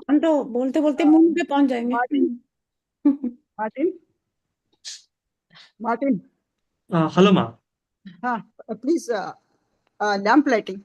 हम तो बोलते बोलते मुंह पे पहुंच जाएंगे। Martin, Martin, Martin. Hello, ma. Please, lamp lighting.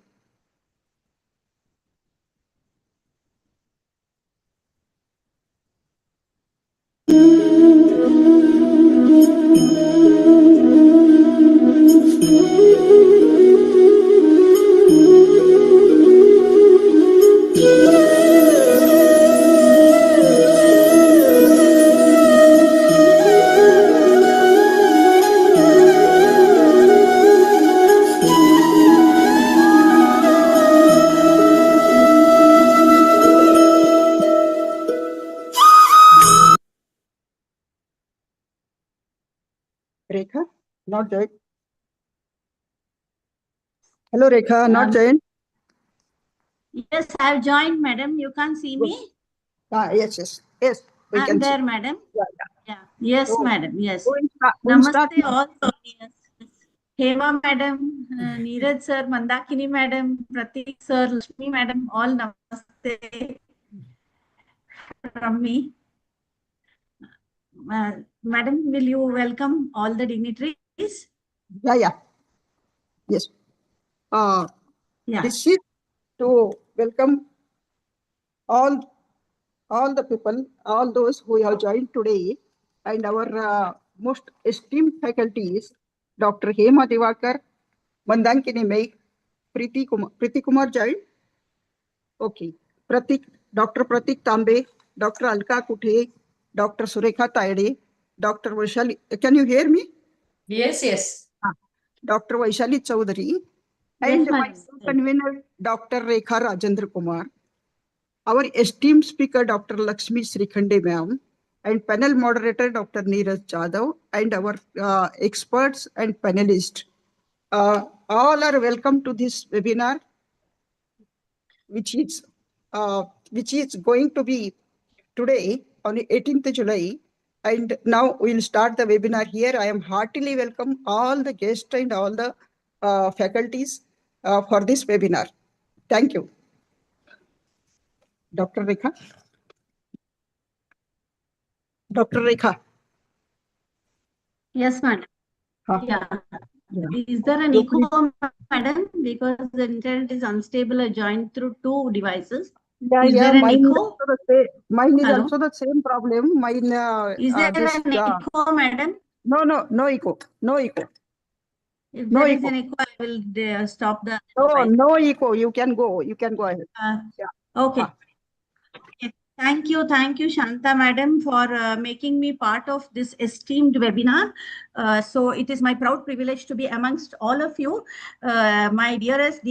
Rekha, not joined. Hello, Rekha, not joined. Yes, I have joined, madam. You can't see me? Yes. We I'm can there, see. madam. Yeah. Yes, So, madam. Yes. we'll start Namaste, now. all audience. Hema, madam. Neeraj sir, Mandakini, madam. Pratik sir, Lakshmi, madam. All namaste from me. Madam, will you welcome all the dignitaries? Yeah. Yes. Yeah. This is to welcome all the people, all those who have joined today, and our most esteemed faculties, Dr. Hema Divakar, Mandankini Maik, Preeti Kumar joined. Okay. Dr. Pratik Tambe, Dr. Alka Kuthe, Dr. Surekha Taide, Dr. Vaishali. Can you hear me? Yes. Dr. Vaishali Chaudhary, and my convener, Dr. Rekha Rajendra Kumar. Our esteemed speaker, Dr. Lakshmi Srikhande ma'am, and panel moderator, Dr. Neeraj Jadhav, and our experts and panelists. All are welcome to this webinar, which is going to be today on the 18th July. And now we'll start the webinar here. I am heartily welcome all the guests and all the faculties for this webinar. Thank you. Dr. Rekha. Dr. Rekha. Yes, madam. Yeah. Is there an echo, madam? Because the internet is unstable. I joined through two devices. Is there an echo? Mine is also the same problem. Mine. Is there an echo, madam? No echo. If there is an echo, I will stop the. No echo. You can go ahead. Okay. Thank you, Shanta madam, for making me part of this esteemed webinar. So it is my proud privilege to be amongst all of you, my dearest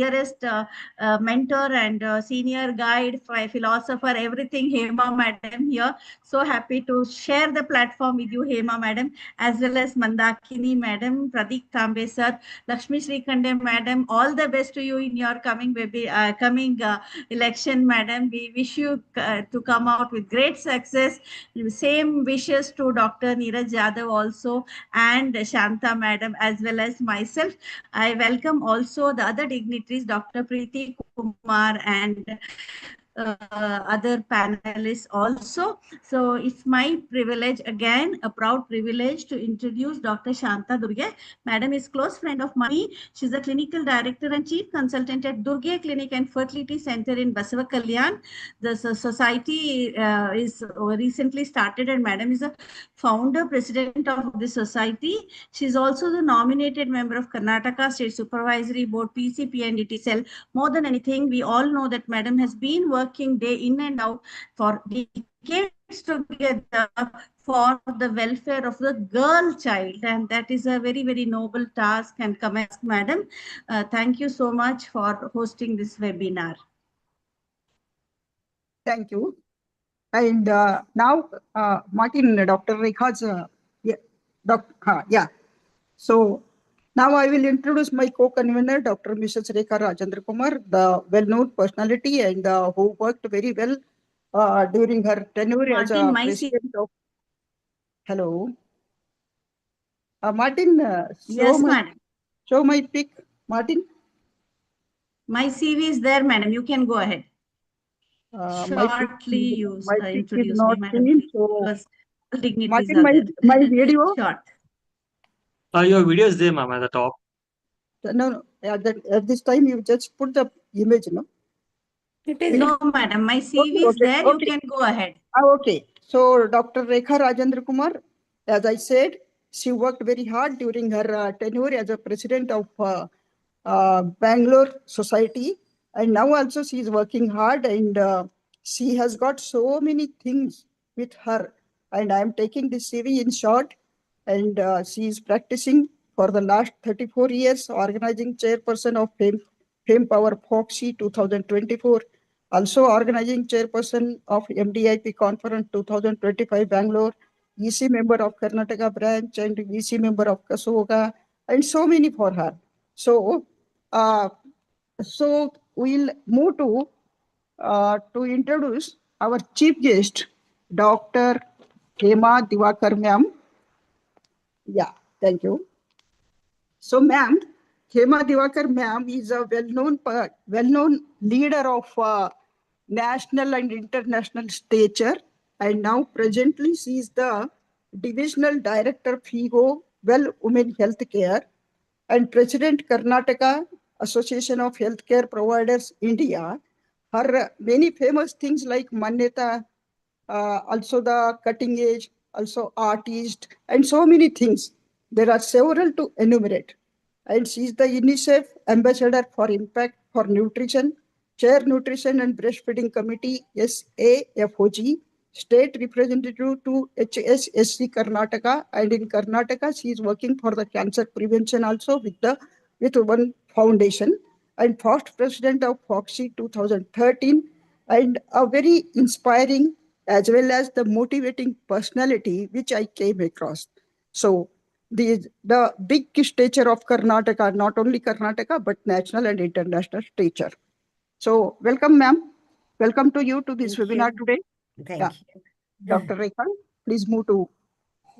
mentor and senior guide, philosopher, everything, Hema madam here. So happy to share the platform with you, Hema madam, as well as Mandakini madam, Pratik Tambe sir, Lakshmi Srikhande madam. All the best to you in your coming election, madam. We wish you to come out with great success. Same wishes to Dr. Neeraj Jadhav also, and Shanta madam, as well as myself. I welcome also the other dignitaries, Dr. Preeti Kumar and other panelists also. So it's my privilege, again, a proud privilege, to introduce Dr. Shanta Durge. Madam is close friend of mine. She's the clinical director and chief consultant at Durge Clinic and Fertility Center in Basava Kalyan. The society is recently started, and madam is a founder president of the society. She's also the nominated member of Karnataka State Supervisory Board, PCP and DT cell. More than anything, we all know that madam has been working day in and out for decades together for the welfare of the girl child, and that is a very, very noble task and commend madam. Thank you so much for hosting this webinar. Thank you. And now, Martin, Dr. Rekha's, So now I will introduce my co-convener, Dr. Mrs. Rekha Rajendra Kumar, the well-known personality and who worked very well during her tenure Martin, as a president of. Hello. Martin, show my pic, Martin. My CV is there, madam. You can go ahead. Shortly, you My pic is introduce me, not madam, seen, please, so because dignities Martin, are there. my video. Short. Your video is there, ma'am, at the top. No, at this time you just put the image, no? It is. No, madam, my CV is Okay, there. You okay. can go ahead. Okay. So Dr. Rekha Rajendra Kumar, as I said, she worked very hard during her tenure as a president of Bangalore Society, and now also she is working hard, and she has got so many things with her. And I am taking this CV in short, and she is practicing for the last 34 years, organizing chairperson of Fame Power Foxy 2024, also organizing chairperson of MDIP Conference 2025 Bangalore, EC member of Karnataka branch, and EC member of Kasoga, and so many for her. So, uh, so we'll move to introduce our chief guest, Dr. Hema Diwakar ma'am. Yeah, thank you. So, ma'am, Hema Diwakar ma'am is a well-known leader of national and international stature, and now presently she is the divisional director FIGO Well Women Healthcare and President Karnataka Association of Healthcare Providers India. Her many famous things like Manyata, also the cutting edge, also artist, and so many things. There are several to enumerate. And she is the UNICEF Ambassador for Impact for Nutrition, Chair Nutrition and Breastfeeding Committee, SAFOG, State Representative to HSSC Karnataka. And in Karnataka, she is working for the cancer prevention also with one foundation. And first president of Foxy 2013, and a very inspiring as well as the motivating personality which I came across. So the big stature of Karnataka, not only Karnataka, but national and international stature. So welcome, ma'am. Welcome to you to this Thank webinar you. today. Thank you. Dr. Rekha, please move to.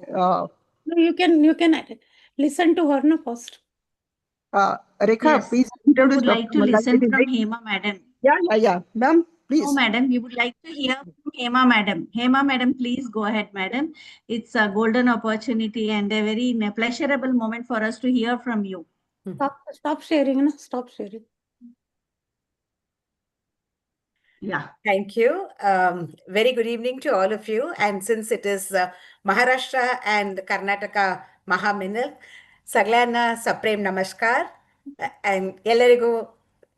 No, you can listen to her no first. Rekha, Yes, please we introduce would like Dr. to listen from Malakiri. Hema, madam. Yeah. Ma'am, No, please. madam, we would like to hear from Hema, madam. Hema, madam, please go ahead, madam. It's a golden opportunity and a very pleasurable moment for us to hear from you. Stop sharing, no? Stop sharing. Yeah. Thank you. Very good evening to all of you. And since it is Maharashtra and Karnataka Mahaminal, Saglana Supreme Namaskar and Yellarigu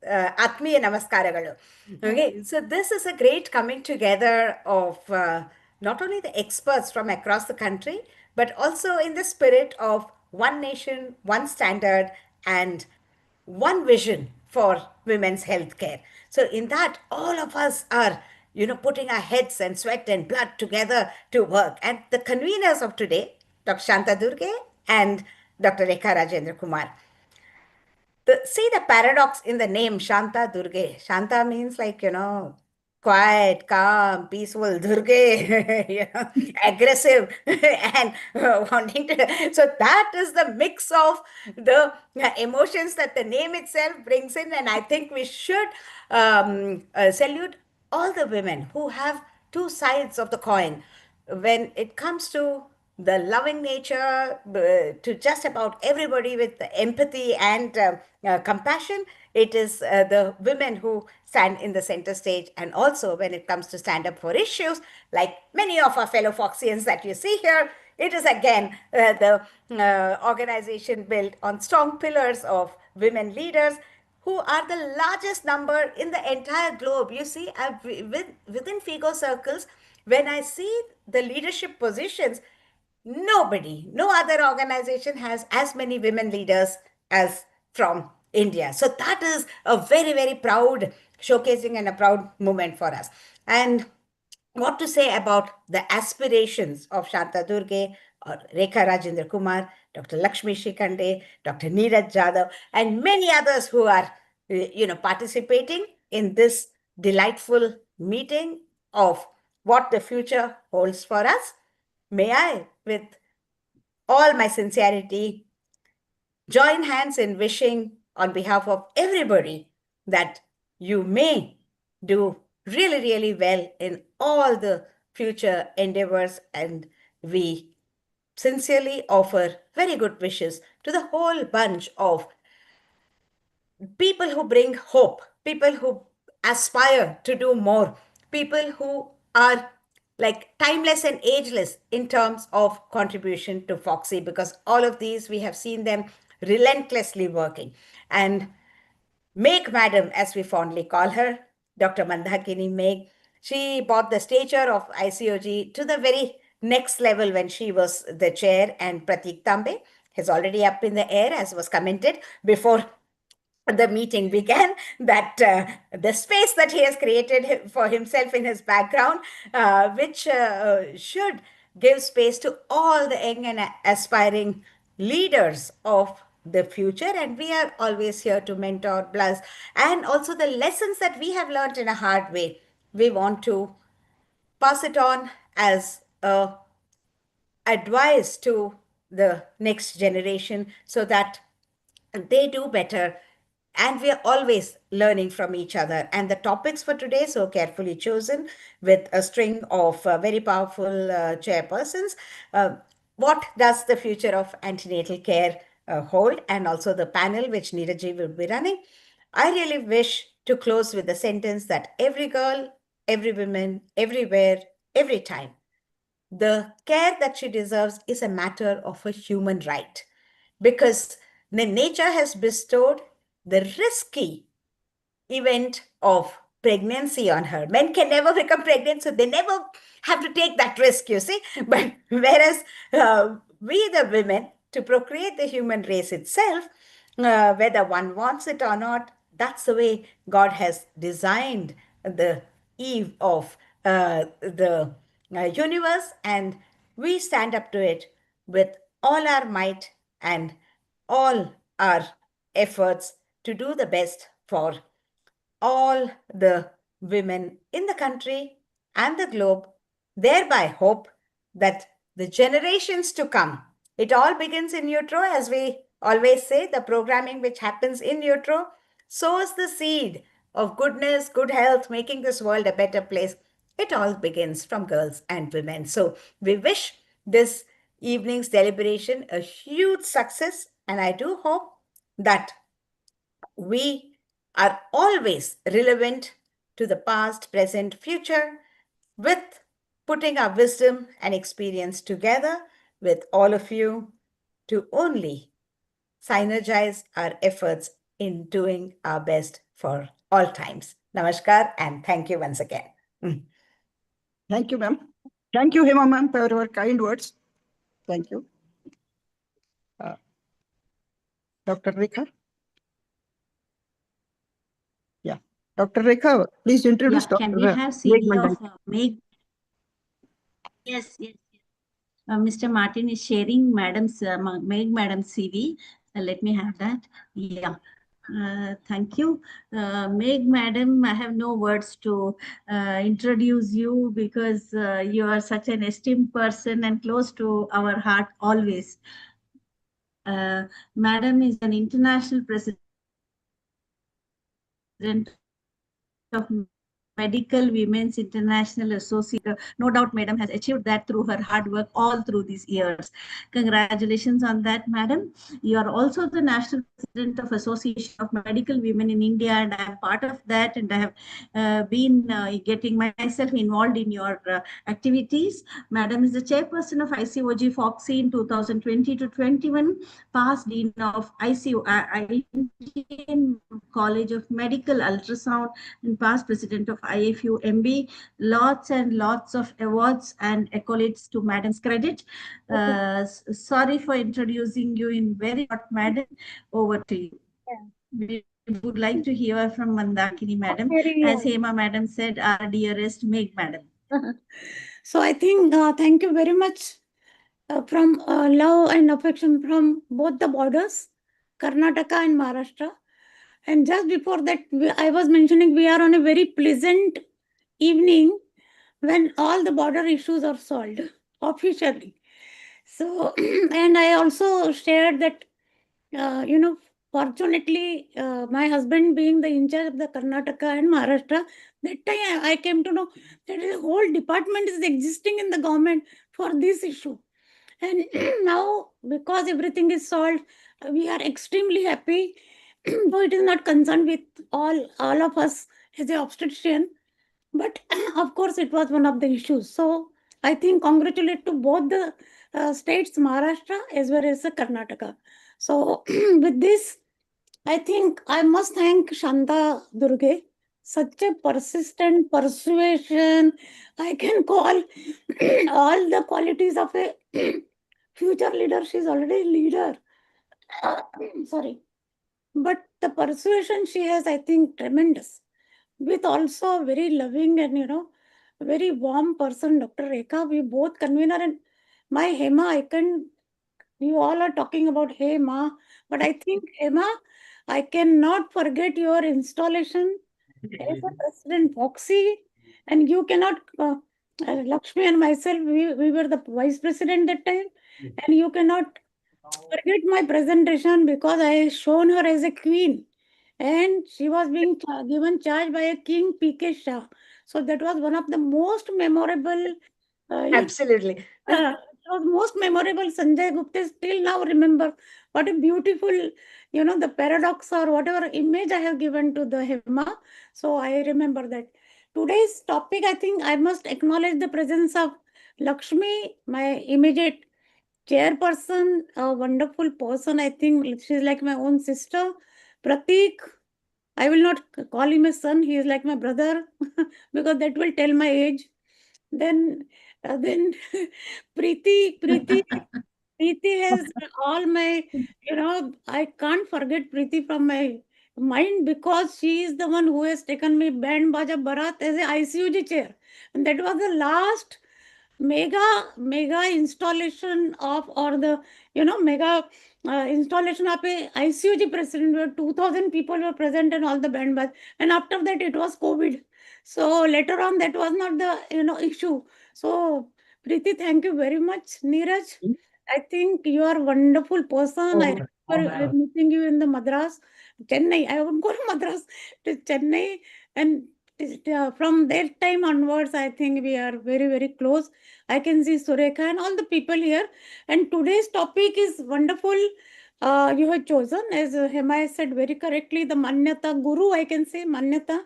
Atmiya Namaskaraಗಳು. Okay, so this is a great coming together of not only the experts from across the country, but also in the spirit of one nation, one standard, and one vision for women's healthcare. So in that, all of us are, putting our heads and sweat and blood together to work. And the conveners of today, Dr. Shanta Durge and Dr. Rekha Rajendra Kumar. See the paradox in the name Shanta Durge. Shanta means quiet, calm, peaceful. Durge, aggressive and wanting to. So that is the mix of the emotions that the name itself brings in. And I think we should salute all the women who have two sides of the coin when it comes to the loving nature to just about everybody with empathy and compassion. It is the women who stand in the center stage. And also when it comes to stand up for issues, like many of our fellow Foxians that you see here, it is again the organization built on strong pillars of women leaders who are the largest number in the entire globe. You see, within FIGO circles, when I see the leadership positions, no other organization has as many women leaders as from India. So that is a very, very proud showcasing and a proud moment for us. And what to say about the aspirations of Shanta Durge or Rekha Rajendra Kumar, Dr. Lakshmi Shikande, Dr. Neeraj Jadhav, and many others who are, participating in this delightful meeting of what the future holds for us. May I, with all my sincerity, join hands in wishing on behalf of everybody that you may do really, really well in all the future endeavors, and we sincerely offer very good wishes to the whole bunch of people who bring hope, people who aspire to do more, people who are like timeless and ageless in terms of contribution to Foxy, because all of these we have seen them relentlessly working. And Meg Madam, as we fondly call her, Dr. Mandakini Meg, she brought the stature of ICOG to the very next level when she was the chair, and Pratik Tambe is already up in the air, as was commented before the meeting began, that the space that he has created for himself in his background, which should give space to all the young and aspiring leaders of the future. And we are always here to mentor, bless, and also the lessons that we have learned in a hard way, we want to pass it on as a advice to the next generation so that they do better. And we are always learning from each other. And the topics for today, so carefully chosen with a string of very powerful chairpersons. What does the future of antenatal care hold? And also the panel which Neeraj will be running. I really wish to close with the sentence that every girl, every woman, everywhere, every time, the care that she deserves is a matter of a human right, because nature has bestowed the risky event of pregnancy on her. Men can never become pregnant, so they never have to take that risk, you see. But whereas we, the women, to procreate the human race itself, whether one wants it or not, that's the way God has designed the eve of the universe, and we stand up to it with all our might and all our efforts to do the best for all the women in the country and the globe, thereby hope that the generations to come, it all begins in utero, as we always say, the programming which happens in utero sows the seed of goodness, good health, making this world a better place. It all begins from girls and women. So we wish this evening's deliberation a huge success, and I do hope that we are always relevant to the past, present, future, with putting our wisdom and experience together with all of you to only synergize our efforts in doing our best for all times. Namaskar and thank you once again. Thank you, ma'am. Thank you, Hema ma'am, for your kind words. Thank you. Dr. Rekha? Yeah. Dr. Rekha, please introduce Yeah, can we Dr. have Meg CD of Mandakini. Meg? Yes, yes, yes. Mr. Martin is sharing Madam's Meg Madam's CV. Let me have that. Yeah. Thank you. Meg Madam, I have no words to introduce you, because you are such an esteemed person and close to our heart always. Madam is an international president of Medical Women's International Association. No doubt, Madam has achieved that through her hard work all through these years. Congratulations on that, Madam. You are also the National President of Association of Medical Women in India, and I am part of that, and I have been getting myself involved in your activities. Madam is the chairperson of ICOG Foxy in 2020 to 21, past dean of Indian College of Medical Ultrasound, and past president of IFU MB. Lots and lots of awards and accolades to Madam's credit. Sorry for introducing you in very short, Madam. Over to you. We would like to hear from Mandakini Madam. As Hema Madam said, our dearest Meg Madam. So I think thank you very much from love and affection from both the borders, Karnataka and Maharashtra. And just before that, I was mentioning we are on a very pleasant evening when all the border issues are solved officially. So, and I also shared that, Fortunately, my husband being the in charge of the Karnataka and Maharashtra, that time I came to know that a whole department is existing in the government for this issue. And now, because everything is solved, we are extremely happy. Though it is not concerned with all of us as a obstetrician, but of course, it was one of the issues. So I think congratulate to both the states, Maharashtra as well as the Karnataka. So with this, I think I must thank Shanta Durge. Such a persistent persuasion. I can call all the qualities of a future leader. She's already a leader. Sorry. But the persuasion she has, I think, tremendous. With also a very loving and, very warm person, Dr. Rekha. We both convener and my Hema, you all are talking about Hey Ma, but I think Hema, I cannot forget your installation as a President Foxy, and you cannot, Lakshmi and myself, we were the Vice President that time, and you cannot forget my presentation because I shown her as a queen, and she was being given charge by a King PK Shah. So that was one of the most memorable. Absolutely. It was most memorable. Sanjay Gupta still now remember what a beautiful, the paradox or whatever image I have given to the Hema. So I remember that. Today's topic, I think I must acknowledge the presence of Lakshmi, my immediate chairperson, a wonderful person. I think she's like my own sister. Pratik, I will not call him a son. He is like my brother because that will tell my age. Then Preeti has all my, I can't forget Preeti from my mind because she is the one who has taken me Band Baja Barat as a ICUG chair. And that was the last mega installation of, or the, mega installation of a ICUG president where 2000 people were present and all the band bath. And after that, it was COVID. So later on, that was not the, issue. So Preeti, thank you very much. Neeraj, I think you are a wonderful person. I remember meeting you in the Madras, Chennai. I would go to Madras, to Chennai, and from that time onwards, I think we are very, very close. I can see Surekha and all the people here. And today's topic is wonderful. You have chosen, as Hema said very correctly, the Manyata Guru. I can say Manyata.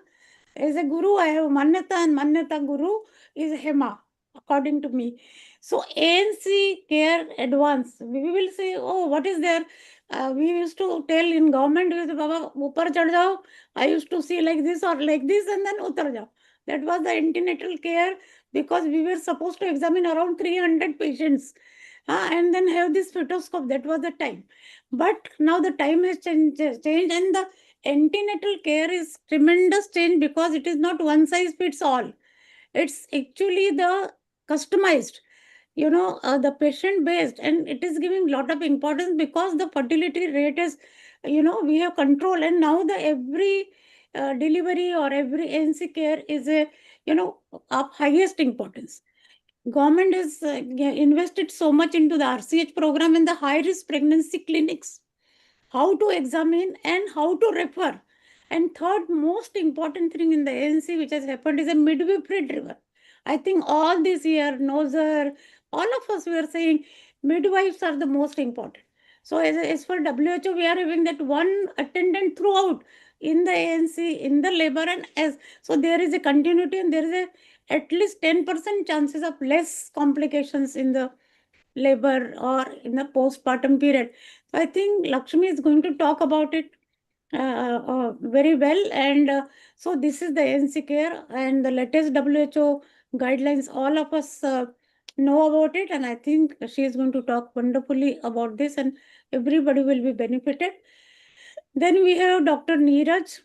As a guru, I have Manyata, and Manyata Guru is Hema, according to me. So ANC Care Advance, we will say, oh, what is there? We used to tell in government, we used to, Baba, upar chad jao. I used to see like this or like this, and then utar jao. That was the antenatal care because we were supposed to examine around 300 patients and then have this fetoscope. That was the time. But now the time has changed, and the antenatal care is tremendous change because it is not one size fits all. It's actually the customized, the patient based, and it is giving lot of importance because the fertility rate is, we have control, and now the every delivery or every NC care is a, of highest importance. Government has invested so much into the RCH program and the high risk pregnancy clinics, how to examine and how to refer. And third most important thing in the ANC which has happened is a midwifery driven. I think all this year, Nozer, all of us were saying midwives are the most important. So as for WHO, we are having that one attendant throughout in the ANC, in the labor, and as so there is a continuity and there is a at least 10% chances of less complications in the labor or in the postpartum period. So I think Lakshmi is going to talk about it very well. And so this is the ANC care and the latest WHO guidelines. All of us know about it, and I think she is going to talk wonderfully about this, and everybody will be benefited. Then we have Dr. Neeraj.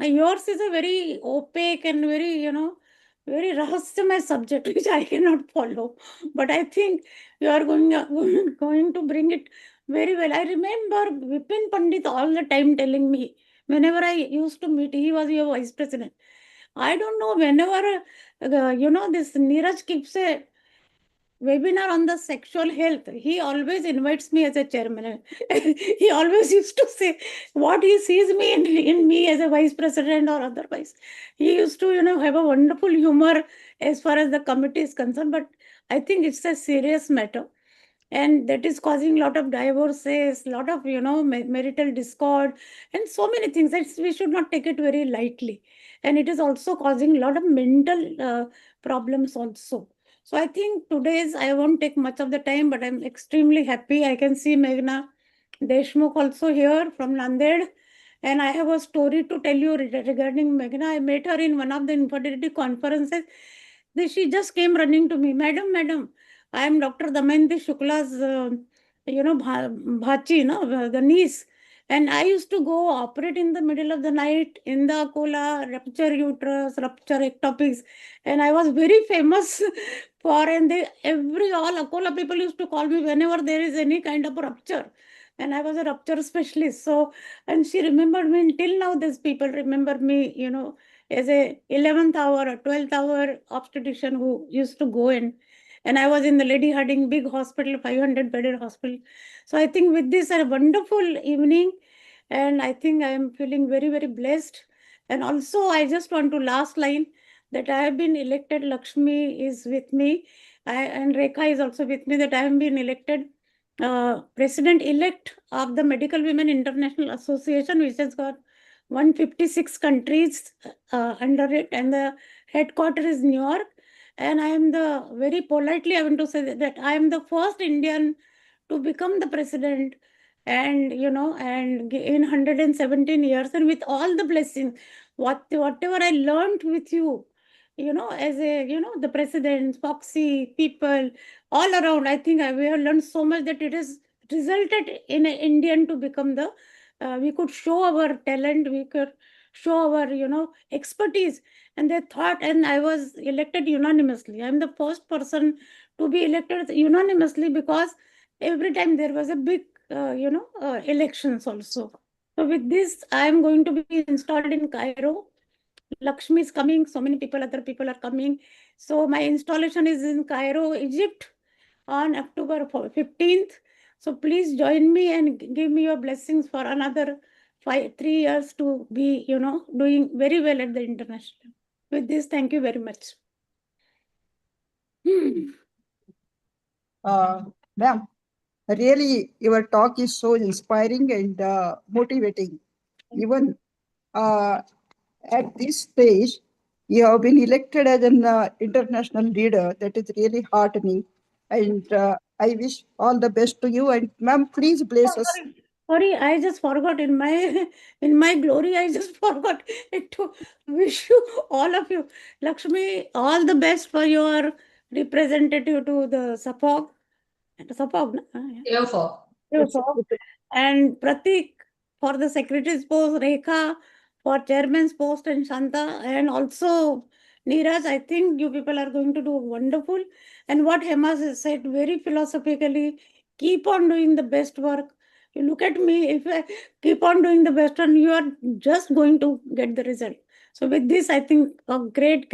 Yours is a very opaque and very, very rahasya subject, which I cannot follow. But I think you are going to bring it very well. I remember Vipin Pandit all the time telling me, whenever I used to meet, he was your vice president. I don't know, whenever, this Neeraj keeps a webinar on the sexual health, he always invites me as a chairman. He always used to say what he sees me in me as a vice president or otherwise. He used to, have a wonderful humor as far as the committee is concerned. But I think it's a serious matter, and that is causing a lot of divorces, lot of marital discord, and so many things that we should not take it very lightly. And it is also causing a lot of mental problems also. So I think today's, I won't take much of the time, but I'm extremely happy. I can see Meghna Deshmukh also here from Nanded. And I have a story to tell you regarding Meghna. I met her in one of the infertility conferences. She just came running to me, Madam, I am Dr. Damayanti Shukla's, Bhachi, no, the niece. And I used to go operate in the middle of the night in the Akola, rupture uterus, rupture ectopics. And I was very famous for, and all Akola people used to call me whenever there is any kind of rupture. And I was a rupture specialist. So, and she remembered me, and till now, these people remember me, as a 11th hour or 12th hour obstetrician who used to go and I was in the Lady Harding big hospital, 500 bedded hospital. So I think with this a wonderful evening, and I think I am feeling very, very blessed. And also I just want to last line that I have been elected. Lakshmi is with me, and Rekha is also with me, that I have been elected president-elect of the Medical Women International Association, which has got 156 countries under it, and the headquarters is New York. And I am very politely, I want to say that I am the first Indian to become the president, and in 117 years, and with all the blessings, whatever I learned with you, as a, the president, Foxy, people, all around, I think we have learned so much that it has resulted in an Indian to become we could show our talent, we could show our, expertise. And they thought, and I was elected unanimously. I'm the first person to be elected unanimously, because every time there was a big, elections also. So with this, I am going to be installed in Cairo. Lakshmi is coming, so many people, other people are coming. So my installation is in Cairo, Egypt on October 15th. So please join me and give me your blessings for another 3 years to be, doing very well at the international. With this, thank you very much. Ma'am, really, your talk is so inspiring and motivating. Even at this stage, you have been elected as an international leader. That is really heartening. And I wish all the best to you. And ma'am, please bless us. Sorry, I just forgot in my in my glory. I just forgot to wish you, all of you, Lakshmi, all the best for your representative to the Suffolk. Suffolk, no? Therefore, and Pratik for the secretary's post, Rekha for chairman's post, and Shanta, and also Neeraj. I think you people are going to do wonderful. And what Hema has said very philosophically, keep on doing the best work. You look at me, if I keep on doing the best one, you are just going to get the result. So with this, I think a great,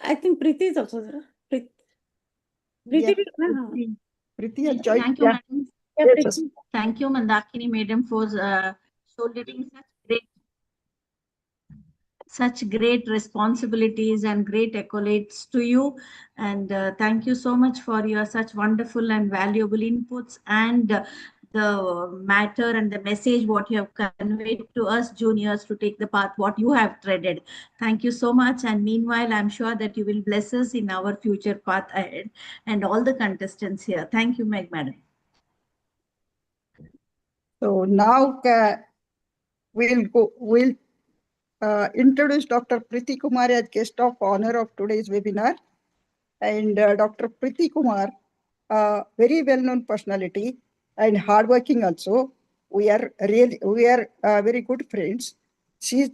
I think Preeti is also there. Preeti, Yeah, Preeti, Preeti has joined. Thank you, madam. yeah, Yes. Preeti. Thank you, Mandakini madam, for shouldering such great responsibilities and great accolades to you. And thank you so much for your such wonderful and valuable inputs, and the matter and the message what you have conveyed to us juniors to take the path what you have treaded. Thank you so much. And meanwhile, I'm sure that you will bless us in our future path ahead, and all the contestants here. Thank you, Meg madam. So now we'll introduce Dr. Preeti Kumar as guest of honor of today's webinar. And Dr. Preeti Kumar, very well-known personality and hardworking also. We are very good friends. She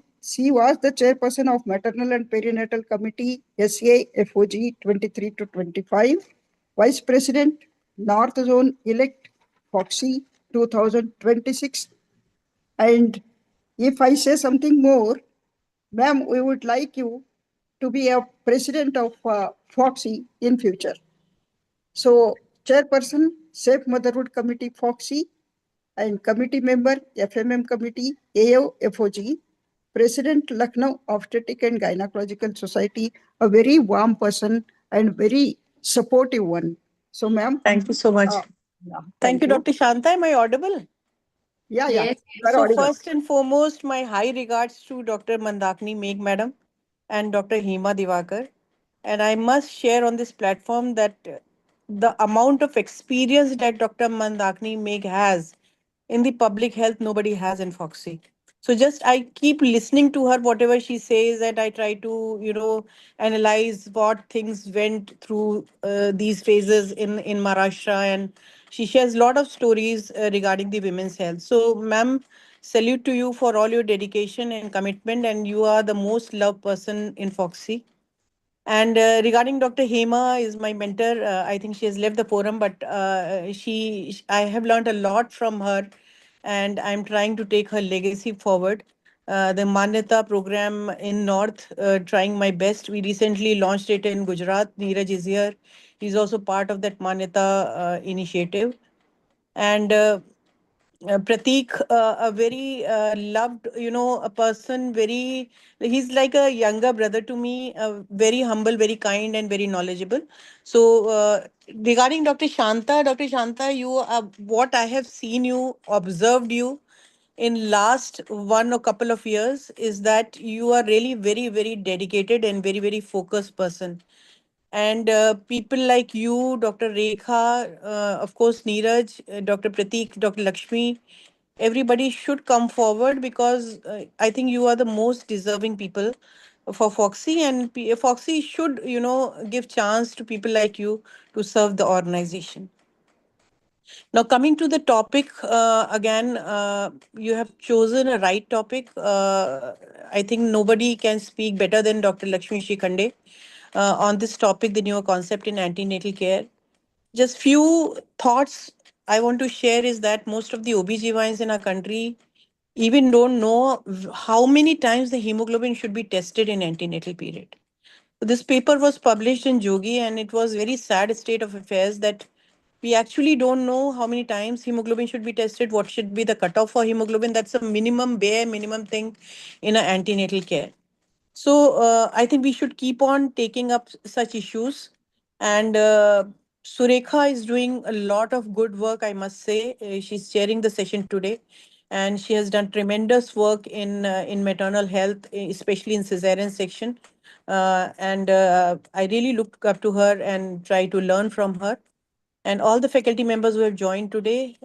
was the chairperson of Maternal and Perinatal Committee, SA FOG 23 to 25, Vice President, North Zone Elect, Foxy 2026. And if I say something more, ma'am, we would like you to be a president of Foxy in future. So, Chairperson, Safe Motherhood Committee, Foxy, and Committee Member, FMM Committee, AOFOG, President, Lucknow Obstetric and Gynecological Society, a very warm person and very supportive one. So, ma'am. Thank you so much. Yeah, Thank you, Dr. Shanta. Am I audible? Yeah. Yes. You are So audible. first and foremost, my high regards to Dr. Mandakini Meg Madam and Dr. Hema Divakar. And I must share on this platform that the amount of experience that Dr. Mandakini Meg has in the public health, nobody has in Foxy. So just I keep listening to her, whatever she says, and I try to, analyze what things went through these phases in Maharashtra, and she shares a lot of stories regarding the women's health. So, ma'am, salute to you for all your dedication and commitment, and you are the most loved person in Foxy. And regarding Dr. Hema is my mentor. I think she has left the forum, but I have learned a lot from her, and I'm trying to take her legacy forward. The Manyata program in North, trying my best. We recently launched it in Gujarat. Neeraj is here. He's also part of that Manyata initiative. And Pratik, a very loved, a person, he's like a younger brother to me, very humble, very kind, and very knowledgeable. So, regarding Dr. Shanta, what I have seen you, observed you in last one or couple of years is that you are really very, very dedicated and very, very focused person. And people like you, Dr. Rekha, of course, Neeraj, Dr. Pratik, Dr. Lakshmi, everybody should come forward because I think you are the most deserving people for Foxy, and Foxy should, give chance to people like you to serve the organization. Now, coming to the topic, again, you have chosen a right topic. I think nobody can speak better than Dr. Lakshmi Shikhande on this topic, the newer concept in antenatal care. Just few thoughts I want to share is that most of the OBGYNs in our country even don't know how many times the hemoglobin should be tested in antenatal period. This paper was published in Jogi, and it was very sad state of affairs that we actually don't know how many times hemoglobin should be tested, what should be the cutoff for hemoglobin. That's a minimum, bare minimum thing in an antenatal care. So I think we should keep on taking up such issues. And Surekha is doing a lot of good work, I must say. She's chairing the session today, and she has done tremendous work in maternal health, especially in cesarean section. And I really look up to her and try to learn from her. And all the faculty members who have joined today,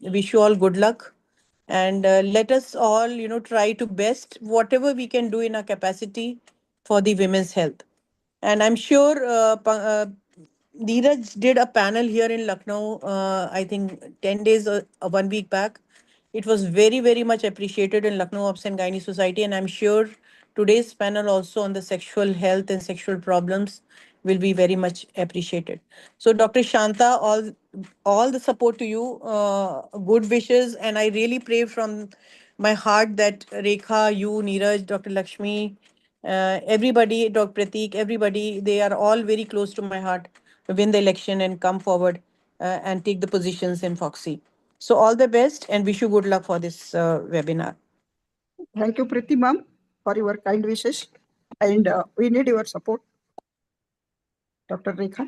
wish you all good luck. And let us all, try to best whatever we can do in our capacity for the women's health. And I'm sure Neeraj did a panel here in Lucknow, I think 10 days or 1 week back. It was very, very much appreciated in Lucknow Obs and Gynae Society. And I'm sure today's panel also on the sexual health and sexual problems will be very much appreciated. So, Dr. Shanta, all the support to you, good wishes. And I really pray from my heart that Rekha, you, Neeraj, Dr. Lakshmi, everybody, Dr. Pratik, everybody, they are all very close to my heart to win the election and come forward and take the positions in Foxy. So all the best and wish you good luck for this webinar. Thank you, Priti ma'am, for your kind wishes. And we need your support. Dr. Rekha.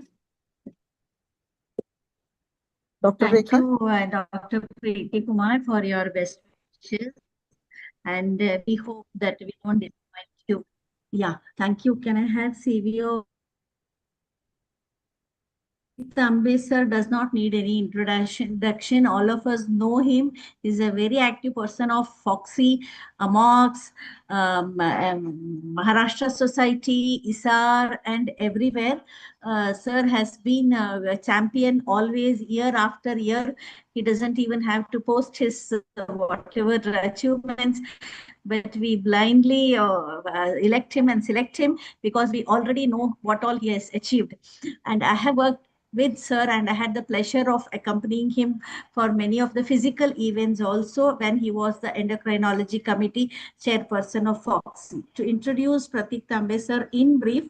Dr. Thank Rekha. you, Dr. Preeti Kumar, for your best wishes. And we hope that we don't disappoint you. Yeah, thank you. Can I have CVO? Tambe sir does not need any introduction. All of us know him. He's a very active person of Foxy, Amox, Maharashtra Society, ISAR, and everywhere. Sir has been a champion always, year after year. He doesn't even have to post his whatever achievements, but we blindly elect him and select him because we already know what all he has achieved. And I have worked with sir, and I had the pleasure of accompanying him for many of the physical events also when he was the endocrinology committee chairperson of FOXY. To introduce Pratik Tambe sir in brief,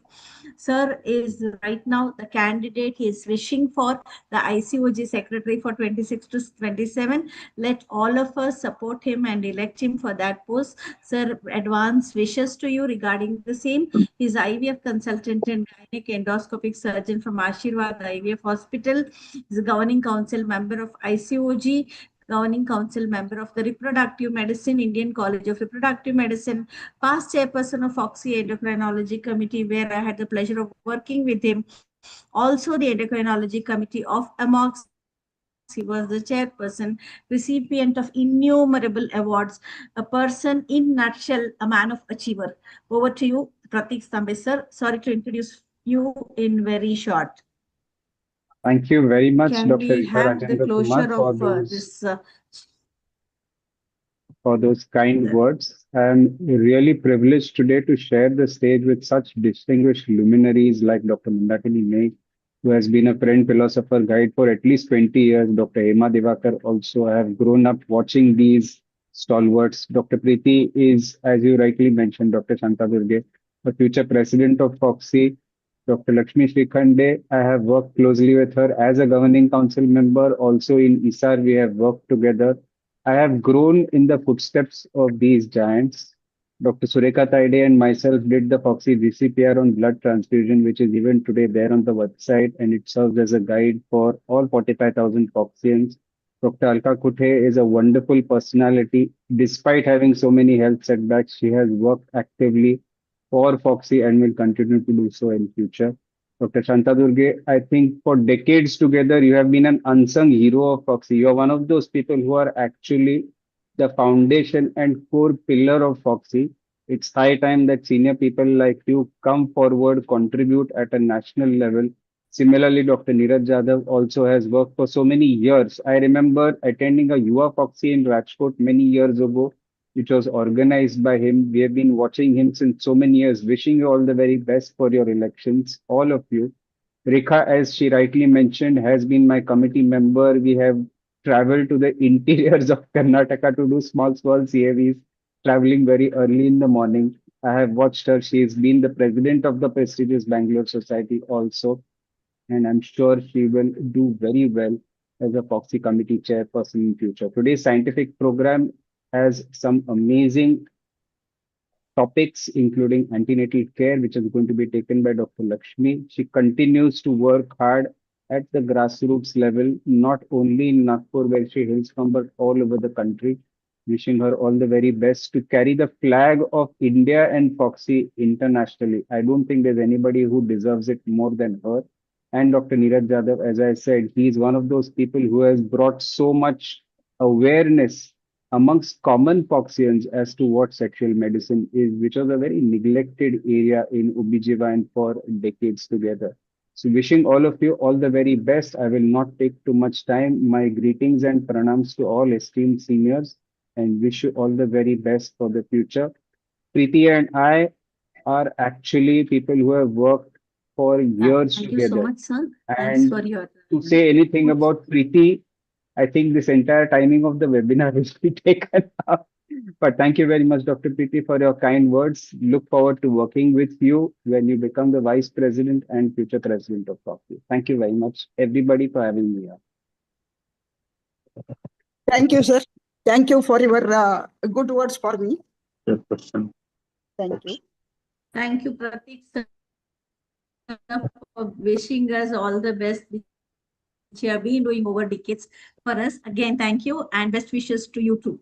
sir is right now the candidate. He is wishing for the ICOG secretary for 26 to 27. Let all of us support him and elect him for that post. Sir, advance wishes to you regarding the same. He's IVF consultant and gynec endoscopic surgeon from Ashirwad IVF Hospital. He's a governing council member of ICOG, governing council member of the Reproductive Medicine, Indian College of Reproductive Medicine, past chairperson of FOXY Endocrinology Committee, where I had the pleasure of working with him. Also, the Endocrinology Committee of AMOX. He was the chairperson, recipient of innumerable awards, a person in nutshell, a man of achiever. Over to you, Pratik Stambe sir. Sorry to introduce you in very short. Thank you very much, Can Dr. we Rekha have the Rajendra Kumar, closure of this? for those kind words. I'm really privileged today to share the stage with such distinguished luminaries like Dr. Mandakini Naik, who has been a friend, philosopher, guide for at least 20 years. Dr. Hema Divakar also. I have grown up watching these stalwarts. Dr. Preeti is, as you rightly mentioned, Dr. Shanta Durge, the future president of FOXY. Dr. Lakshmi Srikhande, I have worked closely with her as a governing council member. Also in ISAR, we have worked together. I have grown in the footsteps of these giants. Dr. Sureka Taide and myself did the FOXY GCPR on blood transfusion, which is even today there on the website, and it serves as a guide for all 45,000 FOXians. Dr. Alka Kuthe is a wonderful personality. Despite having so many health setbacks, she has worked actively for FOXy and will continue to do so in future. Dr. Shanta Durge, I think for decades together, you have been an unsung hero of FOXy. You are one of those people who are actually the foundation and core pillar of FOXy. It's high time that senior people like you come forward, contribute at a national level. Similarly, Dr. Neeraj Jadhav also has worked for so many years. I remember attending a Yuva FOXy in Rajkot many years ago, which was organized by him. We have been watching him since so many years. Wishing you all the very best for your elections, all of you. Rekha, as she rightly mentioned, has been my committee member. We have traveled to the interiors of Karnataka to do small CAVs, traveling very early in the morning. I have watched her. She has been the president of the prestigious Bangalore Society also, and I'm sure she will do very well as a FOXy committee chairperson in future. Today's scientific program has some amazing topics, including antenatal care, which is going to be taken by Dr. Lakshmi. She continues to work hard at the grassroots level, not only in Nagpur, where she hails from, but all over the country. Wishing her all the very best to carry the flag of India and FOXy internationally. I don't think there's anybody who deserves it more than her. And Dr. Neeraj Jadhav, as I said, he's one of those people who has brought so much awareness amongst common Foxians as to what sexual medicine is, which was a very neglected area in OBGYN for decades together. So wishing all of you all the very best. I will not take too much time. My greetings and pranams to all esteemed seniors and wish you all the very best for the future. Preeti and I are actually people who have worked for years Thank you so together. much, sir. Thanks for And your to say anything about Preeti, I think this entire timing of the webinar will be taken up. But thank you very much, Dr. Preeti, for your kind words. Look forward to working with you when you become the Vice President and future President of FOXy. Thank you very much, everybody, for having me here. Thank you, sir. Thank you for your good words for me. Thank you. Thank you, Pratik sir, for wishing us all the best, which you have been doing over decades for us. Again, thank you and best wishes to you too.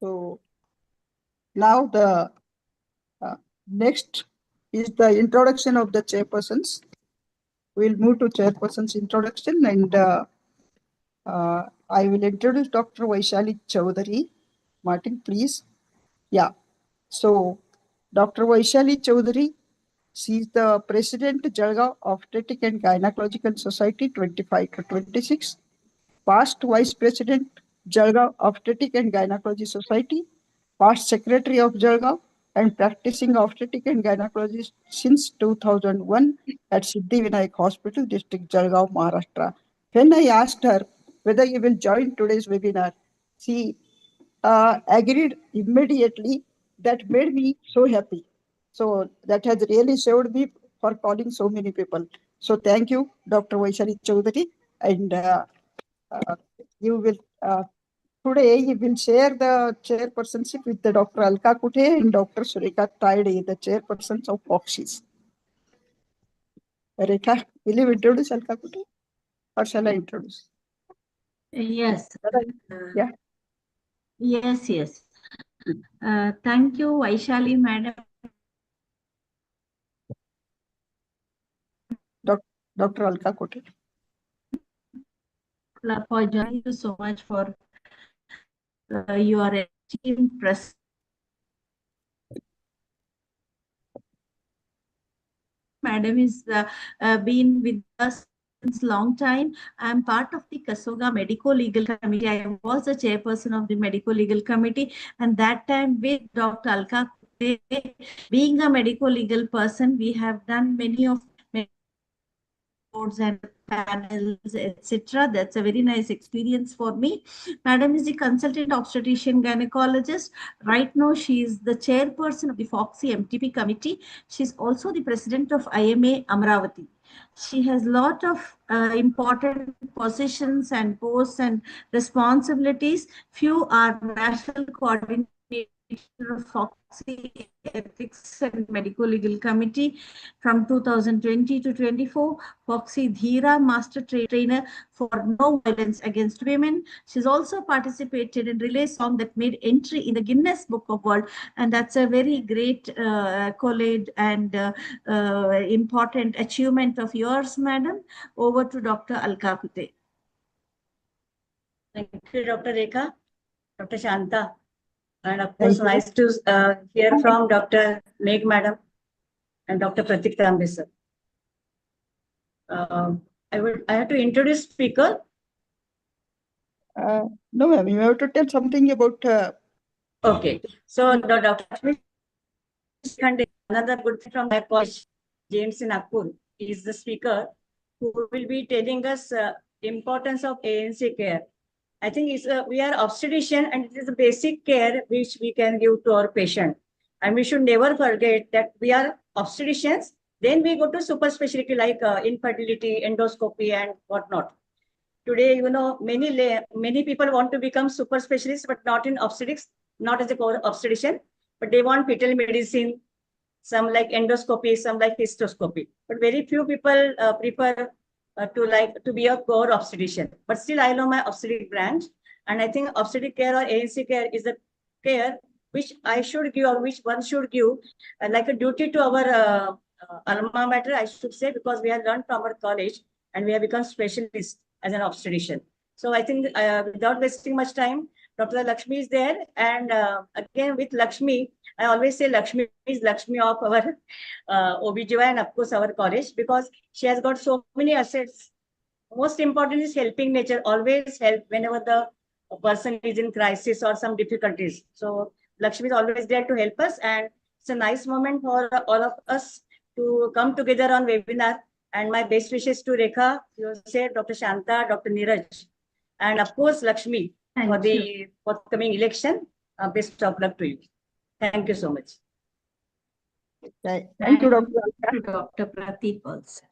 So now the next is the introduction of the chairpersons. We'll move to chairperson's introduction, and I will introduce Dr. Vaishali Chaudhary. Martin, please. Yeah. So Dr. Vaishali Chaudhary, she is the President Jalgaon Obstetric and Gynecological Society 25 to 26, past Vice President Jalgaon Obstetric and Gynecology Society, past Secretary of Jalgaon, and practicing obstetric and gynecology since 2001 at Siddhivinayak Hospital, District Jalgaon, Maharashtra. When I asked her whether you will join today's webinar, she agreed immediately. That made me so happy. So that has really saved me for calling so many people. So thank you, Dr. Vaishali Chaudhary, and uh, you will today you will share the chairpersonship with the Dr. Alka Kuthe and Dr. Sureka Taide, the chairpersons of FOXIS. Rekha, will you introduce Alka Kuthe, or shall I introduce? Yes. Yeah. Yes. Thank you, Vaishali madam, Dr. Alka Kuthe. for joining you so much for your esteemed presence. Madam is been with us since long time. I am part of the Kasoga Medical Legal Committee. I was the chairperson of the Medical Legal Committee, and that time with Dr. Alka, being a medical legal person, we have done many of boards and panels, etc. That's a very nice experience for me. Madam is the consultant obstetrician gynecologist. Right now, she is the chairperson of the FOXI MTP committee. She's also the president of IMA Amravati. She has a lot of important positions and posts and responsibilities. Few are national coordinator of FOXI Ethics and Medical Legal Committee from 2020 to 24. FOXI Dhira Master Trainer for No Violence Against Women. She's also participated in relay song that made entry in the Guinness Book of World, and that's a very great accolade and important achievement of yours, madam. Over to Dr. Alka Kuthe. Thank you, Dr. Rekha, Dr. Shanta, and of course, nice to hear from Dr. Meg madam and Dr. Pratik Tambe sir. I have to introduce speaker. No, ma'am, you have to tell something about. Okay, so Dr. Khande, another good friend from my college, James in Nagpur, is the speaker who will be telling us importance of ANC care. I think we are obstetrician, and it is a basic care which we can give to our patient. And we should never forget that we are obstetricians. Then we go to super specialty like infertility, endoscopy, and whatnot. Today, many people want to become super specialists, but not in obstetrics, not as a core obstetrician, but they want fetal medicine, some like endoscopy, some like histoscopy. But very few people prefer to be a core obstetrician. But still, I know my obstetric branch, and I think obstetric care or ANC care is the care which I should give, or which one should give, like a duty to our alma mater, I should say, because we have learned from our college and we have become specialists as an obstetrician. So I think without wasting much time, Dr. Lakshmi is there, and again with Lakshmi, I always say Lakshmi is Lakshmi of our OBGYN and of course our college, because she has got so many assets. Most important is helping nature, always help whenever the person is in crisis or some difficulties. So Lakshmi is always there to help us, and it's a nice moment for all of us to come together on webinar. And my best wishes to Rekha, you said, Dr. Shanta, Dr. Neeraj, and of course Lakshmi for the forthcoming election. Best of luck to you. Thank you so much. Thank you, Dr. Dr. Pratik also.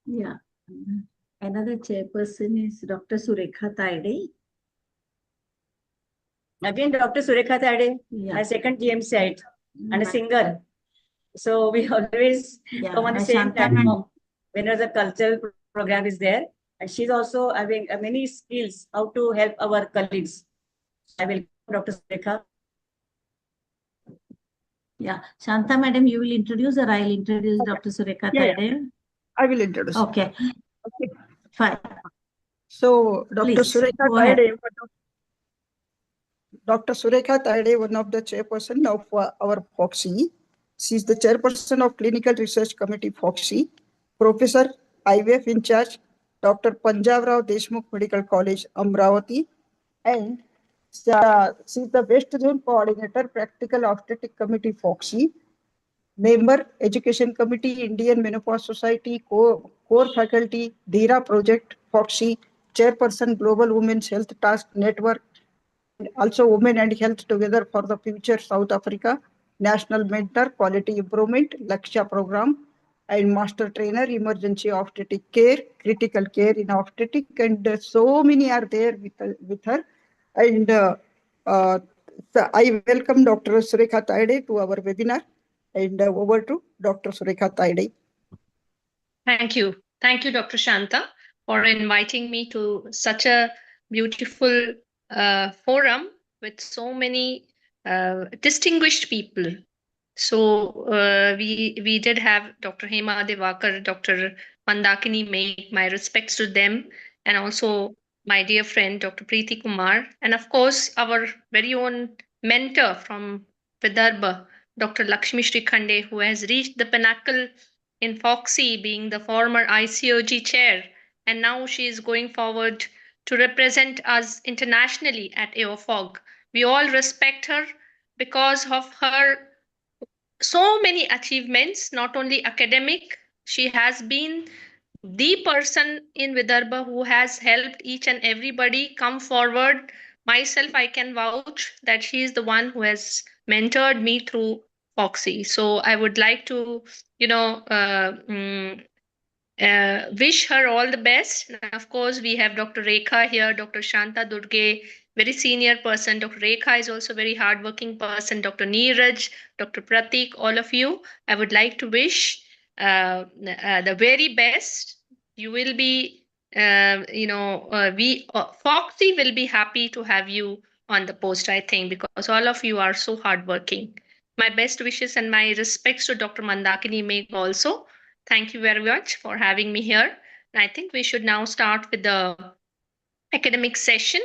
Yeah. Another chairperson is Dr. Sureka Taide. Again, Dr. Sureka Taide, my second GM site, and a singer. So we always come on the same platform whenever the cultural program is there. And she's also having many skills how to help our colleagues. I will, Dr. Sureka. Yeah, Shanta madam, you will introduce, or I will introduce Dr. Sureka Taide? I will introduce. Okay. Fine. So, Dr. Please, Sureka go ahead. Taide, Dr. Sureka Taide, one of the chairperson of our FOXI. She is the chairperson of Clinical Research Committee FOXI, Professor IVF in charge, Dr. Panjabrao Deshmukh Medical College, Amravati, and She's the West Zone Coordinator, Practical Obstetric Committee, FOXY. Member, Education Committee, Indian Menopause Society, Core Faculty, DHERA Project, FOXY, Chairperson, Global Women's Health Task Network, also Women and Health Together for the Future, South Africa, National Mentor, Quality Improvement, Lakshya Program, and Master Trainer, Emergency Obstetric Care, Critical Care in Obstetric, and so many are there with her. And so I welcome Dr. Surekha Taide to our webinar. And over to Dr. Surekha Taide. Thank you. Thank you, Dr. Shanta, for inviting me to such a beautiful forum with so many distinguished people. So we did have Dr. Hema Devakar, Dr. Mandakini Make, my respects to them, and also my dear friend Dr. Preeti Kumar, and of course our very own mentor from Vidarbha, Dr. Lakshmi Srikhande, who has reached the pinnacle in Foxy, being the former ICOG chair, and now she is going forward to represent us internationally at AOFOG. We all respect her because of her so many achievements, not only academic. She has been the person in Vidarbha who has helped each and everybody come forward. Myself, I can vouch that she is the one who has mentored me through Foxy. So I would like to, wish her all the best. And of course, we have Dr. Rekha here, Dr. Shanta Durge, very senior person. Dr. Rekha is also very hardworking person. Dr. Neeraj, Dr. Pratik, all of you, I would like to wish the very best. You will be, Foxy will be happy to have you on the post, I think, because all of you are so hardworking. My best wishes and my respects to Dr. Mandakini Meg also. Thank you very much for having me here. And I think we should now start with the academic session.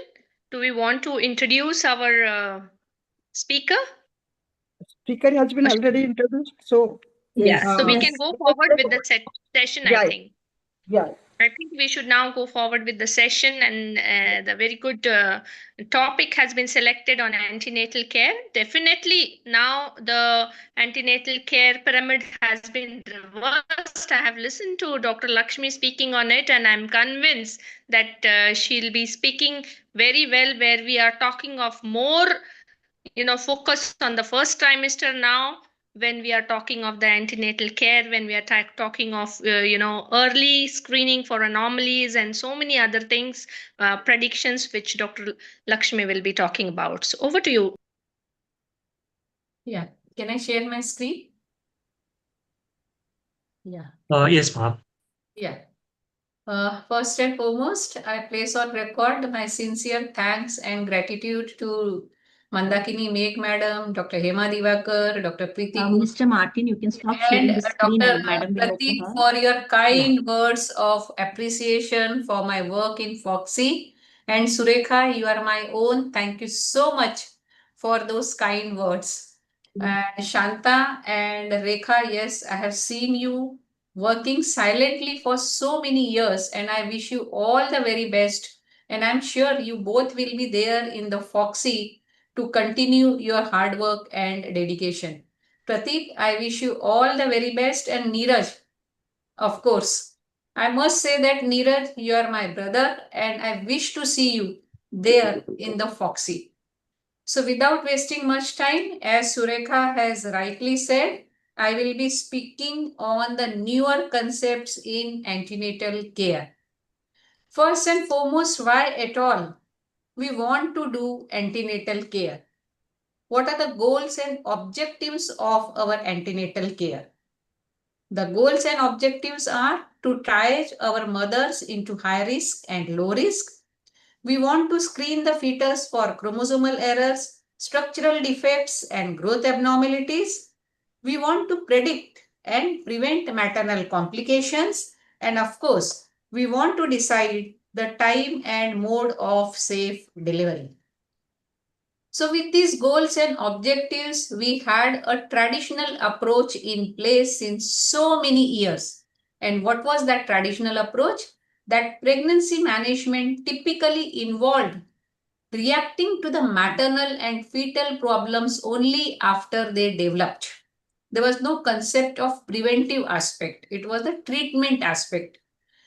Do we want to introduce our speaker? Speaker has been already introduced. So, yes. So we can go forward with the session, I think. Yeah. I think we should now go forward with the session, and the very good topic has been selected on antenatal care. Definitely, now the antenatal care pyramid has been reversed. I have listened to Dr. Lakshmi speaking on it, and I'm convinced that she'll be speaking very well, where we are talking of more, focus on the first trimester now, when we are talking of the antenatal care, when we are talking of early screening for anomalies and so many other things, predictions, which Dr. Lakshmi will be talking about. So over to you. Yeah, can I share my screen? Yeah. Yes, ma'am. Yeah. First and foremost, I place on record my sincere thanks and gratitude to Mandakini Meg Madam, Dr. Hema Divakar, Dr. Preeti, Mr. Martin, you can stop sharing the screen Dr. and Madam will Pratik open her. for your kind words of appreciation for my work in Foxy. And Surekha, you are my own. Thank you so much for those kind words. And Shanta and Rekha, yes, I have seen you working silently for so many years, and I wish you all the very best. And I'm sure you both will be there in the Foxy to continue your hard work and dedication. Pratik, I wish you all the very best, and Neeraj, of course. I must say that Neeraj, you are my brother, and I wish to see you there in the Foxy. So without wasting much time, as Surekha has rightly said, I will be speaking on the newer concepts in antenatal care. First and foremost, why at all we want to do antenatal care? What are the goals and objectives of our antenatal care? The goals and objectives are to triage our mothers into high risk and low risk. We want to screen the fetus for chromosomal errors, structural defects, and growth abnormalities. We want to predict and prevent maternal complications. And of course, we want to decide the time and mode of safe delivery. So with these goals and objectives, we had a traditional approach in place since so many years. And what was that traditional approach? That pregnancy management typically involved reacting to the maternal and fetal problems only after they developed. There was no concept of preventive aspect. It was the treatment aspect.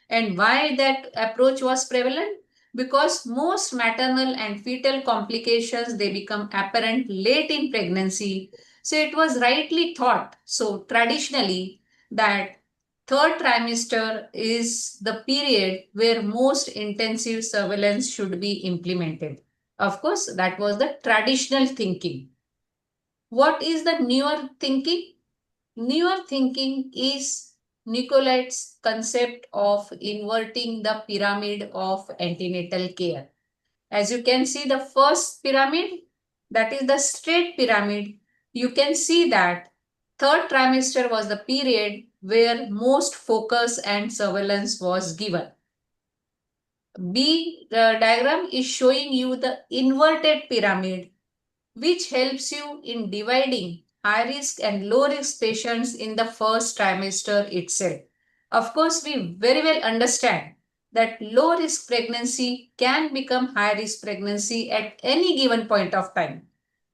And why that approach was prevalent? Because most maternal and fetal complications, they become apparent late in pregnancy. So it was rightly thought, so traditionally, that third trimester is the period where most intensive surveillance should be implemented. Of course, that was the traditional thinking. What is the newer thinking? Newer thinking is Nicolet's concept of inverting the pyramid of antenatal care. As you can see, the first pyramid, that is the straight pyramid, you can see that third trimester was the period where most focus and surveillance was given. B diagram is showing you the inverted pyramid, which helps you in dividing high risk and low risk patients in the first trimester itself. Of course, we very well understand that low risk pregnancy can become high risk pregnancy at any given point of time.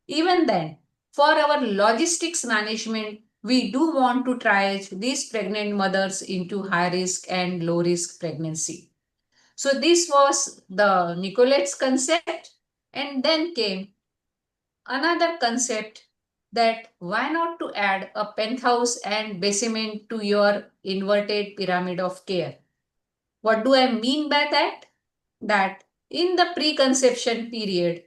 Even then, for our logistics management, we do want to triage these pregnant mothers into high risk and low risk pregnancy. So this was the Nicolet's concept, and then came another concept that why not to add a penthouse and basement to your inverted pyramid of care. What do I mean by that? That in the preconception period,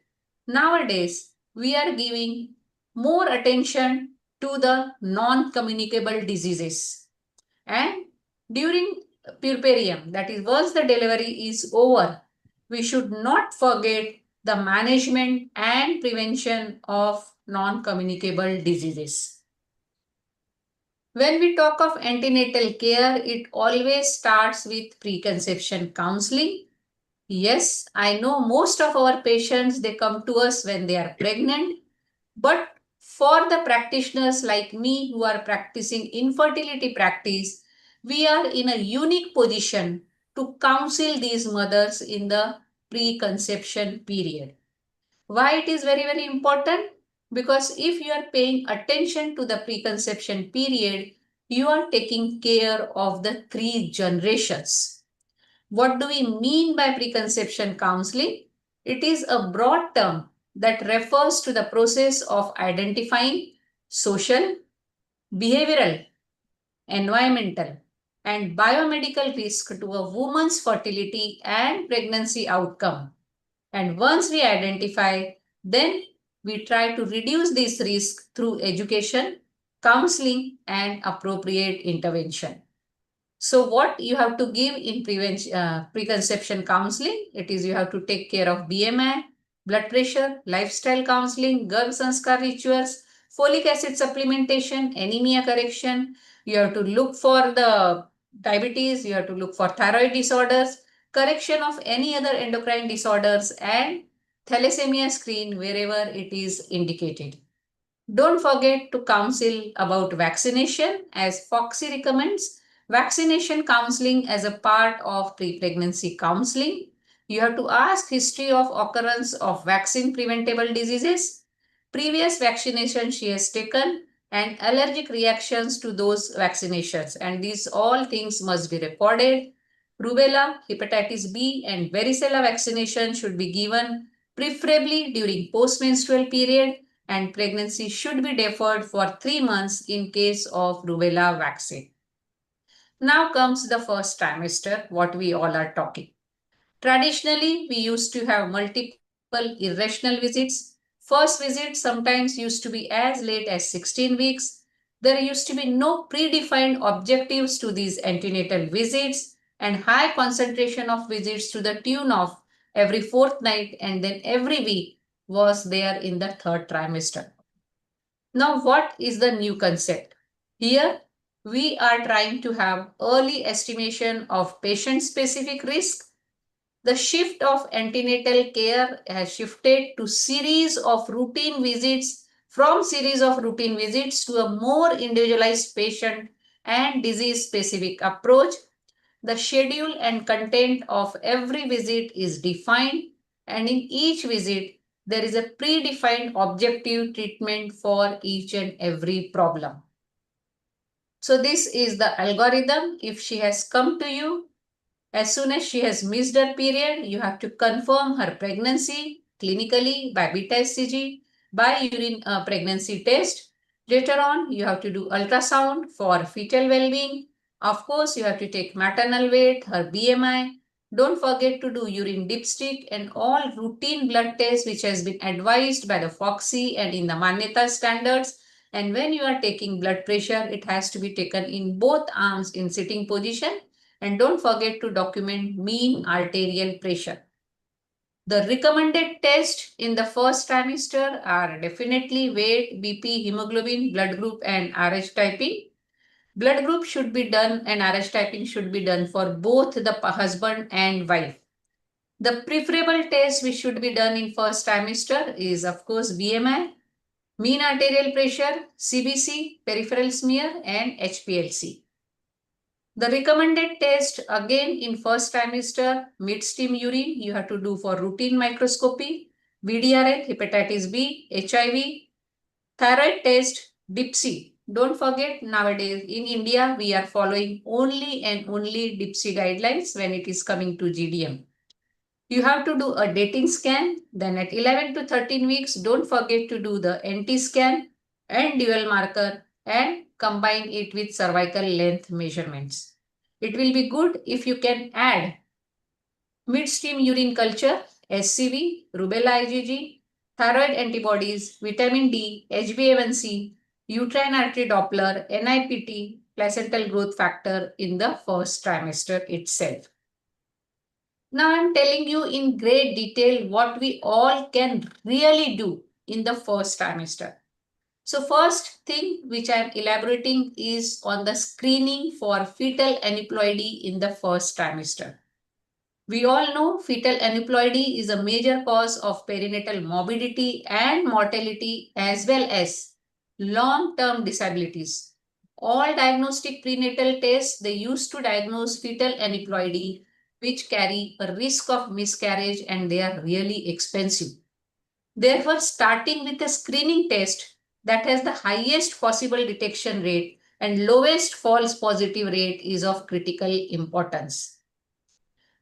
nowadays we are giving more attention to the non-communicable diseases. And during puerperium, that is, once the delivery is over, we should not forget the management and prevention of non-communicable diseases. When we talk of antenatal care, it always starts with preconception counseling. Yes, I know most of our patients, they come to us when they are pregnant, but for the practitioners like me who are practicing infertility practice, we are in a unique position to counsel these mothers in the preconception period. Why it is very, very important? Because if you are paying attention to the preconception period, you are taking care of the three generations. What do we mean by preconception counseling? It is a broad term that refers to the process of identifying social, behavioral, environmental, and biomedical risk to a woman's fertility and pregnancy outcome. And once we identify, then we try to reduce this risk through education, counseling, and appropriate intervention. So what you have to give in preconception counseling, it is you have to take care of BMI, blood pressure, lifestyle counseling, Garb Sanskar rituals, folic acid supplementation, anemia correction. You have to look for the diabetes, you have to look for thyroid disorders, correction of any other endocrine disorders, and thalassemia screen wherever it is indicated. Don't forget to counsel about vaccination, as Foxy recommends vaccination counseling as a part of pre-pregnancy counseling. You have to ask history of occurrence of vaccine preventable diseases, previous vaccination she has taken, and allergic reactions to those vaccinations. And these all things must be recorded. Rubella, hepatitis B, and varicella vaccination should be given preferably during postmenstrual period, and pregnancy should be deferred for 3 months in case of rubella vaccine. Now comes the first trimester, what we all are talking. Traditionally, we used to have multiple irrational visits. First visit sometimes used to be as late as 16 weeks. There used to be no predefined objectives to these antenatal visits, and high concentration of visits to the tune of every fortnight and then every week was there in the third trimester. Now, what is the new concept? Here, we are trying to have early estimation of patient-specific risk. The shift of antenatal care has shifted to series of routine visits, from series of routine visits to a more individualized patient and disease-specific approach. The schedule and content of every visit is defined. and in each visit, there is a predefined objective treatment for each and every problem. So this is the algorithm. If she has come to you, as soon as she has missed her period, you have to confirm her pregnancy clinically by beta HCG, by urine pregnancy test. Later on, you have to do ultrasound for fetal well-being. Of course, you have to take maternal weight, her BMI. Don't forget to do urine dipstick and all routine blood tests which has been advised by the FOXY and in the Manyata standards. And when you are taking blood pressure, it has to be taken in both arms in sitting position. And don't forget to document mean arterial pressure. The recommended tests in the first trimester are definitely weight, BP, hemoglobin, blood group, and RH typing. Blood group should be done and RH typing should be done for both the husband and wife. The preferable test which should be done in first trimester is of course BMI, mean arterial pressure, CBC, peripheral smear, and HPLC. The recommended test again in first trimester, mid-stream urine, you have to do for routine microscopy, VDRL, hepatitis B, HIV, thyroid test, DIPSI. Don't forget nowadays in India, we are following only and only DIPSI guidelines when it is coming to GDM. You have to do a dating scan. Then at 11 to 13 weeks, don't forget to do the NT scan and dual marker and combine it with cervical length measurements. It will be good if you can add midstream urine culture, SCV, rubella IgG, thyroid antibodies, vitamin D, HbA1c, uterine artery Doppler, NIPT, placental growth factor in the first trimester itself. Now I'm telling you in great detail what we all can really do in the first trimester. So first thing which I am elaborating is on the screening for fetal aneuploidy in the first trimester. We all know fetal aneuploidy is a major cause of perinatal morbidity and mortality as well as long-term disabilities. All diagnostic prenatal tests, they used to diagnose fetal aneuploidy, which carry a risk of miscarriage and they are really expensive. Therefore, starting with a screening test that has the highest possible detection rate and lowest false positive rate is of critical importance.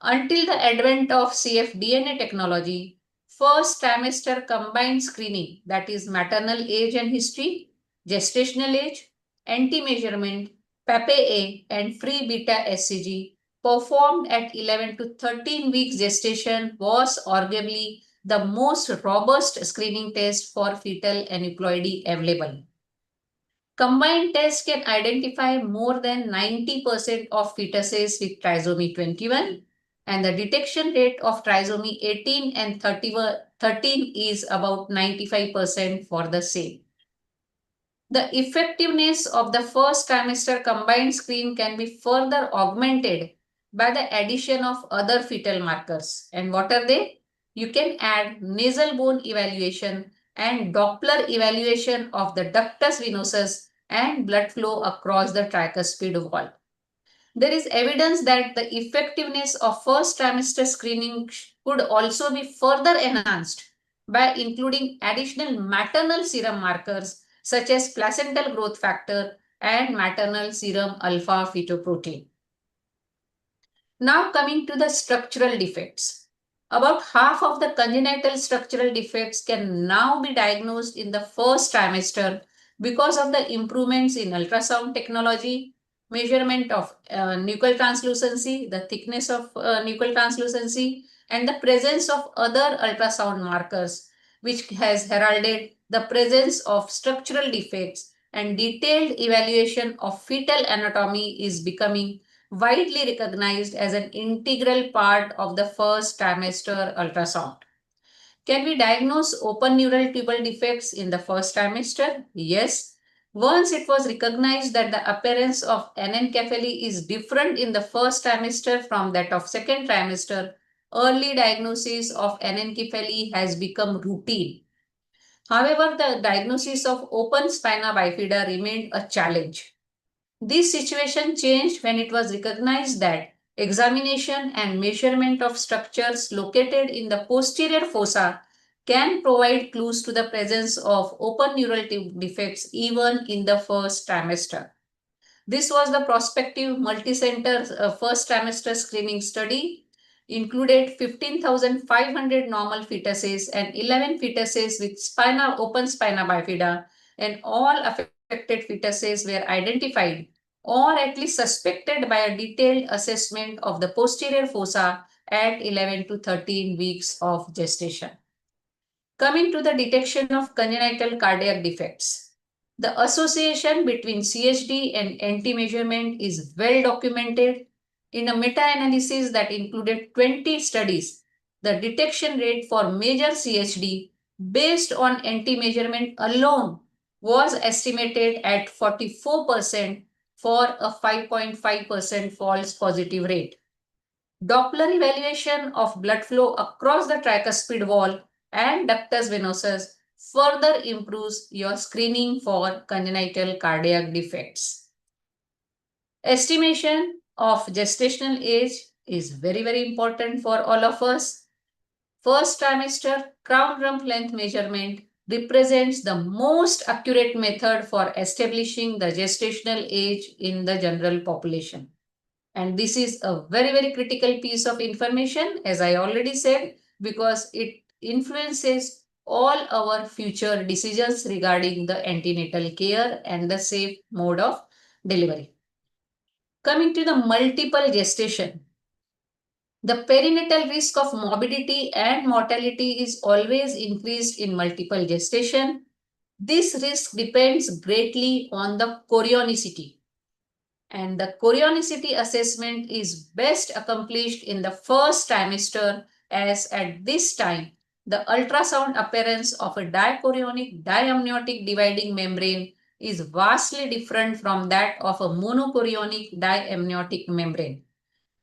Until the advent of cfDNA technology, first trimester combined screening, that is maternal age and history, gestational age, anti-measurement, PAPA-A and free beta SCG performed at 11 to 13 weeks gestation was arguably the most robust screening test for fetal aneuploidy available. Combined tests can identify more than 90% of fetuses with trisomy 21 and the detection rate of trisomy 18 and 13 is about 95% for the same. The effectiveness of the first trimester combined screen can be further augmented by the addition of other fetal markers. And what are they? You can add nasal bone evaluation and Doppler evaluation of the ductus venosus and blood flow across the tricuspid wall. There is evidence that the effectiveness of first trimester screening could also be further enhanced by including additional maternal serum markers such as placental growth factor and maternal serum alpha fetoprotein. Now coming to the structural defects. About half of the congenital structural defects can now be diagnosed in the first trimester because of the improvements in ultrasound technology, measurement of nuchal translucency, the thickness of nuchal translucency, and the presence of other ultrasound markers, which has heralded the presence of structural defects, and detailed evaluation of fetal anatomy is becoming widely recognized as an integral part of the first trimester ultrasound. Can we diagnose open neural tubal defects in the first trimester? Yes. Once it was recognized that the appearance of anencephaly is different in the first trimester from that of second trimester, early diagnosis of anencephaly has become routine. However, the diagnosis of open spina bifida remained a challenge. This situation changed when it was recognized that examination and measurement of structures located in the posterior fossa can provide clues to the presence of open neural tube defects even in the first trimester. This was the prospective multi-center first trimester screening study, included 15,500 normal fetuses and 11 fetuses with open spina bifida, and all affected fetuses were identified or at least suspected by a detailed assessment of the posterior fossa at 11 to 13 weeks of gestation. Coming to the detection of congenital cardiac defects. The association between CHD and NT measurement is well documented. In a meta-analysis that included 20 studies, the detection rate for major CHD based on NT measurement alone was estimated at 44% for a 5.5% false positive rate. Doppler evaluation of blood flow across the tricuspid wall and ductus venosus further improves your screening for congenital cardiac defects. Estimation of gestational age is very, very important for all of us. First trimester crown rump length measurement represents the most accurate method for establishing the gestational age in the general population. And this is a very, very critical piece of information, as I already said, because it influences all our future decisions regarding the antenatal care and the safe mode of delivery. Coming to the multiple gestation, the perinatal risk of morbidity and mortality is always increased in multiple gestation. This risk depends greatly on the chorionicity. And the chorionicity assessment is best accomplished in the first trimester, as at this time, the ultrasound appearance of a dichorionic diamniotic dividing membrane is vastly different from that of a monochorionic diamniotic membrane.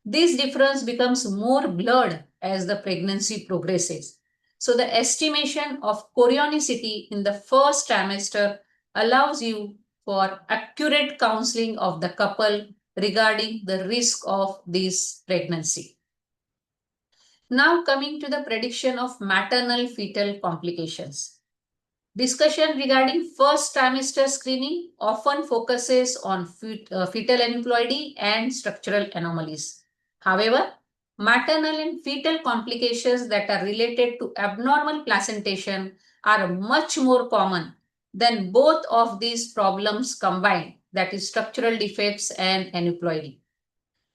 This difference becomes more blurred as the pregnancy progresses. So the estimation of chorionicity in the first trimester allows you for accurate counseling of the couple regarding the risk of this pregnancy. Now coming to the prediction of maternal fetal complications. Discussion regarding first trimester screening often focuses on fetal aneuploidy and structural anomalies. However, maternal and fetal complications that are related to abnormal placentation are much more common than both of these problems combined, that is structural defects and aneuploidy.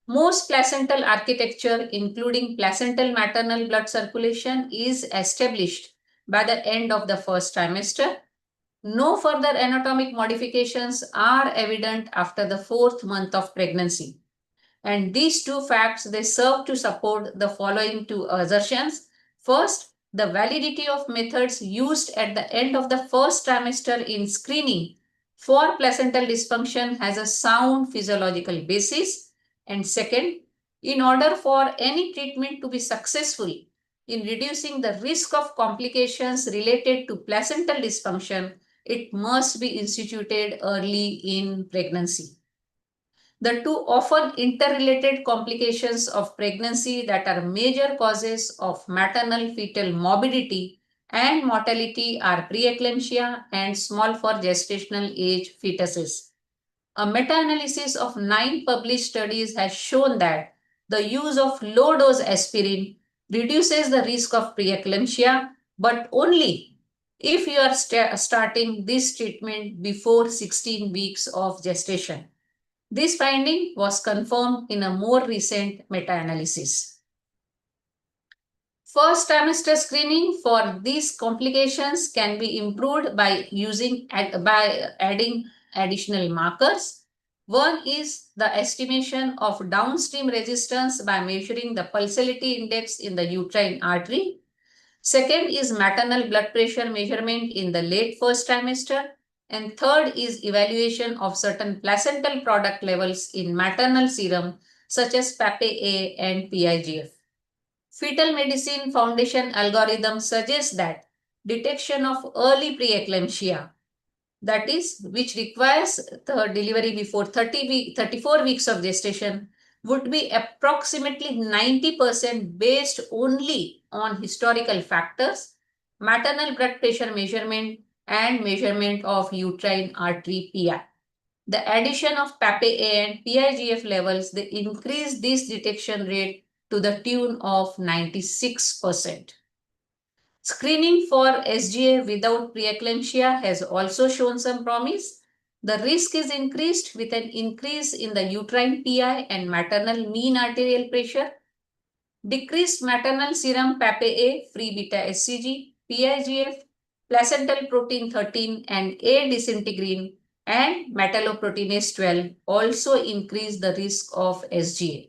Most placental architecture, including placental maternal blood circulation, is established by the end of the first trimester. No further anatomic modifications are evident after the 4th month of pregnancy. And these two facts, they serve to support the following two assertions. First, the validity of methods used at the end of the first trimester in screening for placental dysfunction has a sound physiological basis. And second, in order for any treatment to be successful in reducing the risk of complications related to placental dysfunction, it must be instituted early in pregnancy. The two often interrelated complications of pregnancy that are major causes of maternal fetal morbidity and mortality are preeclampsia and small for gestational age fetuses. A meta-analysis of 9 published studies has shown that the use of low-dose aspirin reduces the risk of preeclampsia, but only if you are starting this treatment before 16 weeks of gestation. This finding was confirmed in a more recent meta-analysis. First trimester screening for these complications can be improved by adding additional markers. One is the estimation of downstream resistance by measuring the pulsatility index in the uterine artery. Second is maternal blood pressure measurement in the late first trimester. And third is evaluation of certain placental product levels in maternal serum, such as PAPA-A and PIGF. Fetal Medicine Foundation algorithm suggests that detection of early preeclampsia, that is, which requires the delivery before 34 weeks of gestation, would be approximately 90% based only on historical factors, maternal blood pressure measurement, and measurement of uterine artery PI. The addition of PAPA-A and PIGF levels, they increase this detection rate to the tune of 96%. Screening for SGA without preeclampsia has also shown some promise. The risk is increased with an increase in the uterine PI and maternal mean arterial pressure, decreased maternal serum PAPA-A, free beta HCG, PIGF, placental protein 13 and A disintegrin, and metalloproteinase 12 also increase the risk of SGA.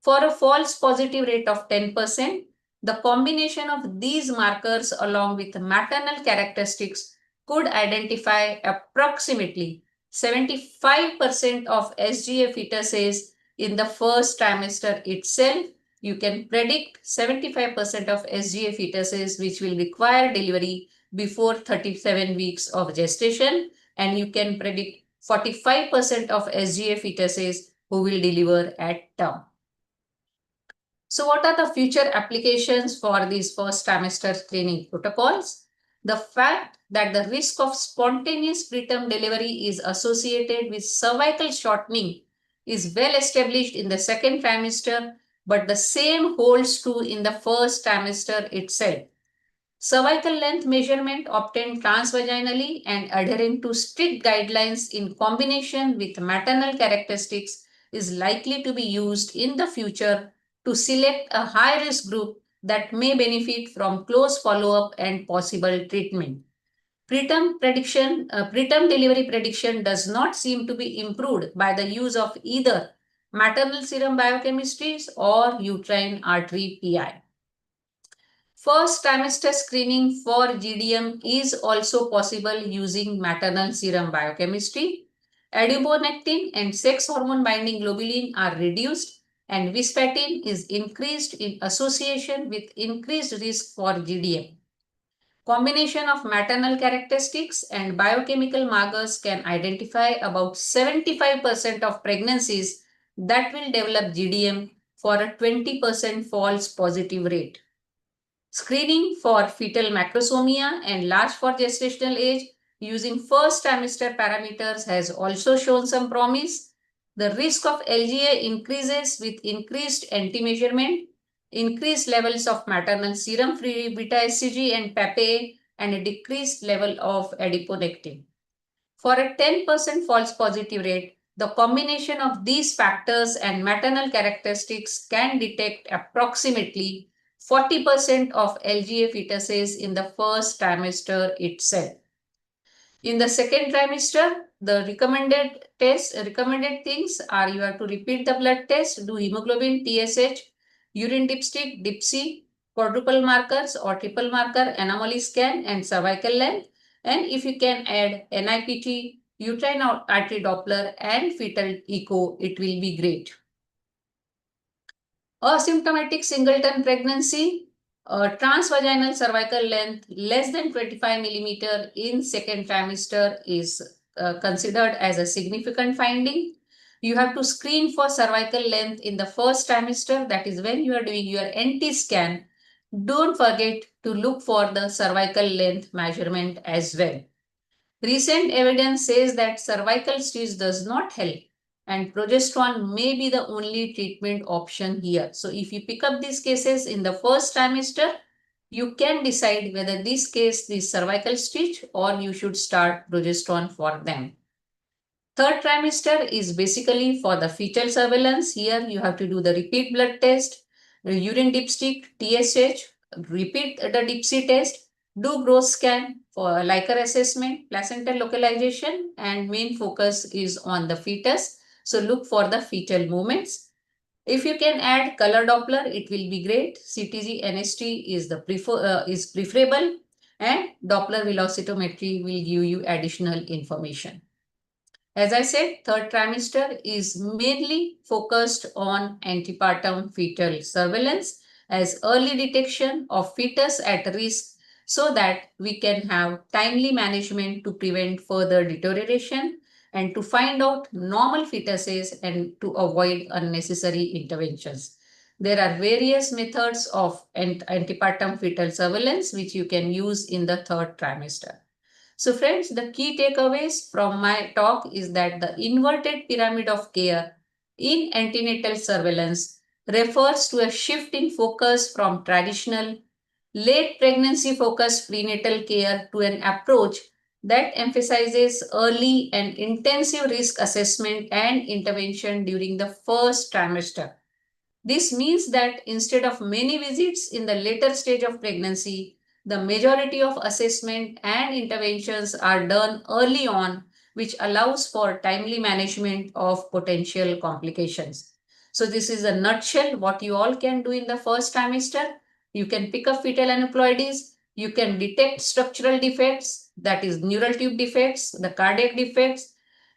For a false positive rate of 10%, the combination of these markers along with maternal characteristics could identify approximately 75% of SGA fetuses in the first trimester itself. You can predict 75% of SGA fetuses which will require delivery before 37 weeks of gestation, and you can predict 45% of SGA fetuses who will deliver at term. So what are the future applications for these first trimester screening protocols? The fact that the risk of spontaneous preterm delivery is associated with cervical shortening is well established in the second trimester, but the same holds true in the first trimester itself. Cervical length measurement obtained transvaginally and adhering to strict guidelines in combination with maternal characteristics is likely to be used in the future to select a high-risk group that may benefit from close follow-up and possible treatment. Preterm delivery prediction does not seem to be improved by the use of either maternal serum biochemistries or uterine artery PI. First trimester screening for GDM is also possible using maternal serum biochemistry. Adiponectin and sex hormone binding globulin are reduced, and vispatin is increased in association with increased risk for GDM. Combination of maternal characteristics and biochemical markers can identify about 75% of pregnancies that will develop GDM for a 20% false positive rate. Screening for fetal macrosomia and large for gestational age using first trimester parameters has also shown some promise. The risk of LGA increases with increased anti-measurement, increased levels of maternal serum free beta HCG and PAPA, and a decreased level of adiponectin. For a 10% false positive rate, the combination of these factors and maternal characteristics can detect approximately 40% of LGA fetuses in the first trimester itself. In the second trimester, the recommended things are you have to repeat the blood test, do hemoglobin, TSH, urine dipstick, DIPSI, quadruple markers or triple marker, anomaly scan, and cervical length. And if you can add NIPT, uterine artery Doppler, and fetal echo, it will be great. Asymptomatic singleton pregnancy, transvaginal cervical length less than 25 millimeter in second trimester is considered as a significant finding. You have to screen for cervical length in the first trimester, that is when you are doing your NT scan. Don't forget to look for the cervical length measurement as well. Recent evidence says that cervical stitch does not help, and progesterone may be the only treatment option here. So if you pick up these cases in the first trimester, you can decide whether this case is cervical stitch or you should start progesterone for them. Third trimester is basically for the fetal surveillance. Here you have to do the repeat blood test, urine dipstick, TSH, repeat the DIPSI test, do growth scan for Likert assessment, placental localization, and main focus is on the fetus. So look for the fetal movements. If you can add color Doppler, it will be great. CTG NST is preferable, and Doppler velocitometry will give you additional information. As I said, third trimester is mainly focused on antepartum fetal surveillance as early detection of fetus at risk so that we can have timely management to prevent further deterioration. and to find out normal fetuses and to avoid unnecessary interventions. There are various methods of antepartum fetal surveillance which you can use in the third trimester. So friends, the key takeaways from my talk is that the inverted pyramid of care in antenatal surveillance refers to a shift in focus from traditional late pregnancy focused prenatal care to an approach that emphasizes early and intensive risk assessment and intervention during the first trimester. This means that instead of many visits in the later stage of pregnancy, the majority of assessment and interventions are done early on, which allows for timely management of potential complications. So, this is a nutshell what you all can do in the first trimester. You can pick up fetal aneuploidies, you can detect structural defects, that is, neural tube defects, the cardiac defects.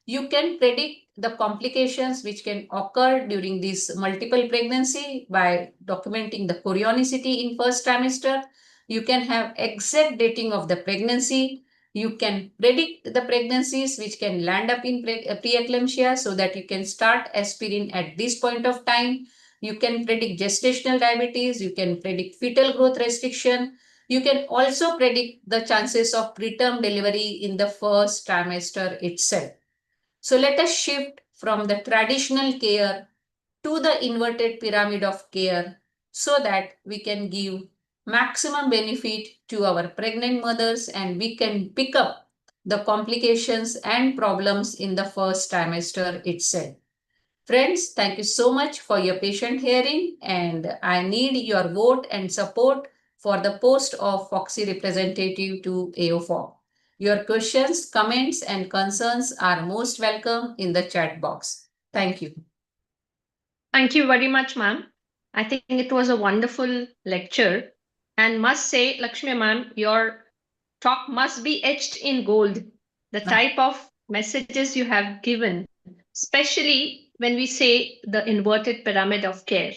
You can predict the complications which can occur during this multiple pregnancy by documenting the chorionicity in first trimester. You can have exact dating of the pregnancy. You can predict the pregnancies which can land up in preeclampsia so that you can start aspirin at this point of time. You can predict gestational diabetes. You can predict fetal growth restriction. You can also predict the chances of preterm delivery in the first trimester itself. So let us shift from the traditional care to the inverted pyramid of care so that we can give maximum benefit to our pregnant mothers and we can pick up the complications and problems in the first trimester itself. Friends, thank you so much for your patient hearing and I need your vote and support for the post of Foxy representative to AO4. Your questions, comments and concerns are most welcome in the chat box. Thank you. Thank you very much, ma'am. I think it was a wonderful lecture. And must say, Lakshmi ma'am, your talk must be etched in gold. The type of messages you have given, especially when we say the inverted pyramid of care.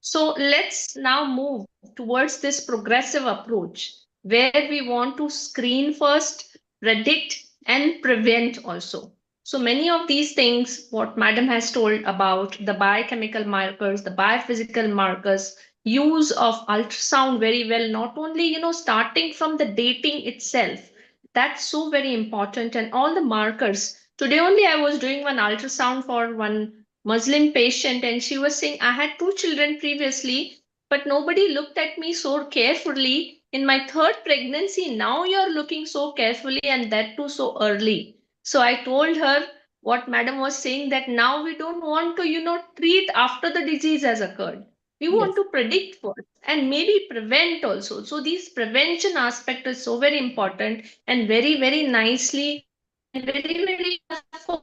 So let's now move towards this progressive approach where we want to screen first, predict, and prevent also. So many of these things, what Madam has told about the biochemical markers, the biophysical markers, use of ultrasound very well, not only, starting from the dating itself, that's so very important, and all the markers. Today only I was doing one ultrasound for one Muslim patient, and she was saying, I had two children previously, but nobody looked at me so carefully. In my third pregnancy, now you're looking so carefully, and that too so early. So I told her what Madam was saying, that now we don't want to, treat after the disease has occurred. We want to predict first and maybe prevent also. So this prevention aspect is so very important, and very, very nicely and very, very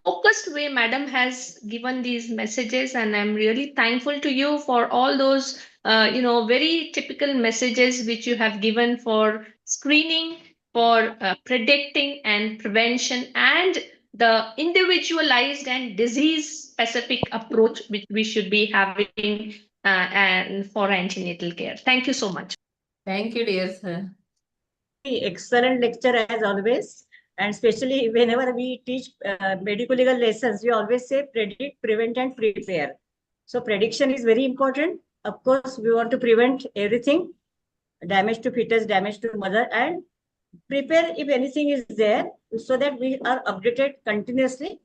focused way Madam has given these messages, and I'm really thankful to you for all those very typical messages which you have given for screening, for predicting and prevention, and the individualized and disease specific approach which we should be having and for antenatal care. Thank you so much. Thank you, dear sir. Excellent lecture as always. And especially whenever we teach medical legal lessons, we always say predict, prevent, and prepare. So prediction is very important. Of course, we want to prevent everything, damage to fetus, damage to mother, and prepare if anything is there, so that we are updated continuously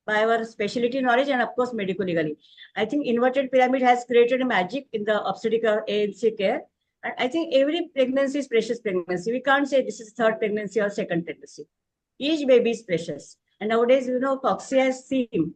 by our specialty knowledge and of course medical legally. I think inverted pyramid has created a magic in the obstetrical ANC care. And I think every pregnancy is precious pregnancy. We can't say this is third pregnancy or second pregnancy. Each baby is precious. And nowadays, Foxy has theme,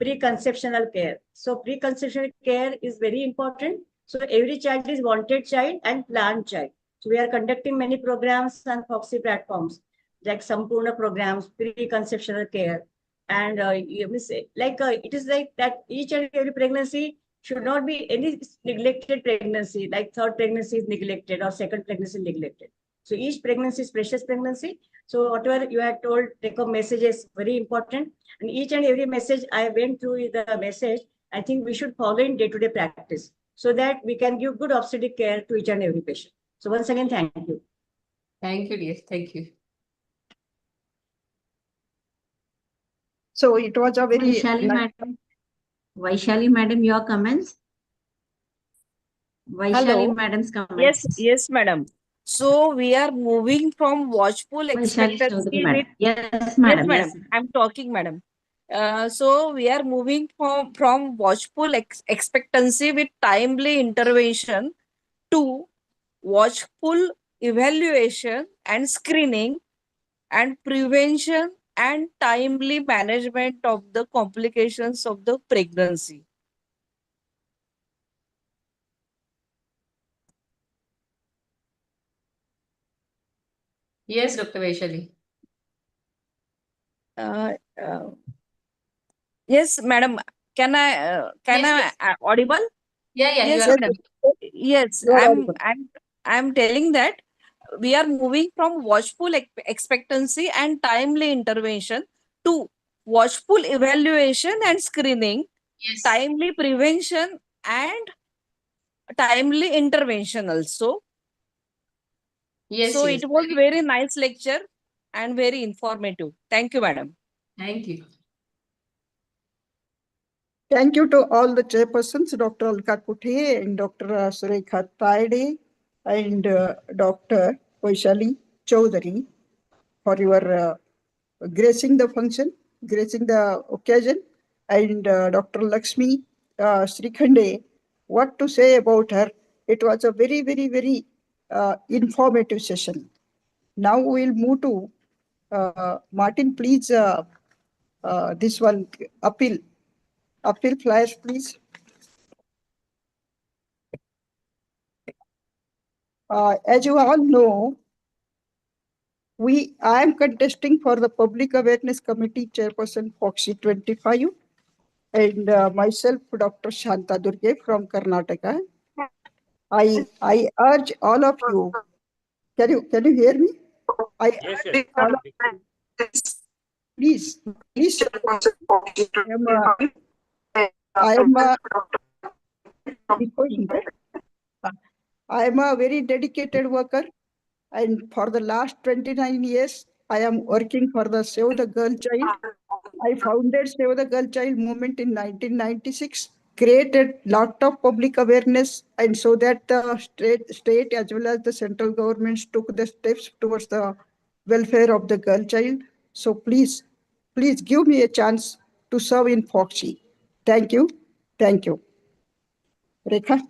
preconceptional care. So preconceptional care is very important. So every child is wanted child and planned child. So we are conducting many programs on Foxy platforms, like Sampurna programs, preconceptional care. And it is like that each and every pregnancy should not be any neglected pregnancy, like third pregnancy is neglected or second pregnancy is neglected. So each pregnancy is precious pregnancy. So whatever you had told, take home messages, very important. And each and every message I went through the message, I think we should follow in day-to-day practice so that we can give good obstetric care to each and every patient. So once again, thank you. Thank you, dear. Thank you. So it was a very Vaishali madam, your comments? Vaishali Hello. madam's comments. Yes, madam. So we are moving from watchful Vaishali Chaudhary expectancy madam. with Yes, madam. madam. I'm talking, madam. So we are moving from watchful expectancy with timely intervention to watchful evaluation and screening and prevention and timely management of the complications of the pregnancy. Yes, Dr. Vaishali. Uh, uh, yes, madam. Can Yes, I audible? Yeah, you Yes, are. madam. Yes, You are audible. I'm telling that we are moving from watchful expectancy and timely intervention to watchful evaluation and screening, Yes. timely prevention and timely intervention also. Yes, So yes. it was very nice lecture and very informative. Thank you, madam. Thank you. Thank you to all the chairpersons, Dr. Alka Kuthe and Dr. Surekha Taide and Dr. Vaishali Chaudhary for your gracing the function, gracing the occasion, and Dr. Lakshmi Srikhande, what to say about her? It was a very, very, very informative session. Now we'll move to Martin, please, this one, appeal flyers, please. As you all know, I am contesting for the Public Awareness Committee Chairperson Foxy 25 and myself, Dr. Shanta Durge from Karnataka. I urge all of you, can you hear me? I urge all of you, please support. I am a very dedicated worker, and for the last 29 years, I am working for the Save the Girl Child. I founded Save the Girl Child movement in 1996, created lot of public awareness, and so that the state as well as the central governments took the steps towards the welfare of the girl child. So please give me a chance to serve in Foxy. Thank you. Thank you. Rekha?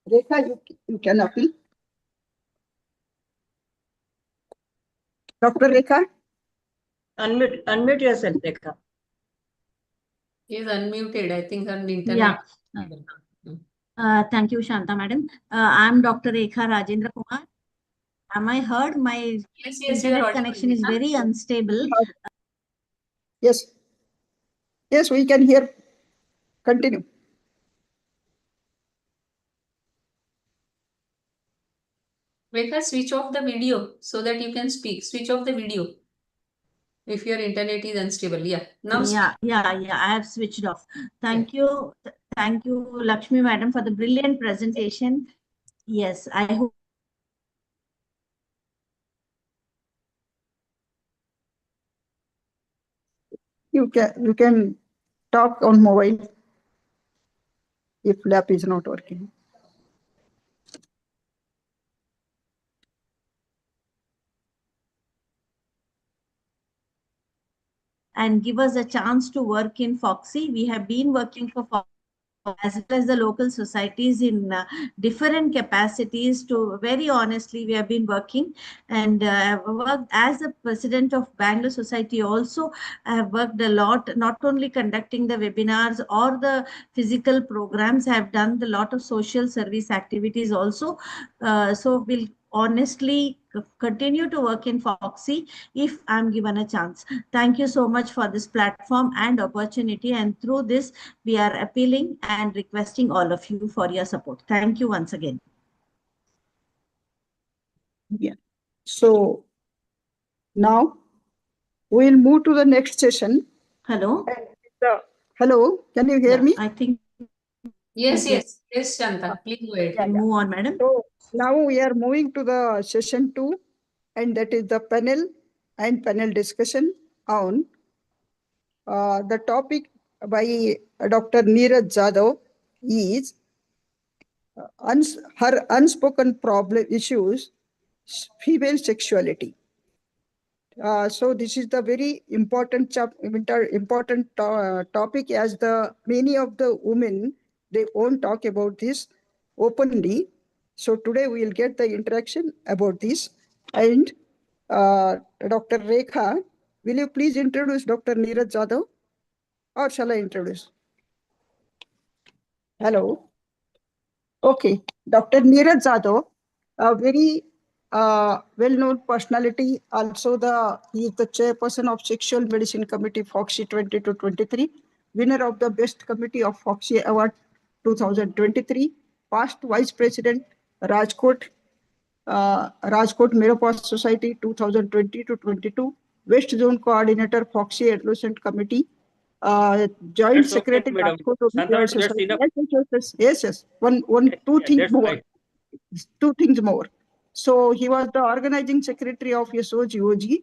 Rekha, you can appeal. Dr. Rekha? Unmute yourself, Rekha. He is unmuted. I think on the internet. Thank you, Shanta madam. I'm Dr. Rekha Rajendra Kumar. Am I heard? My internet connection is very unstable. Yes. Yes, we can hear. Continue. Rekha, switch off the video so that you can speak. Switch off the video if your internet is unstable. Yeah. Now. I have switched off. Thank you, Lakshmi madam, for the brilliant presentation. Yes, I hope. You can talk on mobile if lap is not working. And give us a chance to work in Foxy. We have been working for Foxy as well as the local societies in different capacities. To very honestly, we have been working and worked as the president of Bangalore Society. Also, I have worked a lot, not only conducting the webinars or the physical programs. I have done a lot of social service activities also. So we'll honestly continue to work in Foxy if I'm given a chance. Thank you so much for this platform and opportunity. And through this, we are appealing and requesting all of you for your support. Thank you once again. Yeah. So now we'll move to the next session. Hello. Hello, can you hear me? I think. Yes, Shanta. Please go ahead. Move on, madam. So now we are moving to the session 2, and that is the panel and panel discussion on the topic by Dr. Neeraj Jadhav is her unspoken problem issues, female sexuality. So this is the very important topic, as the many of the women, they won't talk about this openly. So today we will get the interaction about this. And Dr. Rekha, will you please introduce Dr. Neeraj Jadhav, or shall I introduce? Hello. Okay, Dr. Neeraj Jadhav, a very well-known personality. Also, he is the chairperson of Sexual Medicine Committee Foxy 22-23, winner of the Best Committee of Foxy Award 2023, past Vice President Rajkot Rajkot Menopause Society 2020-22, West Zone Coordinator Foxy Adolescent Committee, Joint That's okay, Secretary madam. Rajkot Shanta, Obedient that's Society. enough. Yes. Two Yeah, things that's more. right. Two things more. So he was the organizing secretary of SOGOG,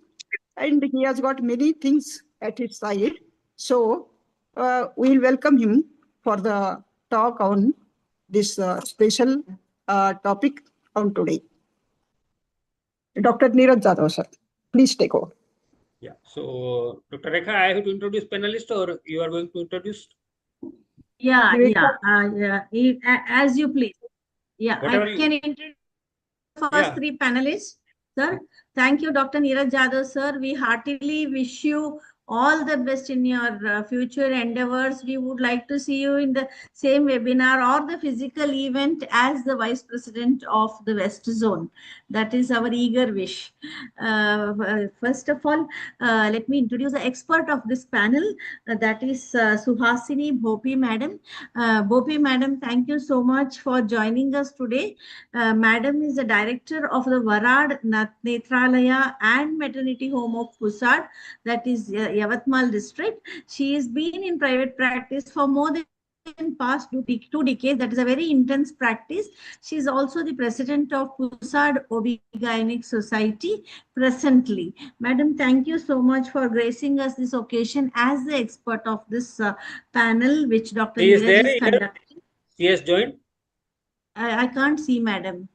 and he has got many things at his side. So we'll welcome him for the talk on this special topic on today. Dr. Neeraj Jadhav, sir, please take over. Yeah. So, Dr. Rekha, I have to introduce panelists, or you are going to introduce? Yeah, Rekha. as you please. Yeah, Whatever I can introduce the first three panelists. Sir, thank you, Dr. Neeraj Jadhav, sir. We heartily wish you all the best in your future endeavors. We would like to see you in the same webinar or the physical event as the Vice President of the West Zone. That is our eager wish. First of all, let me introduce the expert of this panel. That is Suhasini Bhopi Madam. Bhopi Madam, thank you so much for joining us today. Madam is the director of the Varad Netralaya and Maternity Home of Pusad, that is Yavatmal district. She has been in private practice for more than past 2 decades. That is a very intense practice. She is also the president of Pusad OB-GYN Society presently. Madam, thank you so much for gracing us this occasion as the expert of this panel, which Dr. Neeraj is conducting. She has joined? I can't see, madam.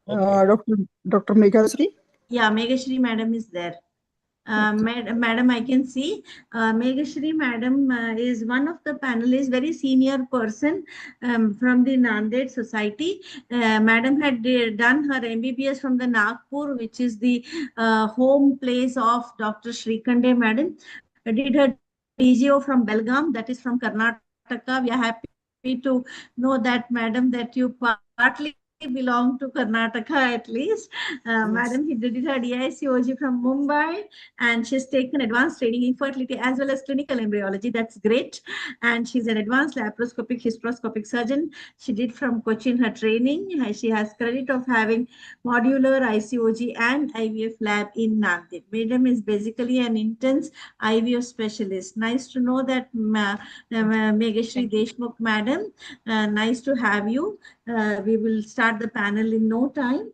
Dr. Meghasri? Yeah, Meghashri madam is there. Madam, I can see. Meghashri madam is one of the panelists, very senior person from the Nanded Society. Madam had done her MBBS from the Nagpur, which is the home place of Dr. Shrikande madam. Did her DGO from Belgaum, that is from Karnataka. We are happy to know that, madam, that you partly belong to Karnataka at least. Madam, he did her DICOG from Mumbai, and she's taken advanced training in fertility as well as clinical embryology. That's great. And she's an advanced laparoscopic hysteroscopic surgeon. She did from Cochin her training. She has credit of having modular ICOG and IVF lab in Nanded. Madam is basically an intense IVF specialist. Nice to know that, Meghashri Deshmukh madam. Nice to have you. We will start the panel in no time.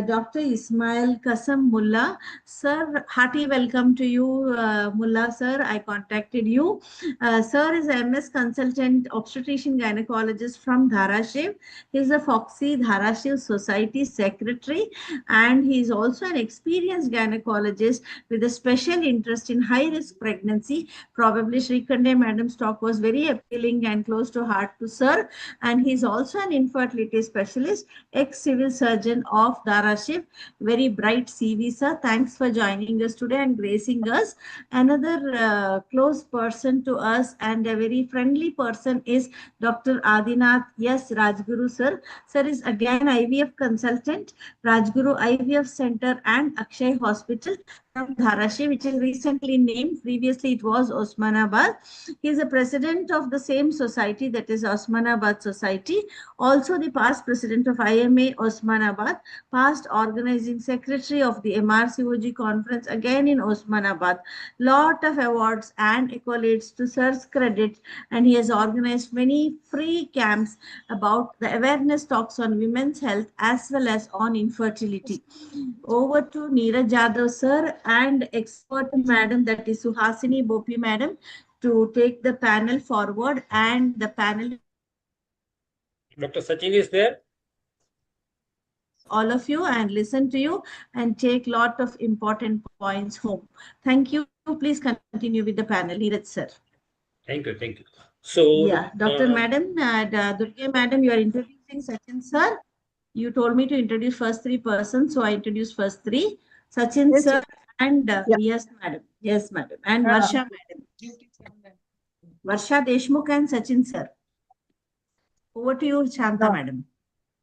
Dr. Ismail Kasam Mullah. Sir, hearty welcome to you, Mullah sir. I contacted you. Sir is a MS consultant, obstetrician gynecologist from Dharashiv. He is a Foxy Dharashiv Society secretary, and he is also an experienced gynecologist with a special interest in high-risk pregnancy. Probably Shrikande madam's talk was very appealing and close to heart to sir. And he is also an infertility specialist, ex-civil surgeon of Dharashiv. Very bright CV, sir. Thanks for joining us today and gracing us. Another close person to us and a very friendly person is Dr. Adinath Rajguru, sir. Sir is again IVF consultant, Rajguru IVF Center and Akshay Hospital from Dharashi, which is recently named. Previously, it was Osmanabad. He is the president of the same society, that is Osmanabad Society. Also, the past president of IMA Osmanabad, past organizing secretary of the MRCOG conference, again in Osmanabad. Lot of awards and accolades to sir's credit, and he has organized many free camps about the awareness talks on women's health as well as on infertility. Over to Neeraj Jadhav, sir. and expert madam, that is Suhasini Bopi madam, to take the panel forward, and the panel Dr. Sachin is there? all of you and listen to you and take lot of important points home. Thank you. Please continue with the panel. Neeraj sir. Thank you. Thank you. So, Yeah, Dr. Madam, Durga Madam, you are introducing Sachin sir. You told me to introduce first three persons, so I introduced first three. Sachin Yes, sir and yeah. yes, madam. Yes, madam. And Uh, Varsha madam. Varsha Deshmukh and Sachin sir. Over to you, Shanta uh, madam.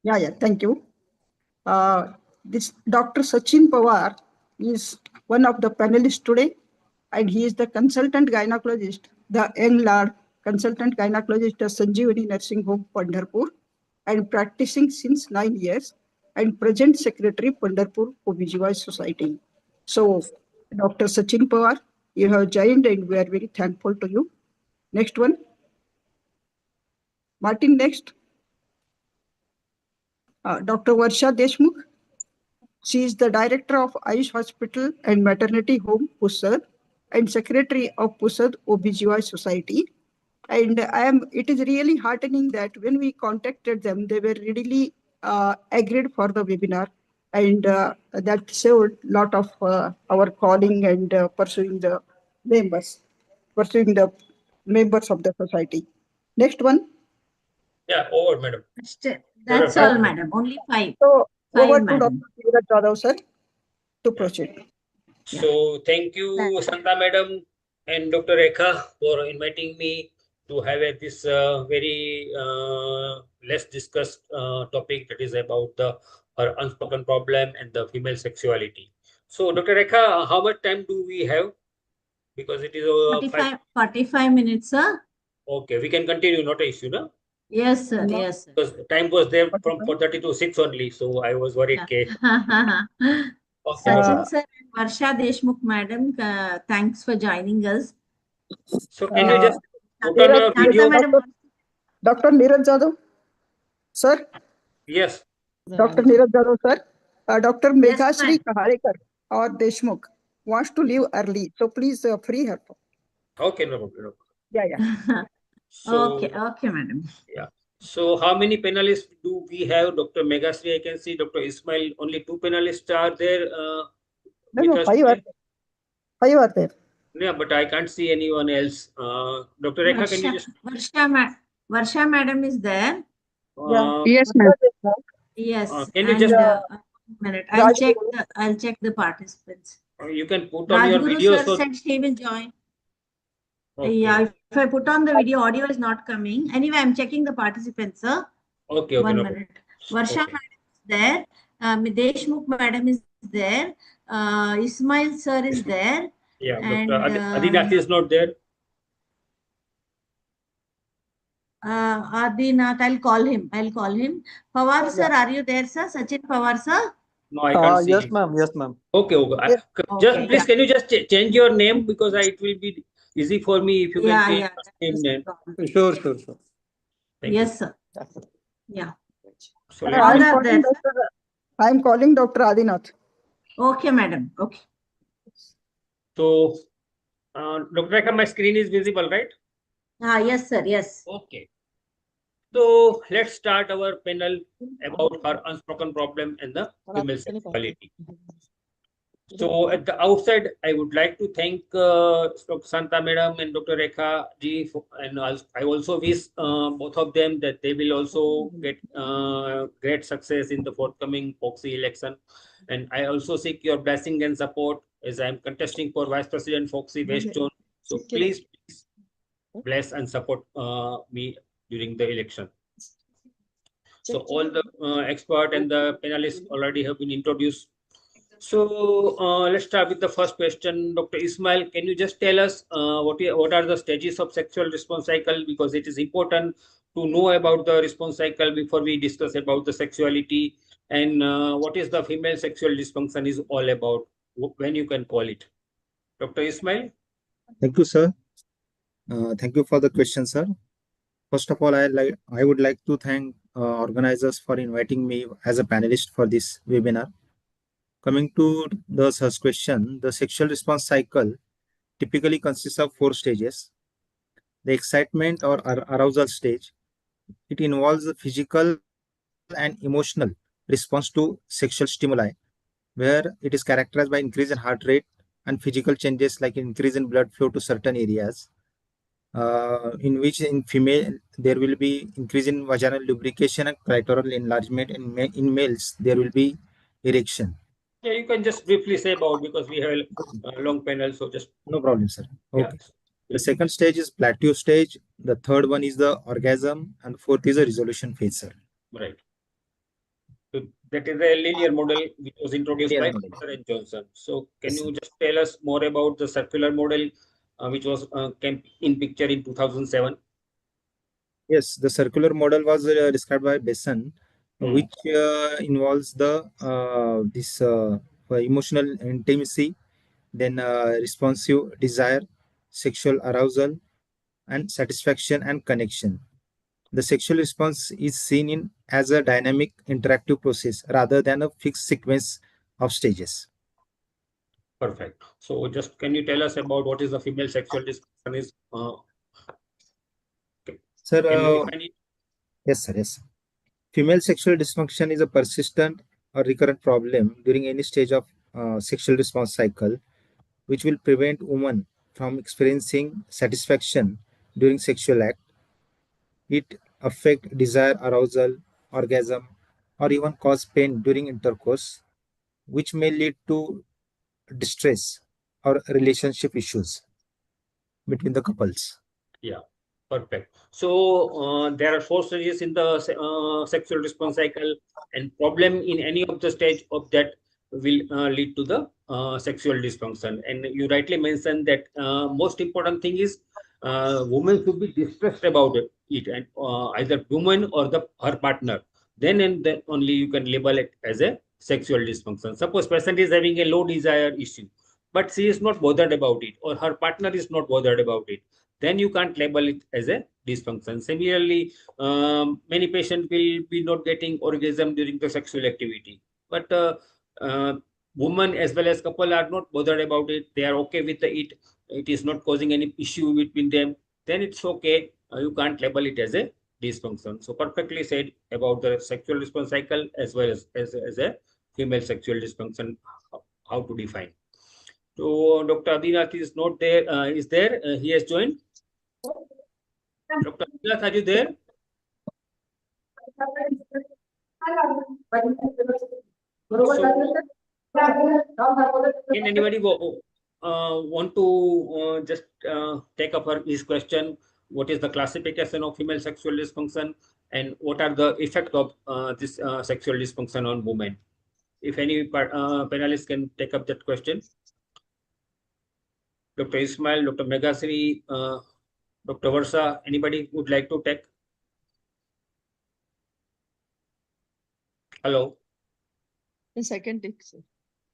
yeah, thank you. This Dr. Sachin Pawar is one of the panelists today, and he is the consultant gynecologist, the young lad consultant gynecologist at Sanjeevani Nursing Home, Pandharpur, and practicing since 9 years, and present secretary, Pandharpur OBGYN Society. So, Dr. Sachin Pawar, you have joined, and we are very thankful to you. Next one. Martin, next. Dr. Varsha Deshmukh. She is the director of Ayush Hospital and Maternity Home, Pusad, and secretary of Pusad OBGY Society. And it is really heartening that when we contacted them, they were really agreed for the webinar. And that saved a lot of our calling and pursuing the members of the society. Next one. yeah, over, madam. That's all, madam. Only five. So over Five, to Dr. madam. Neeraj Jadhav, sir, to proceed. So thank you, Santa madam and Dr. Rekha, for inviting me to have this very less discussed topic, that is about the her unspoken problem and the female sexuality. So, Dr. Rekha, how much time do we have? Because it is 45 minutes, sir. Okay, we can continue, not an issue, no? Yes, sir. Yes, sir. Because time was there from 4:30 to 6 only, so I was worried. Okay, Sachin sir and Varsha Deshmukh madam, thanks for joining us. So can you just put on your video? Dr. Neeraj Jadhav, sir. Yes. Dr. Neeraj Jadhav, sir. Dr. Meghashri Kaharekar or Deshmukh wants to leave early, so please free her. Okay, no problem. Yeah. So, okay, madam. Yeah. So how many panelists do we have? Dr. Meghasri, I can see. Dr. Ismail, only two panelists are there with us today. Five are there. Yeah, but I can't see anyone else. Dr. Rekha, can you just... Varsha madam is there. Yes, ma'am. Yes. Can you just... minute. I'll check the participants. You can put on your Rajguru video. Sir said she will join. Okay. Yeah, if I put on the video, audio is not coming. Anyway, I'm checking the participants, sir. Okay. One minute. Varsha madam is there. Deshmukh madam is there. Ismail sir is there. Yeah, and Dr. Adinath is not there. Adinath, I'll call him. Pawar sir, are you there, sir? Sachin Pawar sir? No, I can't see. Yes, ma'am. Yes, ma'am. Okay. Just please, can you just change your name, because it will be easy for me if you can change your name. Sure. Thank you, you. Sir. Yeah. So I'm calling Dr. Adinath. Okay, madam. Okay. So, Dr. Rekha, my screen is visible, right? Yes, sir. Yes. Okay. So let's start our panel about our unspoken problem and the female sexuality. So at the outside, I would like to thank Dr. Santa Madam and Dr. Rekha ji, and I also wish both of them that they will also get great success in the forthcoming Foxy election. And I also seek your blessing and support as I am contesting for Vice President Foxy West Zone. So please bless and support me during the election. So all the expert and the panelists already have been introduced. So let's start with the first question. Dr. Ismail, can you just tell us what are the stages of sexual response cycle? Because it is important to know about the response cycle before we discuss about the sexuality, and what is the female sexual dysfunction is all about, when you can call it. Dr. Ismail? Thank you, sir. Thank you for the question, sir. First of all, I would like to thank organizers for inviting me as a panelist for this webinar. Coming to the first question, the sexual response cycle typically consists of 4 stages. The excitement or arousal stage, it involves the physical and emotional response to sexual stimuli, where it is characterized by increase in heart rate and physical changes like increase in blood flow to certain areas, in which in female there will be increase in vaginal lubrication and clitoral enlargement, and in males there will be erection. Yeah, you can just briefly say about, because we have a long panel, so just No problem, sir. yeah. Okay. The second stage is plateau stage. The third one is the orgasm, and fourth is the resolution phase, sir. Right. So that is a linear model which was introduced Linear by model. Foster and Johnson. So can Yes, you just tell us more about the circular model, which was came in picture in 2007? Yes, the circular model was described by Besson, which involves the this emotional intimacy, then responsive desire, sexual arousal, and satisfaction and connection. The sexual response is seen in as a dynamic, interactive process rather than a fixed sequence of stages. Perfect. So just can you tell us about what is the female sexual dysfunction is? Sir, Can you define it? yes, sir, yes. Female sexual dysfunction is a persistent or recurrent problem during any stage of sexual response cycle, which will prevent women from experiencing satisfaction during sexual act. It affect desire, arousal, orgasm, or even cause pain during intercourse, which may lead to distress or relationship issues between the couples. Yeah, perfect. So there are 4 stages in the sexual response cycle, and problem in any of the stage of that will lead to the sexual dysfunction. And you rightly mentioned that most important thing is women should be distressed about it, and either woman or her partner. Then and then only you can label it as a sexual dysfunction. Suppose person is having a low desire issue, but she is not bothered about it, or her partner is not bothered about it, then you can't label it as a dysfunction. Similarly, many patients will be not getting orgasm during the sexual activity, but uh, women as well as couple are not bothered about it. They are okay with it. It is not causing any issue between them. Then it's okay. You can't label it as a dysfunction. So perfectly said about the sexual response cycle as well as a female sexual dysfunction, how to define. So Dr. Adinath is not there. Is there? He has joined. Dr. Adinath, are you there? So can anybody want to just take up his question? What is the classification of female sexual dysfunction, and what are the effect of this sexual dysfunction on women? If any panelists can take up that question. Dr. Ismail, Dr. Meghasri, Dr. Varsa, anybody would like to take? Hello. Yes, I can take, sir.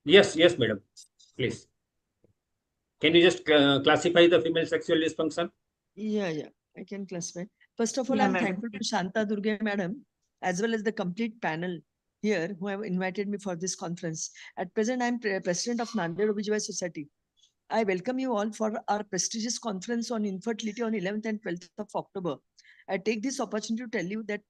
Yes, yes, madam. Please. Can you just classify the female sexual dysfunction? Yeah, I can classify. First of all, Yeah, I'm madam. thankful to Shanta Durge madam, as well as the complete panel here who have invited me for this conference. At present, I'm president of Nanded Obijwai Society. I welcome you all for our prestigious conference on infertility on 11th and 12th of October. I take this opportunity to tell you that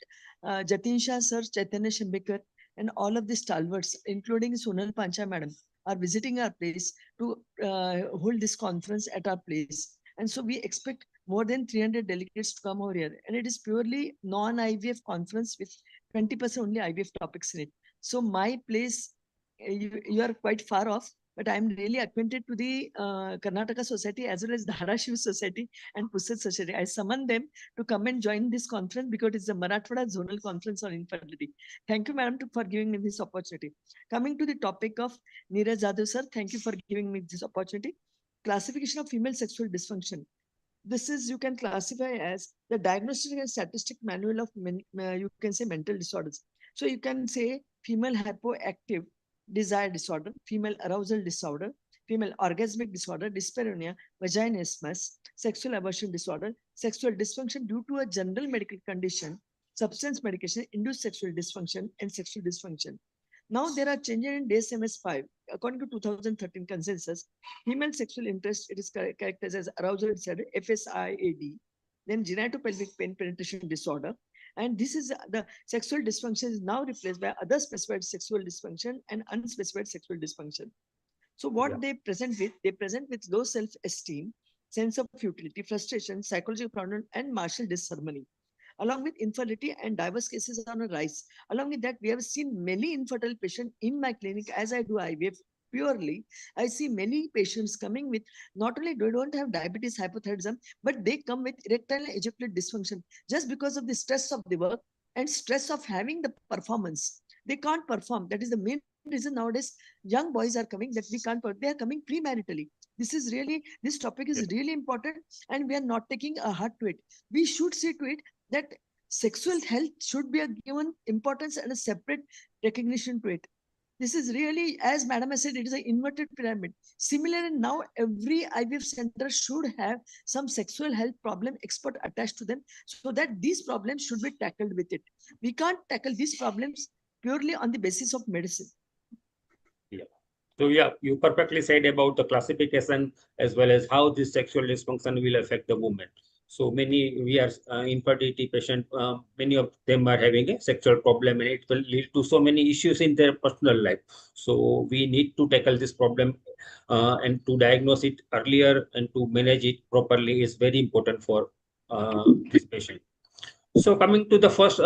Jatin Shah sir, Chaitanya Shimbekar, and all of the stalwarts, including Sonal Pancha madam, are visiting our place to hold this conference at our place. And so we expect more than 300 delegates to come over here. And it is purely non-IVF conference with 20% only IVF topics in it. So my place, you are quite far off, but I'm really acquainted to the Karnataka Society as well as Dharashiv Society and Pusat Society. I summon them to come and join this conference because it's a Marathwada Zonal Conference on Infertility. Thank you, madam, for giving me this opportunity. Coming to the topic of Neeraj Jadhav, sir, thank you for giving me this opportunity. Classification of female sexual dysfunction. This is, you can classify as the diagnostic and statistic manual of you can say mental disorders. So you can say female hypoactive desire disorder, female arousal disorder, female orgasmic disorder, dyspareunia, vaginismus, sexual aversion disorder, sexual dysfunction due to a general medical condition, substance medication, induced sexual dysfunction, and sexual dysfunction. Now there are changes in DSMS-5. According to 2013 consensus, female sexual interest, it is characterized as arousal disorder, FSIAD, then genitopelvic pain penetration disorder. And this is the sexual dysfunction is now replaced by other specified sexual dysfunction and unspecified sexual dysfunction. So what they present with low self-esteem, sense of futility, frustration, psychological problem, and martial disharmony. Along with infertility and diverse cases on a rise. Along with that, we have seen many infertile patients in my clinic as I do IVF purely. I see many patients coming with not only they don't have diabetes, hypothyroidism, but they come with erectile ejaculate dysfunction just because of the stress of the work and stress of having the performance. They can't perform. That is the main reason nowadays young boys are coming that we can't, they are coming premaritally. This topic is really important and we are not taking a heart to it. We should see to it that sexual health should be given importance and a separate recognition to it. This is really, as Madam has said, it is an inverted pyramid. Similarly, now every IVF center should have some sexual health problem expert attached to them so that these problems should be tackled with it. We can't tackle these problems purely on the basis of medicine. Yeah. So yeah, you perfectly said about the classification as well as how this sexual dysfunction will affect the woman. So we are infertility patient, many of them are having a sexual problem and it will lead to so many issues in their personal life. So we need to tackle this problem and to diagnose it earlier and to manage it properly is very important for this patient. So coming to the first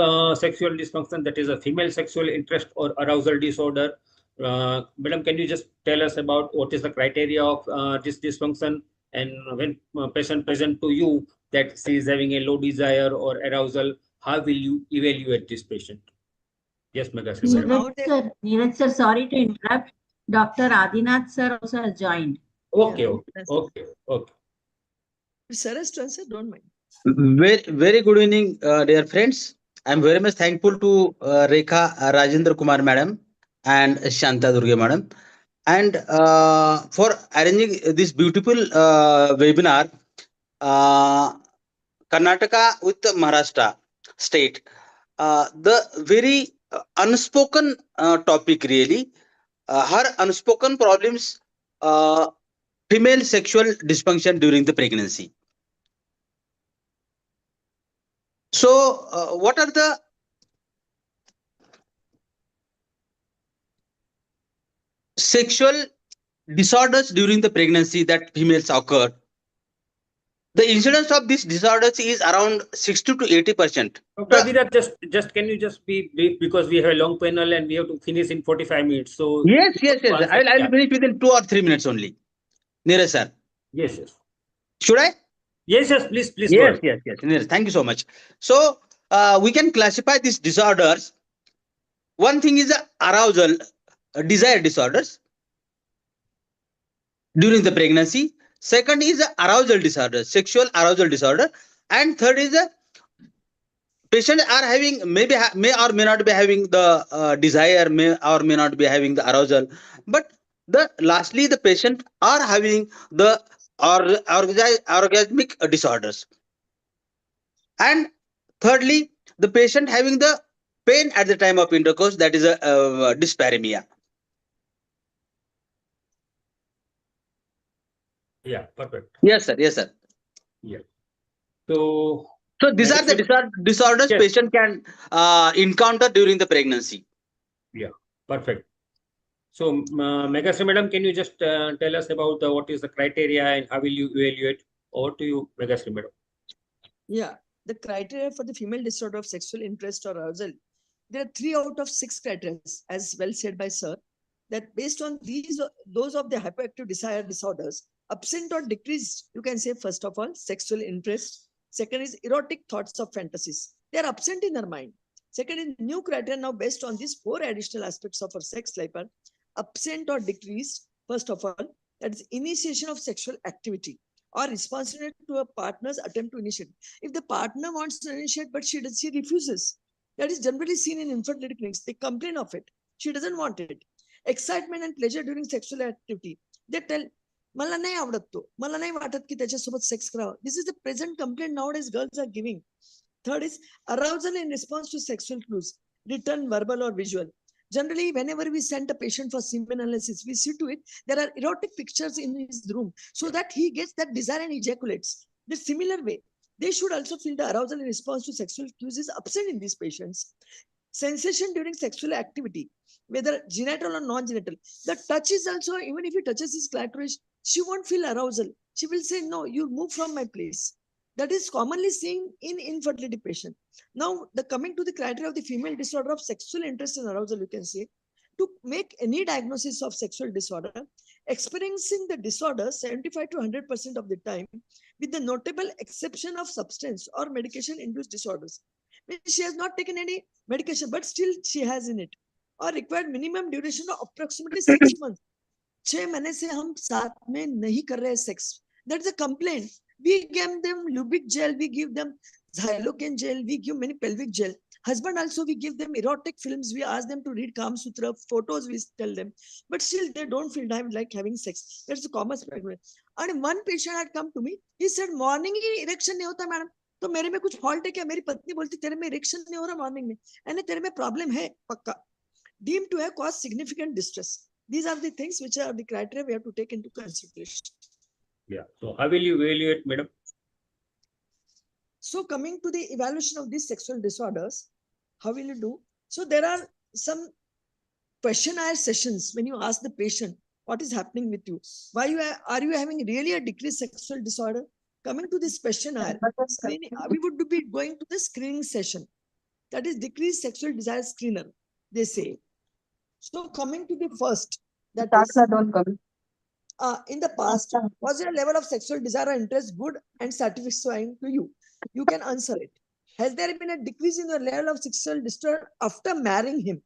sexual dysfunction, that is a female sexual interest or arousal disorder. Madam, can you just tell us about what is the criteria of this dysfunction, and when patient present to you that she is having a low desire or arousal, how will you evaluate this patient? Yes, Megashri, madam. Neeraj sir, sorry to interrupt. Dr. Adinath sir also has joined. Okay, okay. Sir has to answer, don't mind. Very good evening, dear friends. I'm very much thankful to Rekha Rajendra Kumar madam and Shanta Durge madam, and for arranging this beautiful webinar, Karnataka with Maharashtra state. The very unspoken topic really, her unspoken problems, female sexual dysfunction during the pregnancy. So, what are the sexual disorders during the pregnancy that females occur? The incidence of these disorders is around 60 to 80%. Dr. Adinath, just can you just be brief because we have a long panel and we have to finish in 45 minutes. So yes. I'll finish within 2 or 3 minutes only. Neeraj sir. Yes. Should I? Yes, please. Yes. Neeraj, thank you so much. So we can classify these disorders. One thing is arousal, desire disorders during the pregnancy. Second is arousal disorder, sexual arousal disorder, and third is patients are having may or may not be having the desire, may or may not be having the arousal, but lastly the patient are having the orgasmic disorders, and thirdly the patient having the pain at the time of intercourse, that is a dyspareunia. Yeah, perfect. Yes, sir. Yeah. So these are the disorders patient can encounter during the pregnancy. Yeah, perfect. So, Megashri madam, can you just tell us about what is the criteria and how will you evaluate? Over to you, Megashri madam. Yeah, the criteria for the female disorder of sexual interest or arousal, there are 3 out of 6 criteria, as well said by sir, that based on those of the hyperactive desire disorders, absent or decreased, you can say, first of all, sexual interest. Second is erotic thoughts of fantasies. They are absent in their mind. Second is new criteria now based on these 4 additional aspects of our sex life are absent or decreased, first of all, that is initiation of sexual activity or responsiveness to a partner's attempt to initiate. If the partner wants to initiate, but she refuses, that is generally seen in infertility clinics. They complain of it. She doesn't want it. Excitement and pleasure during sexual activity. They tell, मला नाही आवडत तो, मला नाही वाटत की त्याच्यासोबत sex करावं. This is the present complaint nowadays girls are giving. Third is arousal in response to sexual clues, written, verbal or visual. Generally, whenever we send a patient for semen analysis, we see to it there are erotic pictures in his room so that he gets that desire and ejaculates. The similar way, they should also feel the arousal in response to sexual cues is absent in these patients. Sensation during sexual activity, whether genital or non-genital. The touch is also, even if he touches his clitoris, she won't feel arousal. She will say, no, you move from my place. That is commonly seen in infertility patient. Now, the coming to the criteria of the female disorder of sexual interest and arousal, you can say, to make any diagnosis of sexual disorder, experiencing the disorder 75 to 100% of the time, with the notable exception of substance or medication-induced disorders. She has not taken any medication, but still she has in it, or required minimum duration of approximately 6 months. 6 महीने से हम साथ में नहीं कर रहे sex. That's a complaint. We give them lubric gel, we give them xylocaine gel, we give many pelvic gel. Husband also, we give them erotic films, we ask them to read Kama Sutra, photos we tell them, but still they don't feel like having sex. That's a common problem. And one patient had come to me, he said, morning he erection नहीं होता madam, तो मेरे में कुछ fault है क्या? मेरी पत्नी बोलती तेरे में इरेक्शन नहीं हो रहा मॉर्निंग में, यानी तेरे में प्रॉब्लम है पक्का. Deemed to have caused significant distress. These are the things which are the criteria we have to take into consideration. Yeah. So how will you evaluate, madam? So coming to the evaluation of these sexual disorders, how will you do? So there are some questionnaire sessions when you ask the patient what is happening with you. Why are you having really a decreased sexual disorder? Coming to this questionnaire, we would be going to the screening session. That is decreased sexual desire screener, they say. So coming to the first, that is, in the past, was your level of sexual desire or interest good and satisfying to you? You can answer it. Has there been a decrease in your level of sexual desire after marrying him?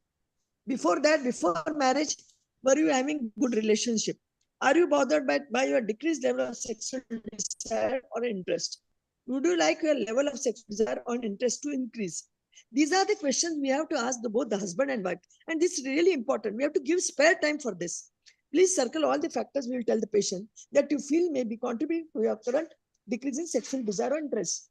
Before that, before marriage, were you having good relationship? Are you bothered by your decreased level of sexual desire or interest? Would you like your level of sexual desire or interest to increase? These are the questions we have to ask both the husband and wife. And this is really important. We have to give spare time for this. Please circle all the factors we will tell the patient that you feel may be contributing to your current decrease in sexual desire or interest.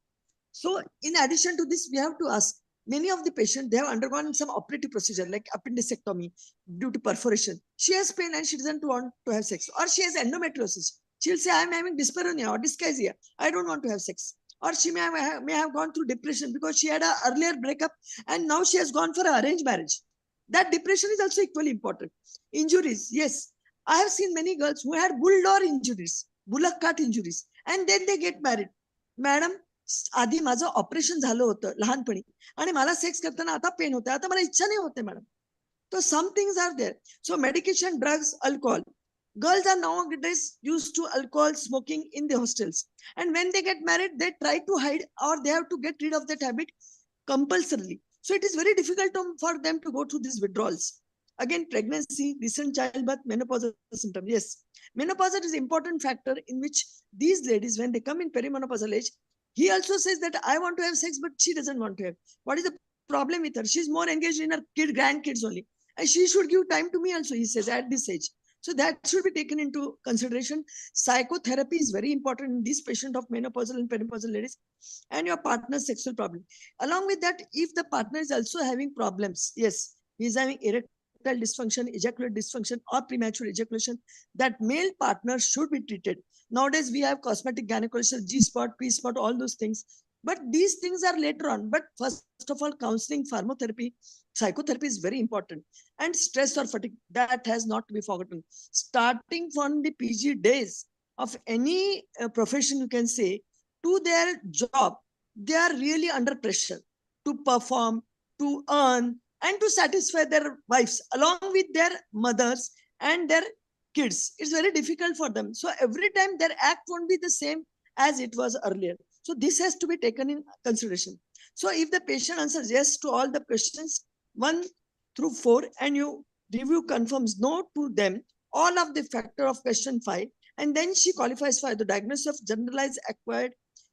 So in addition to this, we have to ask, many of the patients, they have undergone some operative procedure like appendectomy due to perforation. She has pain and she doesn't want to have sex. Or she has endometriosis. She'll say, I'm having dyspareunia or dysgeusia. I don't want to have sex. Or she may have gone through depression because she had an earlier breakup and now she has gone for an arranged marriage. That depression is also equally important. Injuries, yes. I have seen many girls who had bulldog injuries, bullock cart injuries, and then they get married. Madam, आधी माझं operation झालं होतं लहानपणी आणि मला sex करताना आता pen होते, आता मला इच्छा नाही होते madam. So some things are there. So medication, drugs, alcohol. Girls are nowadays used to alcohol smoking in the hostels. And when they get married, they try to hide or they have to get rid of that habit compulsorily. So it is very difficult for them to go through these withdrawals. Again, pregnancy, recent childbirth, menopausal symptoms. Yes, menopause is an important factor in which these ladies, when they come in perimenopausal age, he also says that I want to have sex, but she doesn't want to have. What is the problem with her? She's more engaged in her grandkids only. And she should give time to me also, he says, at this age. So that should be taken into consideration. Psychotherapy is very important in this patient of menopausal and perimenopausal ladies, and your partner's sexual problem. Along with that, if the partner is also having problems, yes, he is having erectile dysfunction, ejaculate dysfunction, or premature ejaculation, that male partner should be treated. Nowadays, we have cosmetic gynecology, G-spot, P-spot, all those things. But these things are later on. But first of all, counseling, pharmacotherapy, psychotherapy is very important. And stress or fatigue, that has not to be forgotten. Starting from the PG days of any profession, you can say, to their job, they are really under pressure to perform, to earn, and to satisfy their wives along with their mothers and their kids. It's very difficult for them. So every time their act won't be the same as it was earlier. So this has to be taken in consideration. So if the patient answers yes to all the questions 1 through 4 and you review confirms no to them, all of the factor of question 5, and then she qualifies for the diagnosis of generalized acquired,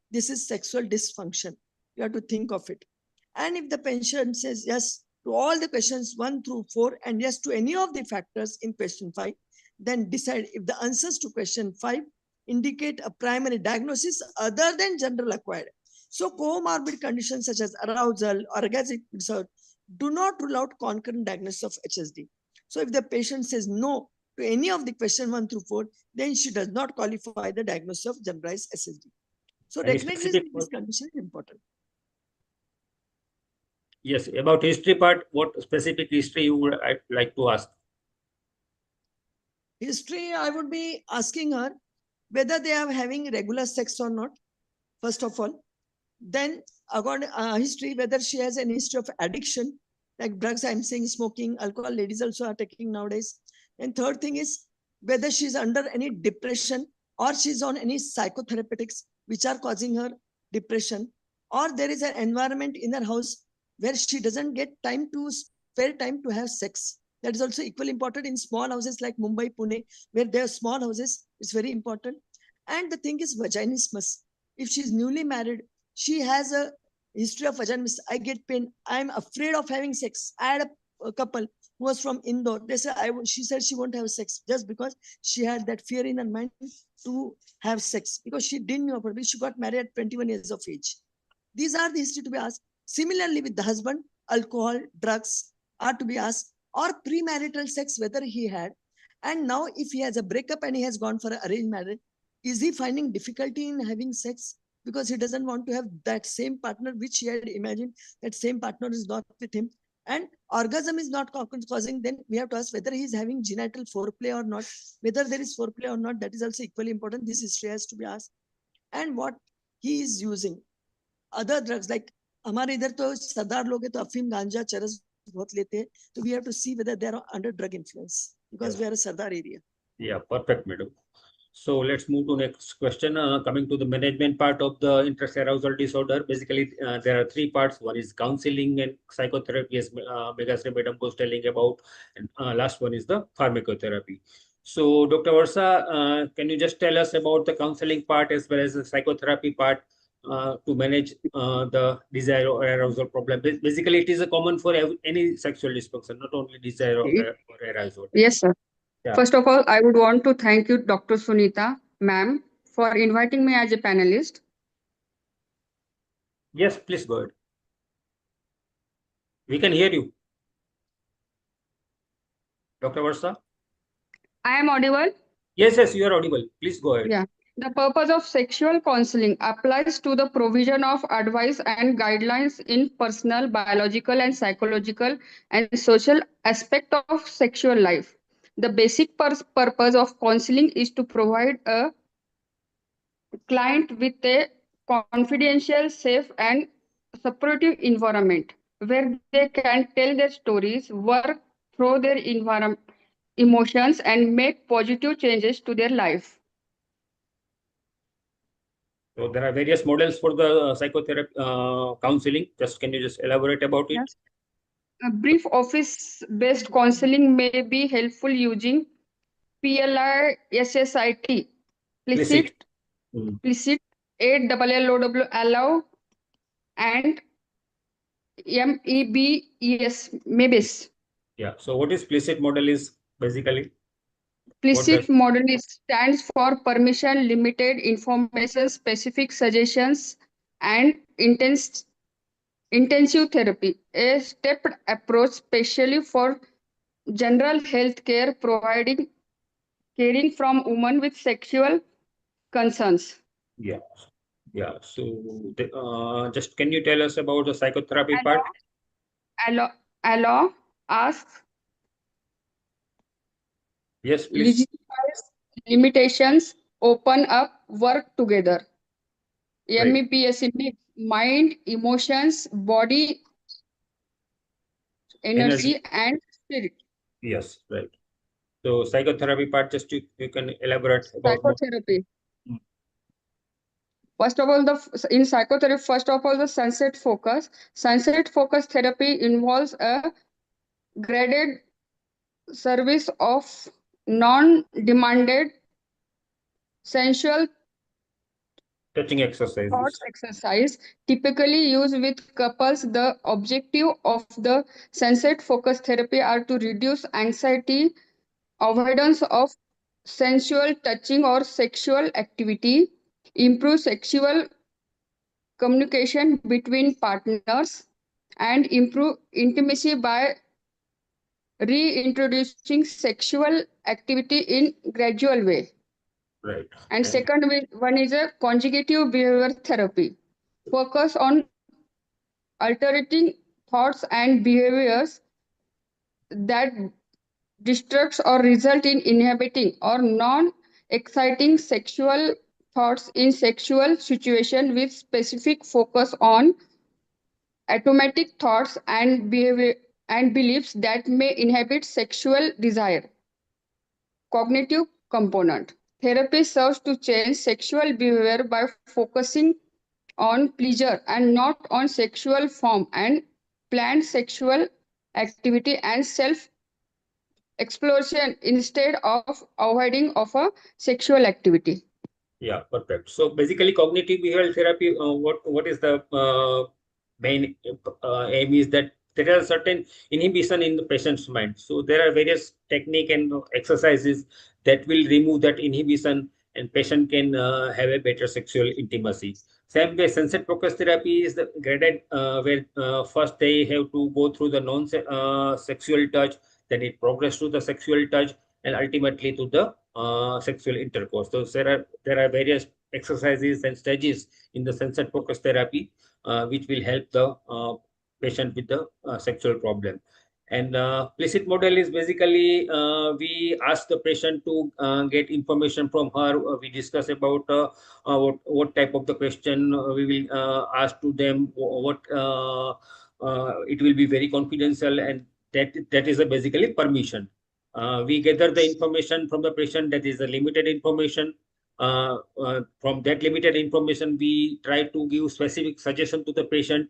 this is sexual dysfunction. You have to think of it. And if the patient says yes to all the questions 1 through 4 and yes to any of the factors in question 5, then decide if the answers to question 5 indicate a primary diagnosis other than general acquired. So comorbid conditions such as arousal, orgasmic disorder, do not rule out concurrent diagnosis of HSD. So if the patient says no to any of the question 1 through 4, then she does not qualify the diagnosis of generalized SSD. So Any recognizing specific this condition is important. Yes, about history part, what specific history you would like to ask? History, I would be asking her whether they are having regular sex or not, first of all. Then, according history, whether she has an history of addiction, like drugs, I'm saying smoking, alcohol, ladies also are taking nowadays. And third thing is whether she's under any depression or she's on any psychotherapeutics which are causing her depression, or there is an environment in her house where she doesn't get time to spare time to have sex. That is also equally important in small houses like Mumbai, Pune, where there are small houses. It's very important. And the thing is vaginismus. If she's newly married, she has a history of vaginismus. I get pain. I'm afraid of having sex. I had a couple who was from Indore. They said she said she won't have sex just because she had that fear in her mind to have sex because she didn't know about it. She got married at 21 years of age. These are the history to be asked. Similarly, with the husband, alcohol, drugs are to be asked, or premarital sex, whether he had. And now, if he has a breakup and he has gone for an arranged marriage, is he finding difficulty in having sex because he doesn't want to have that same partner which he had imagined? That same partner is not with him, and orgasm is not causing. Then we have to ask whether he is having genital foreplay or not. Whether there is foreplay or not, that is also equally important. This history has to be asked, and what he is using. Other drugs like हमारे इधर तो सरदार लोग हैं तो अफीम गांजा चरस बहुत लेते हैं, so we have to see whether they are under drug influence because we are a Sardar area. Yeah, perfect, madam. So let's move to next question. Coming to the management part of the interest arousal disorder, basically there are three parts. One is counseling and psychotherapy, as Meghasri madam was telling about, and last one is the pharmacotherapy. So Dr. Varsa, can you just tell us about the counseling part as well as the psychotherapy part to manage the desire or arousal problem? Basically, it is a common for any sexual dysfunction, not only desire or arousal. Yes, sir. Yeah. First of all, I would want to thank you, Dr. Sunita, ma'am, for inviting me as a panelist. Yes, please go ahead. We can hear you. Dr. Varsa? I am audible? Yes, yes, you are audible. Please go ahead. Yeah. The purpose of sexual counseling applies to the provision of advice and guidelines in personal, biological, and psychological and social aspect of sexual life. The basic purpose of counseling is to provide a client with a confidential, safe, and supportive environment where they can tell their stories, work through their emotions, and make positive changes to their life. So there are various models for the psychotherapy counseling. Can you just elaborate about it? Yes. A brief office-based counseling may be helpful using PLI, SSIT, PLICIT, ALLOW, allow, and MEBS. Yeah. So what is PLICIT model is basically? PLICIT model stands for permission, limited information, specific suggestions, and intensive therapy, a stepped approach specially for general health care, providing caring from women with sexual concerns. Yeah. Yeah. So just can you tell us about the psychotherapy part? Allow asks. Yes, please. Limitations, open up, work together. Right. MEPS mind, emotions, body, energy, and spirit. Yes, right. So psychotherapy part, just you can elaborate about Psychotherapy. First of all, in psychotherapy, first of all, the sunset focus. Sunset focus therapy involves a graded service of non-demanded sensual touching exercises. thoughts exercise typically used with couples. The objective of the sunset focus therapy are to reduce anxiety, avoidance of sensual touching or sexual activity, improve sexual communication between partners, and improve intimacy by reintroducing sexual activity in gradual way. Right. And second one is a conjugative behavior therapy. Focus on altering thoughts and behaviors that distracts or result in inhibiting or non-exciting sexual thoughts in sexual situation with specific focus on automatic thoughts and behavior and beliefs that may inhibit sexual desire. Cognitive component. Therapy serves to change sexual behavior by focusing on pleasure and not on sexual form and planned sexual activity and self exploration instead of avoiding of a sexual activity. Yeah, perfect. So basically, cognitive behavioral therapy, what is the main aim is that there are certain inhibition in the patient's mind. So there are various technique and exercises that will remove that inhibition, and patient can have a better sexual intimacy. Same way, sunset focus therapy is the graded where first they have to go through the non-sexual touch, then it progress to the sexual touch, and ultimately to the sexual intercourse. So there are various exercises and stages in the sunset focus therapy which will help the patient with the sexual problem. And implicit model is basically we ask the patient to get information from her. We discuss about what type of the question we will ask to them. What it will be very confidential, and that is a basically permission. We gather the information from the patient, that is the limited information. From that limited information, we try to give specific suggestion to the patient,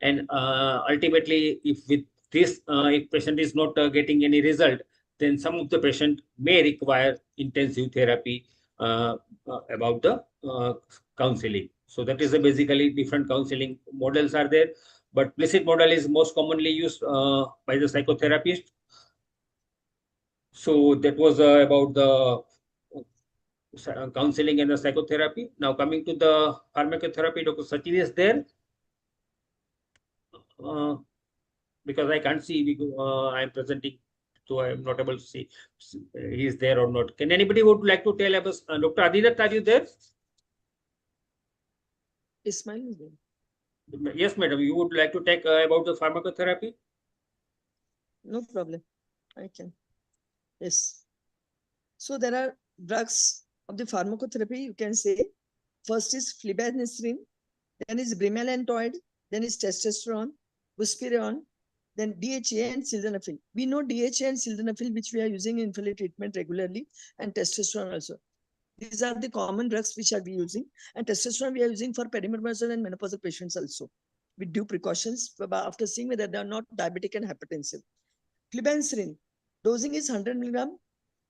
and ultimately, if with this, if patient is not getting any result, then some of the patient may require intensive therapy about the counseling. So that is a basically different counseling models are there, but implicit model is most commonly used by the psychotherapist. So that was about the counseling and the psychotherapy. Now coming to the pharmacotherapy, Dr. Sachin is there. Because I can't see, I'm presenting, so I'm not able to see he is there or not. Can anybody would like to tell about Dr. Adidat, are you there? Ismail is there. Yes, madam. You would like to talk about the pharmacotherapy? No problem. I can. Yes. So there are drugs of the pharmacotherapy, you can say. First is flibanserin, then is bremelantoid, then is testosterone, buspirone, then DHA and sildenafil. We know DHA and sildenafil, which we are using in infertility treatment regularly, and testosterone also. These are the common drugs which are we using, and testosterone we are using for perimenopausal and menopausal patients also, with due precautions after seeing whether they are not diabetic and hypertensive. Flibanserin, dosing is 100 milligram.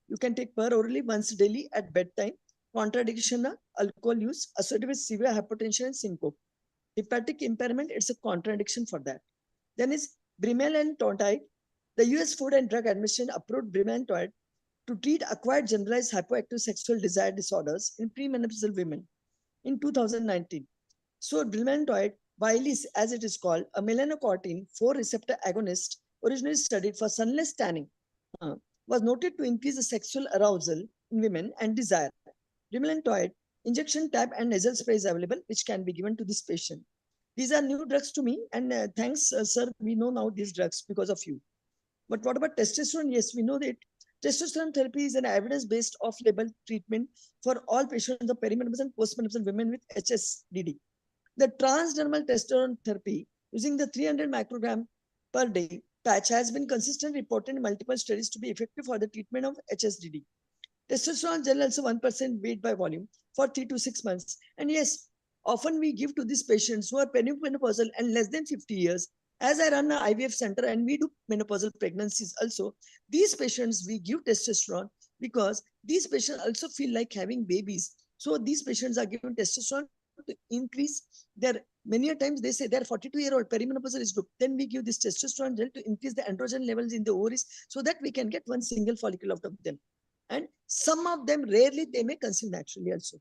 You can take per orally once daily at bedtime. Contraindication, alcohol use associated with severe hypertension and syncope. Hepatic impairment, it's a contradiction for that. Then is bremelantoid. The US Food and Drug Administration approved bremelantoid to treat acquired generalized hypoactive sexual desire disorders in premenopausal women in 2019. So bremelantoid, Vilis, as it is called, a melanocortin 4 receptor agonist originally studied for sunless tanning, was noted to increase the sexual arousal in women and desire. Bremelantoid injection tab and nasal spray is available, which can be given to this patient. These are new drugs to me, and thanks, sir, we know now these drugs because of you. But what about testosterone? Yes, we know that testosterone therapy is an evidence-based off-label treatment for all patients of perimenopausal and postmenopausal women with HSDD. The transdermal testosterone therapy using the 300 microgram per day patch has been consistently reported in multiple studies to be effective for the treatment of HSDD. Testosterone gel also 1% weight by volume for 3 to 6 months. And yes, often we give to these patients who are perimenopausal and less than 50 years. As I run an IVF center and we do menopausal pregnancies also, these patients we give testosterone because these patients also feel like having babies. So these patients are given testosterone to increase their, many a times they say they're 42-year-old perimenopausal is good. Then we give this testosterone gel to increase the androgen levels in the ovaries so that we can get one single follicle out of them. And some of them rarely they may conceive naturally also.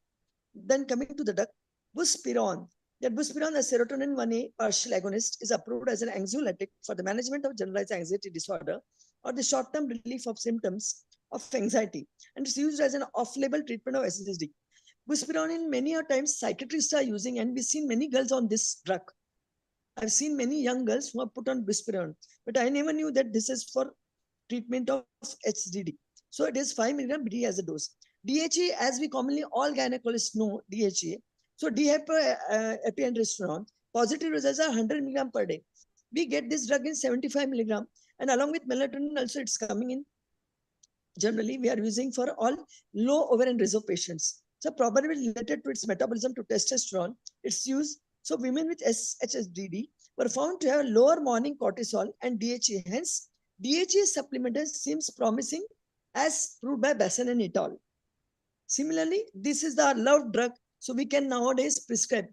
Then coming to the drug, buspirone. that buspirone, a serotonin 1A partial agonist, is approved as an anxiolytic for the management of generalized anxiety disorder or the short-term relief of symptoms of anxiety, and it's used as an off-label treatment of SSD. Buspirone in many a times psychiatrists are using, and we've seen many girls on this drug. I've seen many young girls who are put on buspirone, but I never knew that this is for treatment of HDD. So it is 5 milligram BD as a dose. DHA, as we commonly all gynecologists know, DHA. So dihydroepiandrosterone, positive results are 100 milligram per day. We get this drug in 75 milligram, and along with melatonin also it's coming in. Generally, we are using for all low ovarian reserve patients. So probably related to its metabolism to testosterone, it's used. So women with SHSDD were found to have lower morning cortisol and DHA. Hence, DHA supplementation seems promising as proved by Basson and et al. Similarly, this is the loved drug. So we can nowadays prescribe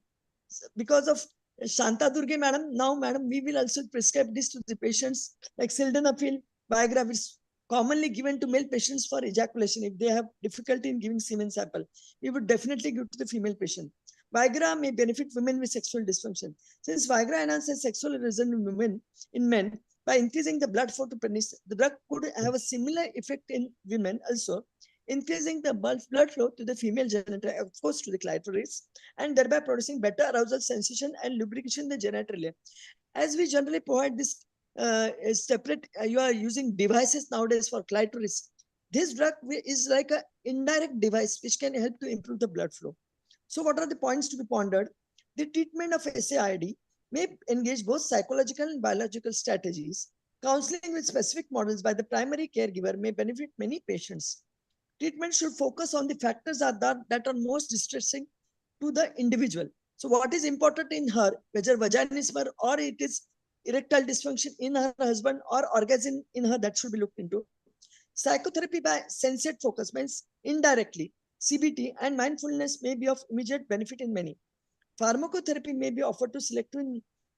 because of Shanta Durge madam. Now, madam, we will also prescribe this to the patients like sildenafil, Viagra, which is commonly given to male patients for ejaculation. If they have difficulty in giving semen sample, we would definitely give to the female patient. Viagra may benefit women with sexual dysfunction. Since Viagra enhances sexual arousal in women, in men, by increasing the blood flow to penis, the drug could have a similar effect in women also, increasing the blood flow to the female genital, of course, to the clitoris, and thereby producing better arousal sensation and lubrication in the genitalia. As we generally provide this separate, you are using devices nowadays for clitoris. This drug is like an indirect device which can help to improve the blood flow. So what are the points to be pondered? The treatment of SAID may engage both psychological and biological strategies. Counseling with specific models by the primary caregiver may benefit many patients. Treatment should focus on the factors that are most distressing to the individual. So what is important in her, whether vaginismus or it is erectile dysfunction in her husband or orgasm in her, that should be looked into. Psychotherapy by sensate focus means indirectly. CBT and mindfulness may be of immediate benefit in many. Pharmacotherapy may be offered to selective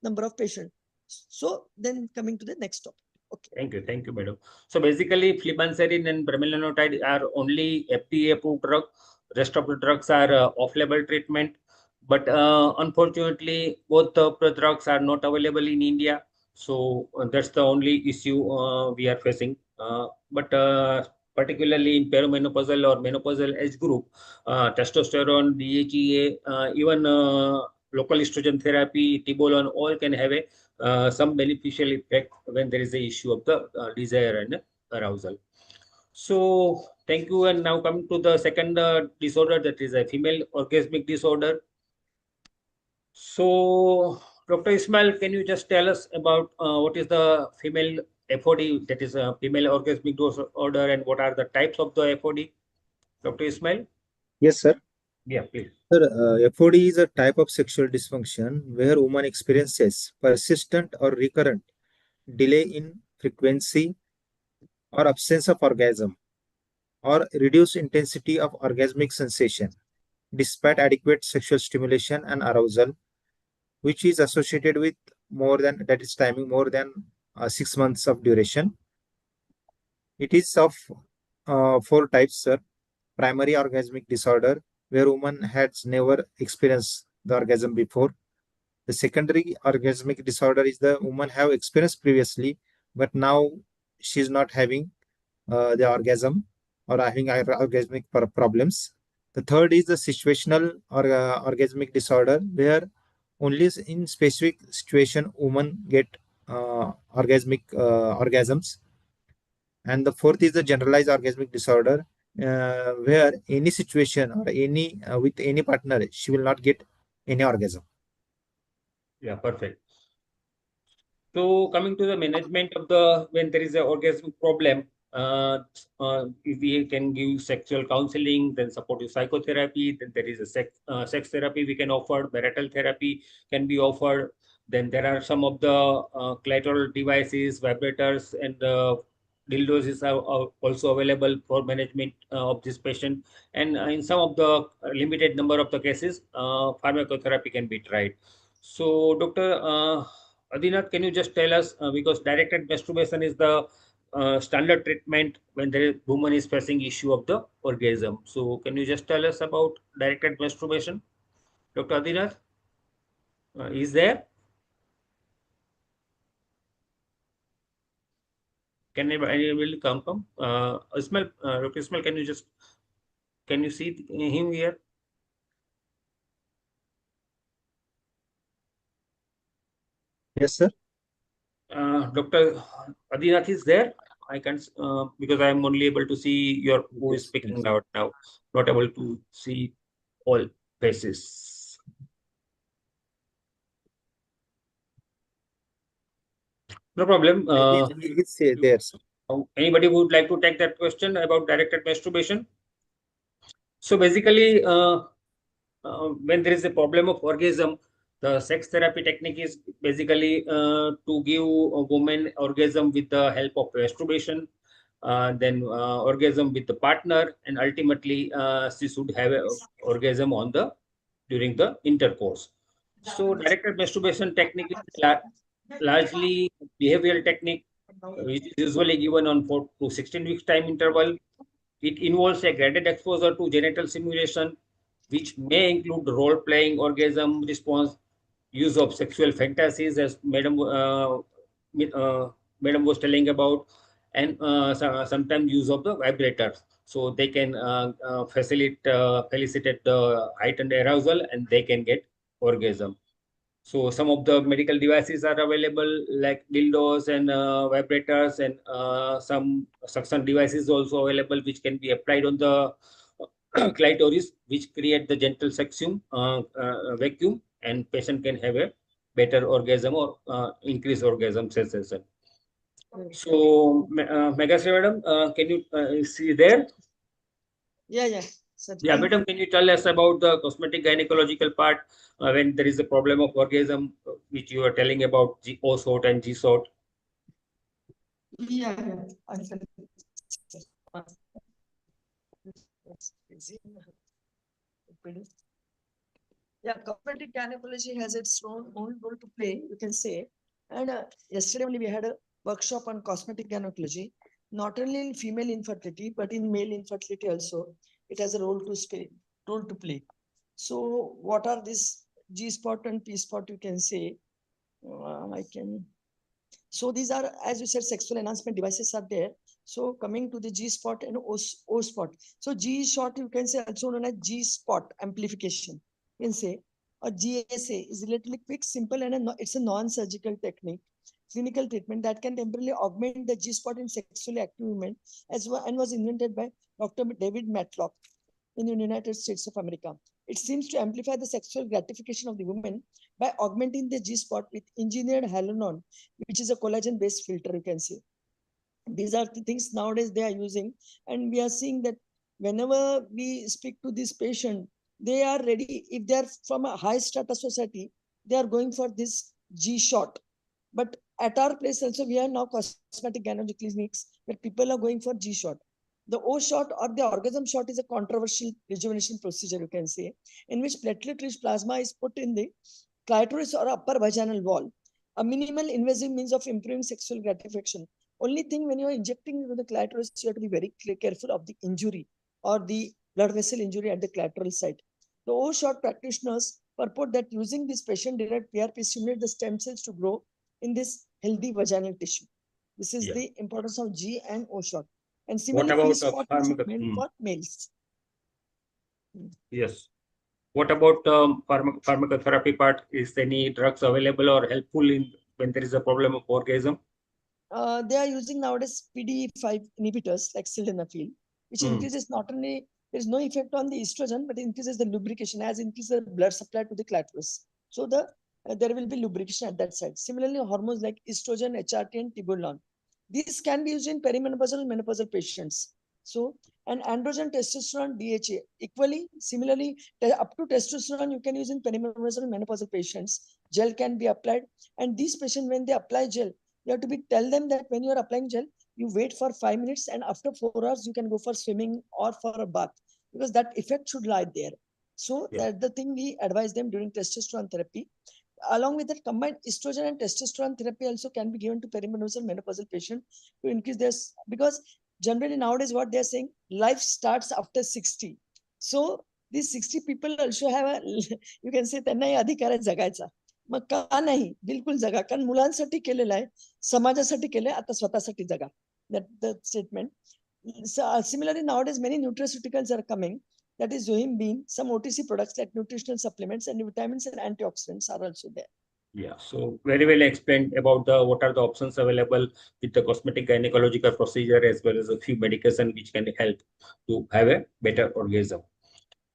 number of patients. So then coming to the next topic. Okay. Thank you, madam. So basically, flibanserin and bremelanotide are only FDA approved drug. Rest of the drugs are off-label treatment. But unfortunately, both the drugs are not available in India. So that's the only issue we are facing. But particularly in perimenopausal or menopausal age group, testosterone, DHEA, even local estrogen therapy, tibolone, all can have some beneficial effect when there is a issue of the desire and arousal. So thank you. And now coming to the second disorder, that is a female orgasmic disorder. So Dr. Ismail, can you just tell us about what is the female FOD, that is a female orgasmic disorder, and what are the types of the FOD? Dr. Ismail? Yes, sir. Yeah, please. Sir, FOD is a type of sexual dysfunction where woman experiences persistent or recurrent delay in frequency or absence of orgasm or reduced intensity of orgasmic sensation despite adequate sexual stimulation and arousal, which is associated with more than, that is timing more than 6 months of duration. It is of 4 types, sir. Primary orgasmic disorder, where woman has never experienced the orgasm before. The secondary orgasmic disorder is the woman have experienced previously, but now she's not having the orgasm or having orgasmic problems. The third is the situational or orgasmic disorder, where only in specific situation women get orgasmic orgasms. And the fourth is the generalized orgasmic disorder, where any situation or any with any partner she will not get any orgasm. Yeah, perfect. So coming to the management of the, when there is an orgasmic problem, if we can give sexual counseling, then supportive psychotherapy, then there is a sex therapy we can offer, marital therapy can be offered. Then there are some of the clitoral devices, vibrators, and dildos are also available for management of this patient. And in some of the limited number of the cases, pharmacotherapy can be tried. So, Dr. Adinath, can you just tell us, because directed masturbation is the standard treatment when the woman is facing issue of the orgasm. So can you just tell us about directed masturbation, Dr. Adinath? is there? Can anybody come? Ismail, Dr. Ismail, can you see him here? Yes, sir. Dr. Adinath is there. I can't because I am only able to see your who is speaking out now. Not able to see all faces. No problem. He's there, sir. Anybody would like to take that question about directed masturbation? So basically, when there is a problem of orgasm, the sex therapy technique is basically to give a woman orgasm with the help of masturbation, then orgasm with the partner, and ultimately she should have an orgasm on the during the intercourse. So directed masturbation technique is largely behavioral technique, which is usually given on 4 to 16 weeks time interval. It involves a graded exposure to genital stimulation, which may include role-playing, orgasm response, use of sexual fantasies, as Madam was telling about, and sometimes use of the vibrators. So they can facilitate the heightened arousal, and they can get orgasm. So some of the medical devices are available like dildos and vibrators, and some suction devices also available which can be applied on the clitoris, which create the gentle suction vacuum, and patient can have a better orgasm or increase orgasm sensation. So, Megasri madam, can you see there? Yeah. Yeah, madam, can you tell us about the cosmetic gynecological part when there is a problem of orgasm, which you are telling about O sort and G sort? Yeah. Yeah, cosmetic gynecology has its own role to play, you can say. And yesterday only we had a workshop on cosmetic gynecology, not only in female infertility, but in male infertility also. It has a role to play. So what are these G spot and P spot, you can say? So these are, as you said, sexual enhancement devices are there. So coming to the G spot and O spot. So G shot, you can say, also known as G spot amplification. You can say, or GSA is relatively quick, simple, and it's a non-surgical technique, clinical treatment that can temporarily augment the G spot in sexually active women, and was invented by Dr. David Matlock in the United States of America. It seems to amplify the sexual gratification of the woman by augmenting the G spot with engineered hyaluron, which is a collagen-based filter, you can say. These are the things nowadays they are using, and we are seeing that whenever we speak to this patient, they are ready. If they are from a high strata society, they are going for this G shot. But at our place also, we have now cosmetic gynecology clinics where people are going for G shot. The O shot or the orgasm shot is a controversial rejuvenation procedure, you can say, in which platelet-rich plasma is put in the clitoris or upper vaginal wall. A minimal invasive means of improving sexual gratification. Only thing, when you are injecting into the clitoris, you have to be very careful of the injury or the blood vessel injury at the clitoral site. The O shot practitioners purport that using this patient-derived PRP stimulate the stem cells to grow in this healthy vaginal tissue. This is the importance of G and O shot. And similarly, What P about spot is meant for males. Yes. What about pharmacotherapy part? Is any drugs available or helpful in when there is a problem of orgasm? They are using nowadays PDE5 inhibitors like sildenafil, which increases not only, there is no effect on the estrogen, but increases the lubrication, as increases the blood supply to the clitoris. So there will be lubrication at that side. Similarly, hormones like estrogen, HRT, and tibolone. These can be used in perimenopausal and menopausal patients. So, and androgen, testosterone, DHA. Equally, similarly, up to testosterone you can use in perimenopausal and menopausal patients. Gel can be applied. And these patients, when they apply gel, you have to tell them that when you are applying gel, you wait for 5 minutes, and after 4 hours, you can go for swimming or for a bath, because that effect should lie there. So that's the thing we advise them during testosterone therapy. Along with that, combined estrogen and testosterone therapy also can be given to perimenopausal menopausal patient to increase this, because generally nowadays what they're saying, life starts after 60. So these 60 people also have a, you can say, त्यांनाही अधिकार आहे जगायचा. मग का नाही, बिलकुल जगा, कारण मुलांसाठी केलेलं आहे, समाजासाठी केलंय, आता स्वतःसाठी जगा. That statement. Similarly, nowadays many nutraceuticals are coming. That is Zoim bean, some OTC products like nutritional supplements and vitamins and antioxidants are also there. Yeah, so very well explained about what are the options available with the cosmetic gynecological procedure as well as a few medication which can help to have a better orgasm.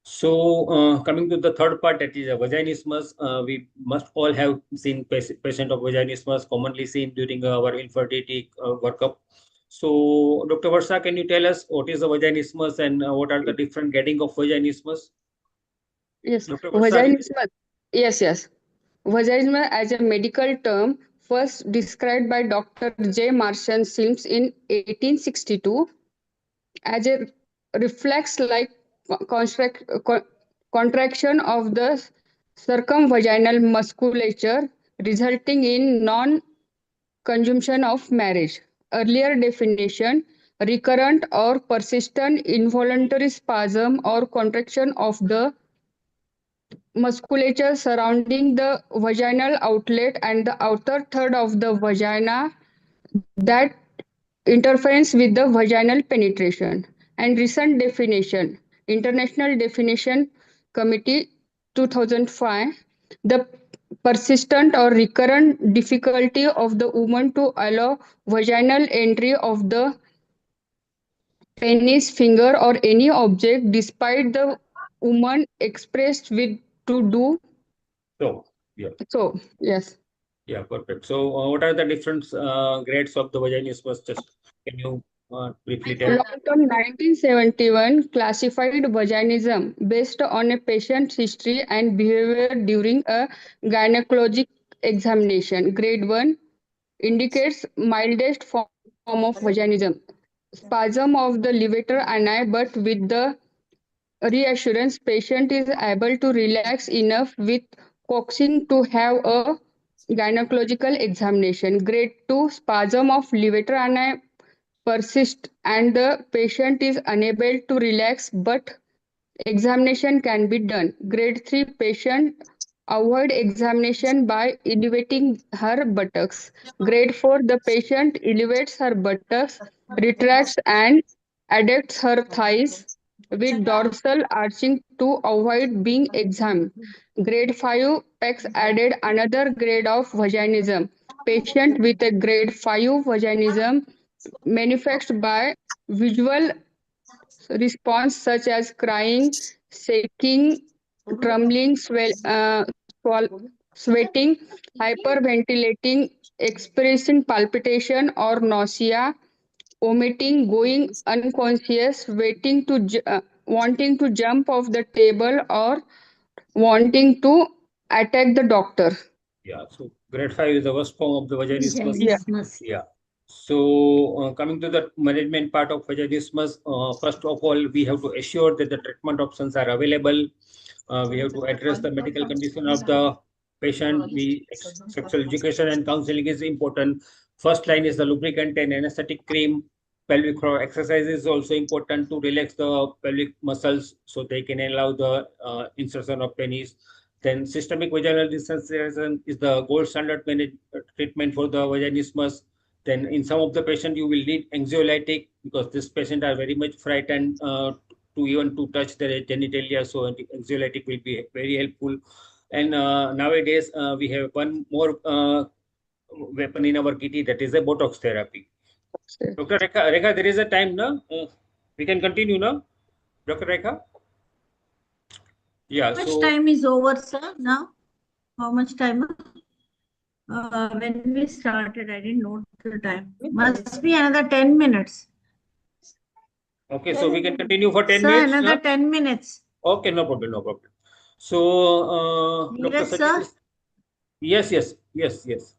So coming to the third part, that is a vaginismus. We must all have seen patient of vaginismus commonly seen during our infertility workup. So Dr. Varsha, can you tell us what is the vaginismus and what are the different getting of vaginismus? Yes, Dr. Varsha, vaginismus. Yes. Vaginismus as a medical term, first described by Dr. J. Martian Sims in 1862 as a reflex-like contraction of the circumvaginal musculature resulting in non-consummation of marriage. Earlier definition, recurrent or persistent involuntary spasm or contraction of the musculature surrounding the vaginal outlet and the outer third of the vagina that interference with the vaginal penetration. And recent definition, International Definition Committee 2005, the persistent or recurrent difficulty of the woman to allow vaginal entry of the penis, finger, or any object despite the woman expressed with to do so yeah. so. Yes. Yeah, perfect. So, what are the different grades of the vaginismus? Just can you briefly tell? Longton 1971 classified vaginism based on a patient's history and behavior during a gynecologic examination. Grade 1 indicates mildest form of vaginism, spasm of the levator ani, but with the reassurance patient is able to relax enough with coaxing to have a gynecological examination. Grade 2 spasm of levator ani persist and the patient is unable to relax but examination can be done. Grade 3 patient avoid examination by elevating her buttocks. Grade 4 the patient elevates her buttocks, retracts and adducts her thighs with dorsal arching to avoid being examined. Grade 5 pecs added another grade of vaginism. Patient with a grade 5 vaginism manifest by visual response such as crying, shaking, trembling, sweating, hyperventilating, experiencing palpitation or nausea, vomiting, going unconscious, wanting to jump off the table or wanting to attack the doctor. Yeah, so grade 5 is the worst form of the vaginismus. Vaginismus. Yeah. So coming to the management part of vaginismus, first of all, we have to assure that the treatment options are available. We have to address the medical condition of the patient. Sexual education and counseling is important. First line is the lubricant and anesthetic cream. Pelvic floor exercise is also important to relax the pelvic muscles so they can allow the insertion of penis. Then systemic vaginal desensitization is the gold standard treatment for the vaginismus. Then in some of the patient, you will need anxiolytic because this patient are very much frightened to even to touch their genitalia. So anxiolytic will be very helpful. And nowadays, we have one more weapon in our kitty, that is a Botox therapy. Dr. Rekha, there is a time now. We can continue now. Dr. Rekha? Yeah. How much time is over, sir, now? How much time? When we started, I didn't note the time. Must be another 10 minutes. Okay, so we can continue for 10 Sir, minutes. another 10 minutes. Okay, no problem, no problem. So, Dr. Neeraj, Sajid, sir? yes.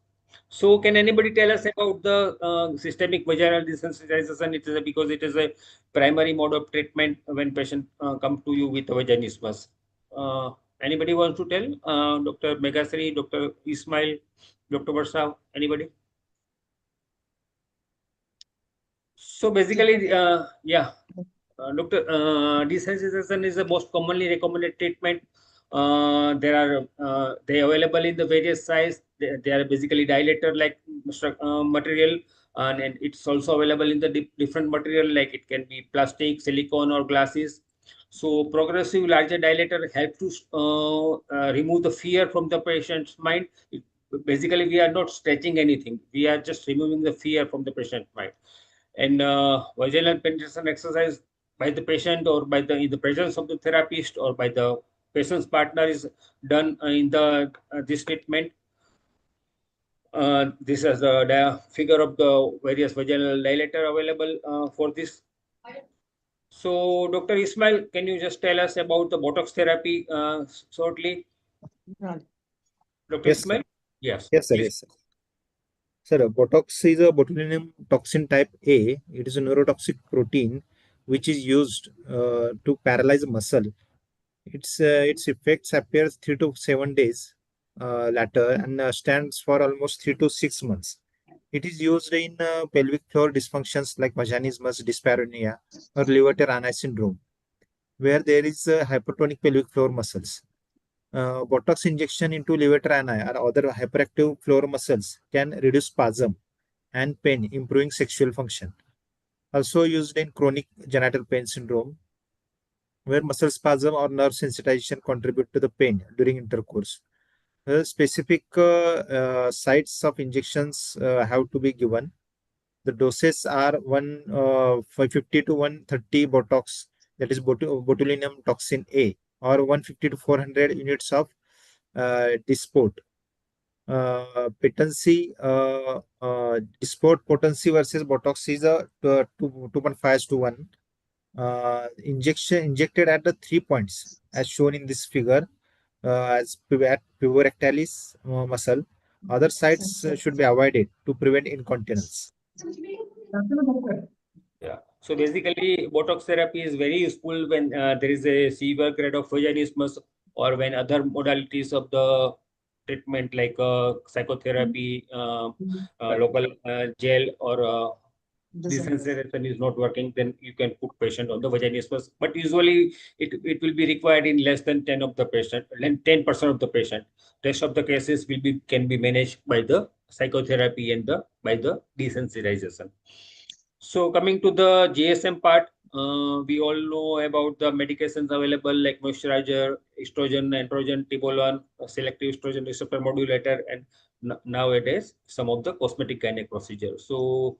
So, can anybody tell us about the systemic vaginal desensitization? It is because it is a primary mode of treatment when patient come to you with vaginismus. Anybody wants to tell? Dr. Meghasri, Dr. Ismail, Dr. Varsa, anybody? So basically, Doctor, desensitization is the most commonly recommended treatment They are available in the various size. They are basically dilator like material, and it's also available in the different material, like it can be plastic, silicone, or glasses. So progressive larger dilator help to remove the fear from the patient's mind. Basically, we are not stretching anything. We are just removing the fear from the patient's mind. And vaginal penetration exercise by the patient or by the in the presence of the therapist or by the patient's partner is done in the this treatment. This is the figure of the various vaginal dilator available for this. So, Dr. Ismail, can you just tell us about the Botox therapy shortly? Dr. Yes, sir. Ismail? Yes, Yes, sir. please. Yes, sir. Sir, Botox is a botulinum toxin type A. It is a neurotoxic protein which is used to paralyze muscle. Its effects appear 3 to 7 days later and stands for almost 3 to 6 months. It is used in pelvic floor dysfunctions like vaginismus, dyspareunia, or levator ani syndrome, where there is hypertonic pelvic floor muscles. Botox injection into levator ani or other hyperactive floor muscles can reduce spasm and pain, improving sexual function. Also used in chronic genital pain syndrome, where muscle spasm or nerve sensitization contribute to the pain during intercourse. Specific sites of injections have to be given. The doses are 550 to 130 Botox, that is botulinum toxin A, or 150 to 400 units of Dysport. Dysport potency versus Botox is a 2.5 to 1. Injected at the 3 points as shown in this figure, as at puborectalis muscle. Other sites should be avoided to prevent incontinence. Yeah. So basically, Botox therapy is very useful when there is a severe grade of vaginismus or when other modalities of the treatment like psychotherapy, local gel or desensitization is not working, then you can put patient on the vaginismus. But usually it will be required in less than 10 of the patient, 10% of the patient. Rest of the cases can be managed by the psychotherapy and by the desensitization. So coming to the GSM part, we all know about the medications available like moisturizer, estrogen, androgen, tibolone, selective estrogen receptor modulator, and nowadays some of the cosmetic gynec procedures. So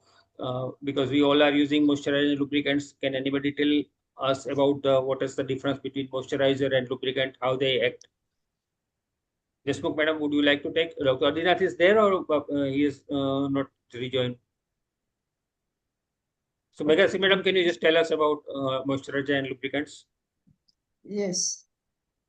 because we all are using moisturizer and lubricants, can anybody tell us about what is the difference between moisturizer and lubricant, how they act? Deshmukh madam, would you like to take? Dr. Adinath is there or he is not rejoined? So, Megasi madam, can you just tell us about moisturizer and lubricants? Yes.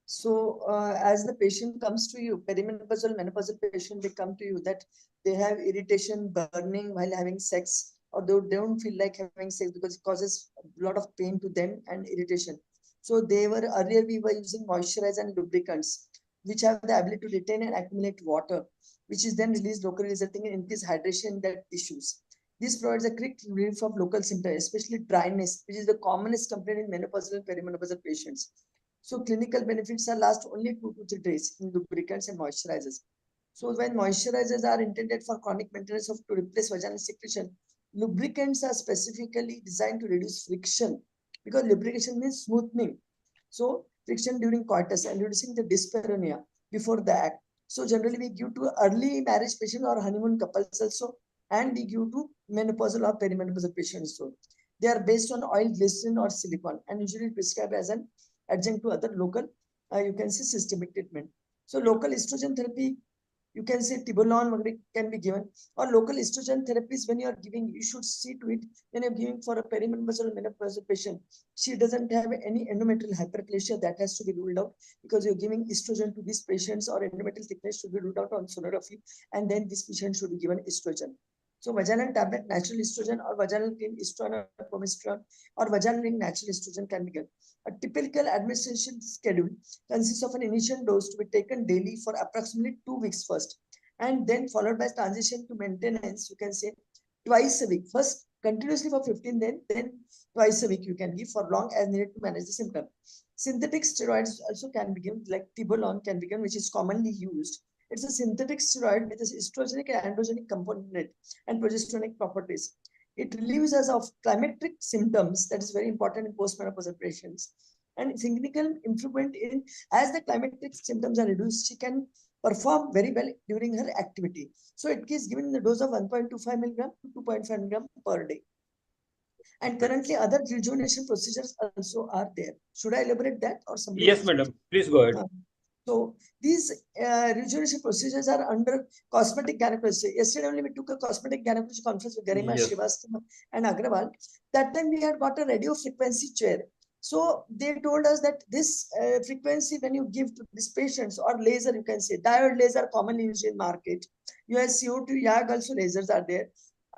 So as the patient comes to you, perimenopausal, menopausal patient, they come to you that they have irritation, burning while having sex, or they don't feel like having sex because it causes a lot of pain to them and irritation. So earlier we were using moisturizers and lubricants, which have the ability to retain and accumulate water, which is then released locally, resulting in increased hydration in the tissues. This provides a quick relief of local symptoms, especially dryness, which is the commonest complaint in menopausal and perimenopausal patients. So clinical benefits are last only 2 to 3 days in lubricants and moisturizers. So when moisturizers are intended for chronic maintenance to replace vaginal secretion, lubricants are specifically designed to reduce friction because lubrication means smoothing. So friction during coitus and reducing the dyspareunia before the act. So generally we give to early marriage patients or honeymoon couples also, and we give to menopausal or perimenopausal patients. So they are based on oil, glycerin or silicone and usually prescribed as an adjunct to other local, you can say systemic treatment. So local estrogen therapy, you can say tibolone can be given, or local estrogen therapies when you are giving, you should see to it when you're giving for a perimenopausal or menopausal patient. She doesn't have any endometrial hyperplasia, that has to be ruled out because you're giving estrogen to these patients, or endometrial thickness should be ruled out on sonography, and then this patient should be given estrogen. So vaginal tablet, natural estrogen, or vaginal cream, estrogen or progesterone, or vaginal ring, natural estrogen can be given. A typical administration schedule consists of an initial dose to be taken daily for approximately 2 weeks first, and then followed by transition to maintenance, you can say twice a week. First continuously for 15 days, then twice a week you can give for long as needed to manage the symptom. Synthetic steroids also can be given, like Tibolon can be given, which is commonly used. It's a synthetic steroid with estrogenic and androgenic component and progesteronic properties. It relieves us of climactic symptoms, that is very important in postmenopausal patients, and significant improvement in, as the climactic symptoms are reduced, she can perform very well during her activity. So it is given in the dose of 1.25 milligram to 2.5 milligram per day. And currently other rejuvenation procedures also are there. Should I elaborate that or somebody? Yes, madam. Please go ahead. So these rejuvenation procedures are under cosmetic gynecology. Yesterday only we took a cosmetic gynecology conference with Garima Srivastava and Agrawal. That time we had got a radio frequency chair. So they told us that this frequency, when you give to these patients, or laser, you can say diode laser commonly used in market. You have CO2 YAG also lasers are there,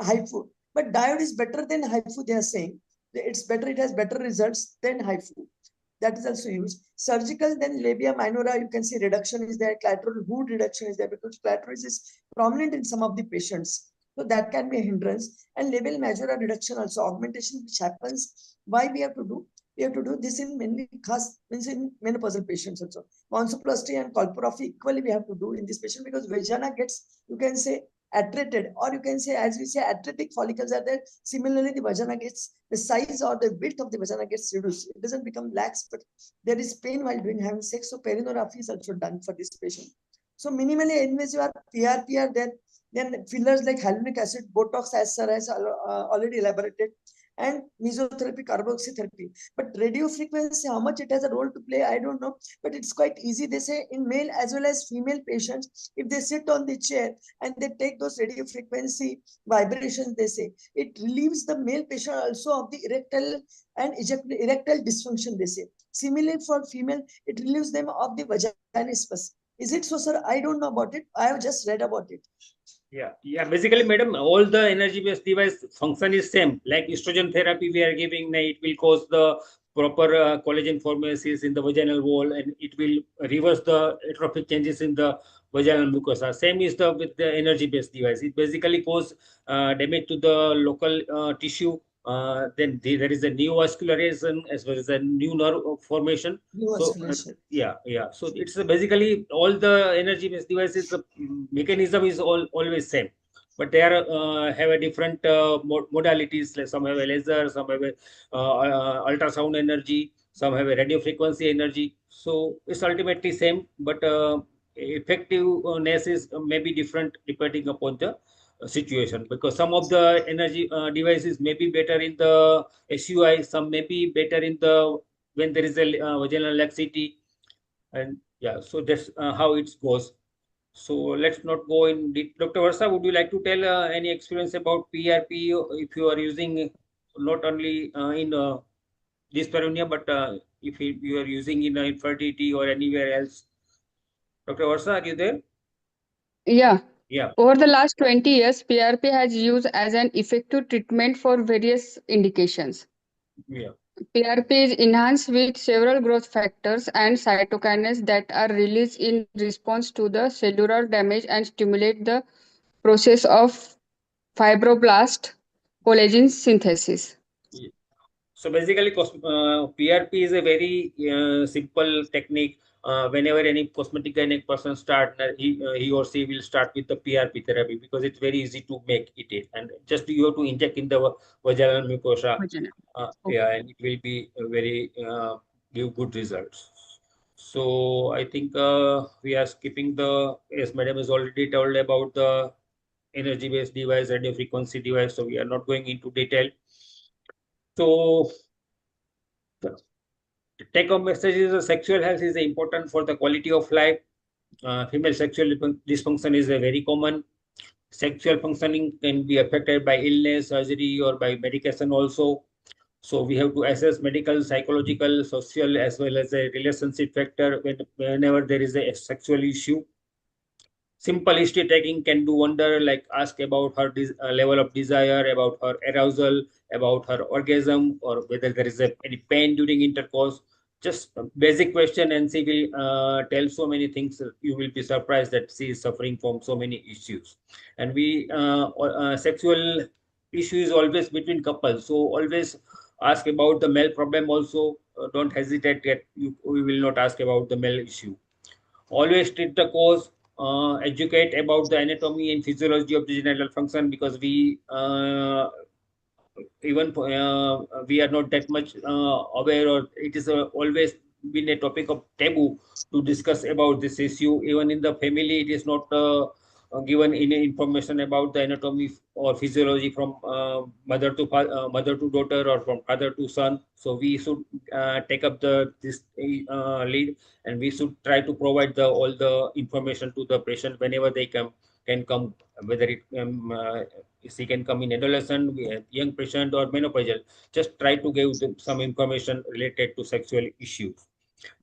HIFU. But diode is better than HIFU, they are saying. It's better, it has better results than HIFU. That is also used. Surgical, then labia minora, you can see reduction is there, clitoral hood reduction is there, because clitoris is prominent in some of the patients. So that can be a hindrance. And labia majora reduction also, augmentation which happens. Why we have to do? We have to do this in mainly means in menopausal patients also. Monsoplasty and colporrhaphy equally we have to do in this patient, because vagina gets, you can say, attrited, or you can say, as we say, atretic follicles are there. Similarly, the vagina gets, the size or the width of the vagina gets reduced. It doesn't become lax, but there is pain while doing having sex. So perinorrhaphy is also done for this patient. So minimally invasive are PRP are there. Then fillers like hyaluronic acid, Botox, as sir has already elaborated, and mesotherapy, carboxytherapy. But radio frequency, how much it has a role to play, I don't know. But it's quite easy. They say in male as well as female patients, if they sit on the chair and they take those radio frequency vibrations, they say it relieves the male patient also of the erectile and erectile dysfunction, they say. Similarly, for female, it relieves them of the vaginismus. Is it so, sir? I don't know about it. I have just read about it. Yeah. Basically, madam, all the energy-based device function is same. Like estrogen therapy we are giving, it will cause the proper collagen formations in the vaginal wall, and it will reverse the atrophic changes in the vaginal mucosa. Same is the with the energy-based device. It basically cause damage to the local tissue. Then there is a neovascularization as well as a new nerve formation. So yeah. So it's basically all the energy-based devices. The mechanism is always same, but they are have a different modalities. Like some have a laser, some have a ultrasound energy, some have a radio frequency energy. So it's ultimately same, but effectiveness is maybe different depending upon the situation, because some of the energy devices may be better in the SUI, some may be better in the when there is a vaginal laxity, and yeah, so that's how it goes. So let's not go in deep. Dr. Varsa, would you like to tell any experience about PRP if you are using not only in dyspareunia, but if you are using in infertility or anywhere else? Dr. Varsa, are you there? Yeah. Yeah. Over the last 20 years, PRP has used as an effective treatment for various indications. Yeah. PRP is enhanced with several growth factors and cytokines that are released in response to the cellular damage and stimulate the process of fibroblast collagen synthesis. So basically, PRP is a very simple technique. Whenever any cosmetic gynec person start, he or she will start with the PRP therapy, because it's very easy to make it, and just you have to inject in the vaginal mucosa. Yeah, and it will be very give good results. So I think we are skipping the, as madam has already told about the energy-based device, radio frequency device. So we are not going into detail. So the take-home message is sexual health is important for the quality of life. Female sexual dysfunction is a very common. Sexual functioning can be affected by illness, surgery, or by medication also. So we have to assess medical, psychological, social, as well as a relationship factor whenever there is a sexual issue. Simple history taking can do wonder, like ask about her level of desire, about her arousal, about her orgasm, or whether there is any pain during intercourse. Just a basic question, and she will tell so many things. You will be surprised that she is suffering from so many issues. And we sexual issue is always between couples. So always ask about the male problem also. Don't hesitate that we will not ask about the male issue. Always treat the cause, educate about the anatomy and physiology of the genital function, because we even we are not that much aware, or it is always been a topic of taboo to discuss about this issue. Even in the family, it is not given any information about the anatomy or physiology from mother to daughter, or from father to son. So we should take up this lead, and we should try to provide all the information to the patient whenever they can come, whether she can come in adolescent, young patient, or menopausal. Just try to give them some information related to sexual issues.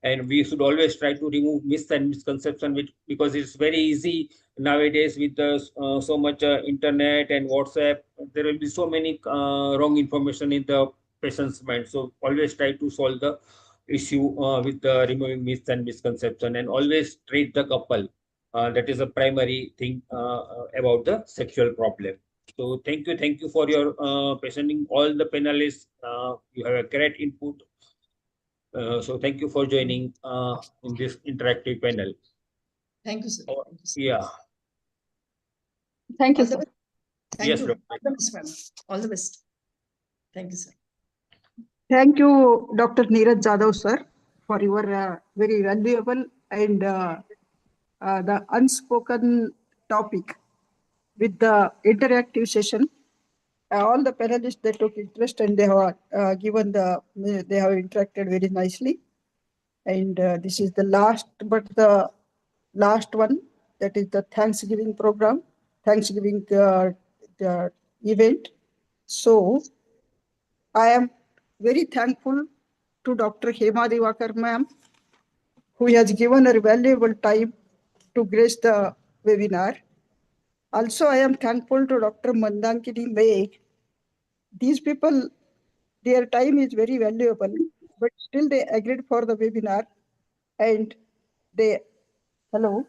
And we should always try to remove myths and misconception, because it's very easy nowadays with so much internet and WhatsApp. There will be so many wrong information in the patient's mind. So always try to solve the issue with removing myths and misconception, and always treat the couple. That is a primary thing about the sexual problem. So thank you for your presenting, all the panelists. You have a great input. So thank you for joining in this interactive panel. Thank you, sir. Yeah. Thank you, All the sir. best. Thank Yes, you. Dr. All the best, madam. All the best. Thank you, sir. Thank you, Dr. Neeraj Jadhav, sir, for your very valuable and the unspoken topic with the interactive session. All the panelists, they took interest, and they have they have interacted very nicely. And this is the last, but the last one, that is the Thanksgiving program, Thanksgiving the event. So I am very thankful to Dr. Hema Divakar ma'am, who has given her valuable time to grace the webinar. Also, I am thankful to Dr. Mandankini Meg. These people, their time is very valuable, but still they agreed for the webinar, and they, hello,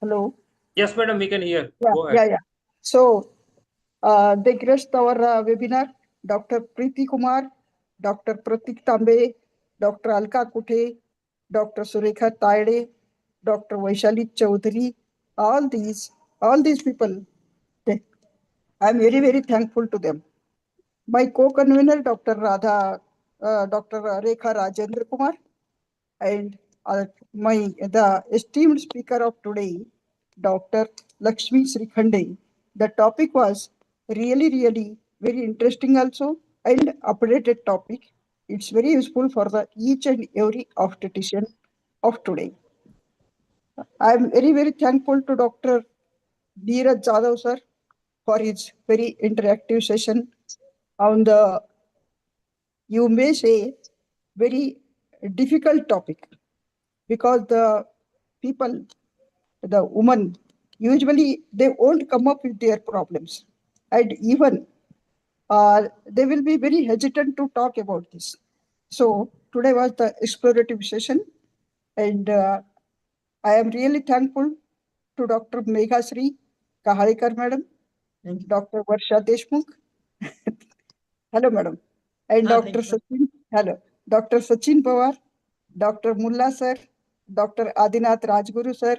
hello. Yes, madam, we can hear. Yeah, Go ahead. yeah. So they graced our webinar, Dr. Preeti Kumar, Dr. Pratik Tambe, Dr. Alka Kute, Dr. Surekha Taide, Dr. Vaishali Chaudhary, all these people, I'm very, very thankful to them. My co-convener, Dr. Rekha Rajendra Kumar, and the esteemed speaker of today, Dr. Lakshmi Srikhande. The topic was really, really very interesting also, and updated topic. It's very useful for the each and every obstetrician of today. I'm very, very thankful to Dr. Neeraj Jadhav sir for his very interactive session on the, you may say, very difficult topic, because the people, the woman, usually they won't come up with their problems, and even they will be very hesitant to talk about this. So today was the explorative session, and I am really thankful to Dr. Meghasri Kahalikar madam, Dr. Varsha Deshmukh, hello madam, and Dr. Sachin, hello, Dr. Sachin Pawar, Dr. Mulla sir, Dr. Adinath Rajguru sir,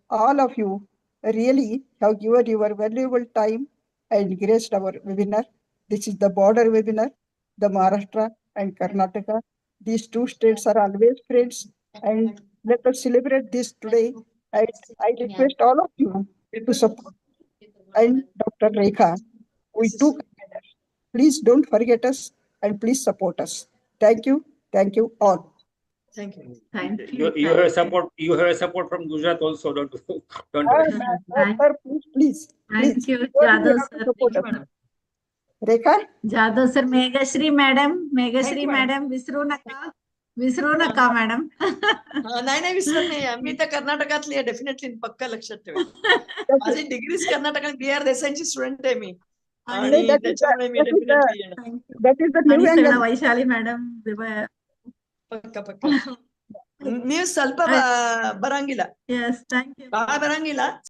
all of you really have given your valuable time and graced our webinar. This is the border webinar, the Maharashtra and Karnataka. These two states are always friends, and let us celebrate this today. I request all of you to support, and Dr. Rekha, we do consider. Please don't forget us, and please support us. Thank you all. Thank you. Thank You you. have a support. You have a support from Gujarat also. Don't worry. Sir, please. Thank you, Everybody Jadhav have to sir. support us. Rekha? Jadhav sir Meghashri madam Thank you, madam. Madam विसरू नका madam नाही विसरत नाही. मी तर कर्नाटकातली आहे, definitely पक्का लक्षात ठेवेल. माझी डिग्रीज कर्नाटक आणि बी आर देसाईंची स्टुडंट आहे मी, आणि त्याच्यामुळे मी डेफिनेटली येणार. That is the new आणि सगळं angle. वैशाली मॅडम ಪಕ್ಕ ಪಕ್ಕ ನೀವು ಸ್ವಲ್ಪ ಬರಂಗಿಲ್ಲ. Yes, thank you. ಬಹಳ ಬರಂಗಿಲ್ಲ.